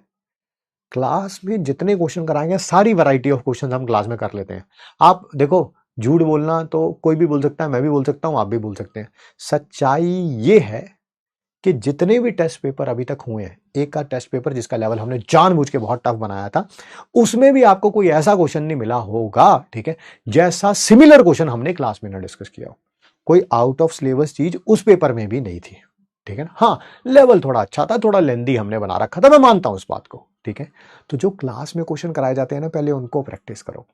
क्लास में जितने क्वेश्चन कराएंगे सारी वैरायटी ऑफ क्वेश्चन हम क्लास में कर लेते हैं। आप देखो, झूठ बोलना तो कोई भी बोल सकता है, मैं भी बोल सकता हूं, आप भी बोल सकते हैं। सच्चाई ये है कि जितने भी टेस्ट पेपर अभी तक हुए हैं, एक का टेस्ट पेपर जिसका लेवल हमने जानबूझ के बहुत टफ बनाया था, उसमें भी आपको कोई ऐसा क्वेश्चन नहीं मिला होगा, ठीक है, जैसा सिमिलर क्वेश्चन हमने क्लास में ना डिस्कस किया हो। कोई आउट ऑफ सिलेबस चीज उस पेपर में भी नहीं थी, ठीक है ना। हाँ, लेवल थोड़ा अच्छा था, थोड़ा लेंदी हमने बना रखा था, मैं मानता हूं इस बात को, ठीक है। तो जो क्लास में क्वेश्चन कराए जाते हैं ना, पहले उनको प्रैक्टिस करो।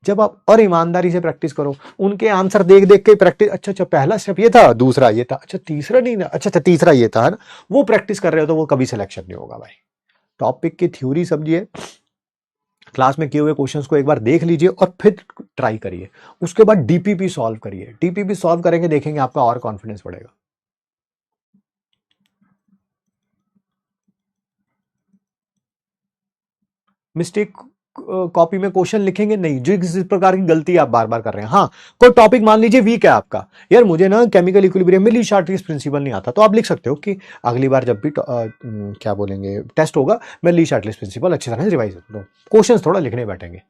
जब आप और ईमानदारी से प्रैक्टिस करो, उनके आंसर देख देख के प्रैक्टिस, अच्छा अच्छा पहला स्टेप ये था, दूसरा ये था, अच्छा तीसरा नहीं था, अच्छा अच्छा तीसरा ये था, है ना, वो प्रैक्टिस कर रहे हो तो वो कभी सिलेक्शन नहीं होगा भाई। टॉपिक की थ्योरी समझिए, क्लास में किए हुए क्वेश्चंस को एक बार देख लीजिए और फिर ट्राई करिए, उसके बाद डीपीपी सॉल्व करिए। डीपीपी सॉल्व करेंगे, देखेंगे आपका और कॉन्फिडेंस बढ़ेगा। मिस्टेक कॉपी में क्वेश्चन लिखेंगे नहीं, जो किसी प्रकार की गलती आप बार बार कर रहे हैं। हाँ, कोई टॉपिक मान लीजिए वीक है आपका, यार मुझे ना केमिकल इक्विलिब्रियम में ली शार्ट्रीज प्रिंसिपल नहीं आता, तो आप लिख सकते हो कि अगली बार जब भी क्या बोलेंगे टेस्ट होगा, मैं ली शार्ट्रीज प्रिंसिपल अच्छी तरह से रिवाइज कर दूं, क्वेश्चन थोड़ा लिखने बैठेंगे।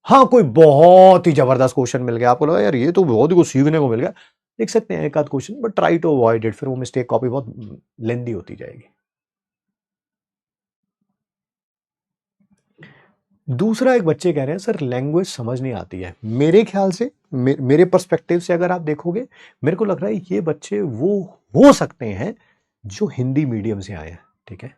हाँ, कोई बहुत ही जबरदस्त क्वेश्चन मिल गया, आपको लगा यार ये तो बहुत ही कुछ सीखने को मिल गया, लिख सकते हैं एक आध question, but try to avoid it, फिर वो मिस्टेक कॉपी बहुत लेंदी होती जाएगी। दूसरा, एक बच्चे कह रहे हैं सर लैंग्वेज समझ नहीं आती है। मेरे ख्याल से, मेरे पर्सपेक्टिव से अगर आप देखोगे, मेरे को लग रहा है ये बच्चे वो हो सकते हैं जो हिंदी मीडियम से आए हैं, ठीक है।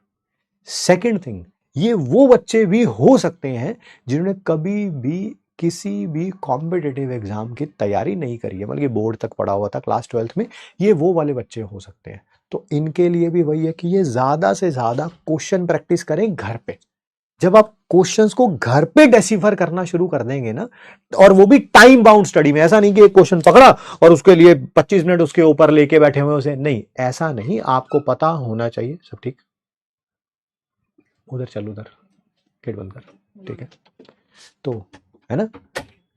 सेकंड थिंग, ये वो बच्चे भी हो सकते हैं जिन्होंने कभी भी किसी भी कॉम्पिटिटिव एग्जाम की तैयारी नहीं करी है, बल्कि बोर्ड तक पढ़ा हुआ था क्लास 12th में, ये वो वाले बच्चे हो सकते हैं। तो इनके लिए भी वही है कि ये ज्यादा से ज्यादा क्वेश्चन प्रैक्टिस करें घर पे। जब आप क्वेश्चंस को घर पे डेसिफर करना शुरू कर देंगे ना, और वो भी टाइम बाउंड स्टडी में, ऐसा नहीं कि एक क्वेश्चन पकड़ा और उसके लिए 25 मिनट उसके ऊपर लेके बैठे हुए उसे, नहीं, ऐसा नहीं, आपको पता होना चाहिए। सब ठीक, उधर चल, उधर गेट बंद कर, ठीक है। तो है ना,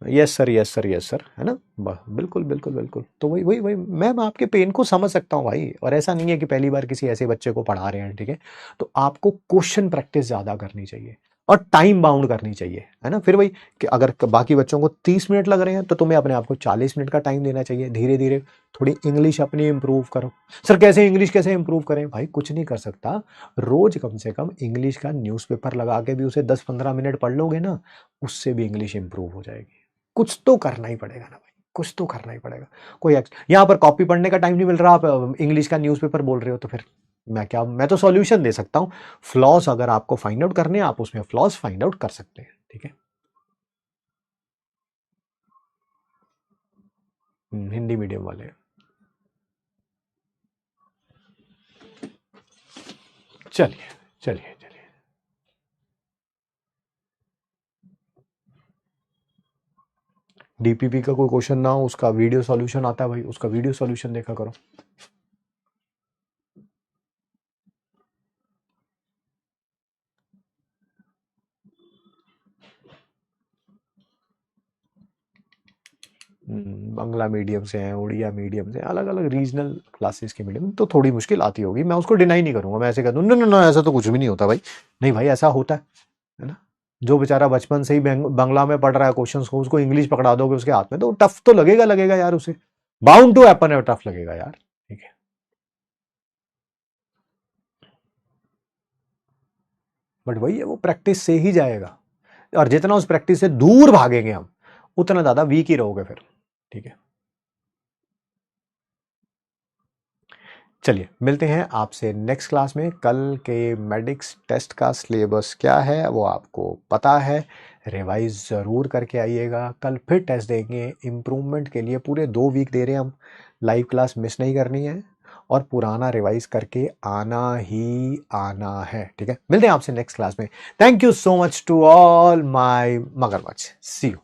yes sir, yes sir, yes sir, है ना, बिल्कुल बिल्कुल बिल्कुल। तो वही वही वही, मैं आपके पेन को समझ सकता हूँ भाई, और ऐसा नहीं है कि पहली बार किसी ऐसे बच्चे को पढ़ा रहे हैं, ठीक है। तो आपको क्वेश्चन प्रैक्टिस ज्यादा करनी चाहिए और टाइम बाउंड करनी चाहिए, है ना। फिर वही कि अगर बाकी बच्चों को 30 मिनट लग रहे हैं तो तुम्हें अपने आप को 40 मिनट का टाइम देना चाहिए। धीरे धीरे थोड़ी इंग्लिश अपनी इंप्रूव करो। सर कैसे इंग्लिश कैसे इंप्रूव करें? भाई कुछ नहीं कर सकता, रोज कम से कम इंग्लिश का न्यूज़पेपर लगा के भी उसे 10-15 मिनट पढ़ लोगे ना, उससे भी इंग्लिश इंप्रूव हो जाएगी। कुछ तो करना ही पड़ेगा ना भाई, कुछ तो करना ही पड़ेगा। कोई यहाँ पर कॉपी पढ़ने का टाइम नहीं मिल रहा, आप इंग्लिश का न्यूज़पेपर बोल रहे हो, तो फिर मैं तो सॉल्यूशन दे सकता हूँ। फ्लॉस अगर आपको फाइंड आउट करने हैं, आप उसमें फ्लॉस फाइंड आउट कर सकते हैं, ठीक है। हिंदी मीडियम वाले, चलिए चलिए चलिए। डीपीपी का कोई क्वेश्चन ना हो, उसका वीडियो सॉल्यूशन आता है भाई, उसका वीडियो सॉल्यूशन देखा करो। बांग्ला मीडियम से हैं, उड़िया मीडियम से, अलग अलग रीजनल क्लासेस के मीडियम, तो थोड़ी मुश्किल आती होगी, मैं उसको डिनाई नहीं करूंगा। मैं ऐसे कह दूं ना ना ना, ऐसा तो कुछ भी नहीं होता भाई, नहीं भाई ऐसा होता है ना। जो बेचारा बचपन से ही बांग्ला में पढ़ रहा है क्वेश्चन को, उसको इंग्लिश पकड़ा दोगे उसके हाथ में, तो टफ तो लगेगा लगेगा यार, उसे बाउंड टू हैपन है, टफ लगेगा यार, ठीक है। बट वही है, वो प्रैक्टिस से ही जाएगा, और जितना उस प्रैक्टिस से दूर भागेंगे हम, उतना ज्यादा वीक ही रहोगे फिर, ठीक है। चलिए मिलते हैं आपसे नेक्स्ट क्लास में। कल के मेडिक्स टेस्ट का सिलेबस क्या है वो आपको पता है, रिवाइज ज़रूर करके आइएगा। कल फिर टेस्ट देंगे इम्प्रूवमेंट के लिए, पूरे 2 वीक दे रहे हैं हम, लाइव क्लास मिस नहीं करनी है, और पुराना रिवाइज करके आना ही आना है, ठीक है। मिलते हैं आपसे नेक्स्ट क्लास में। Thank you so much to all my मगरमच्छ, सी यू।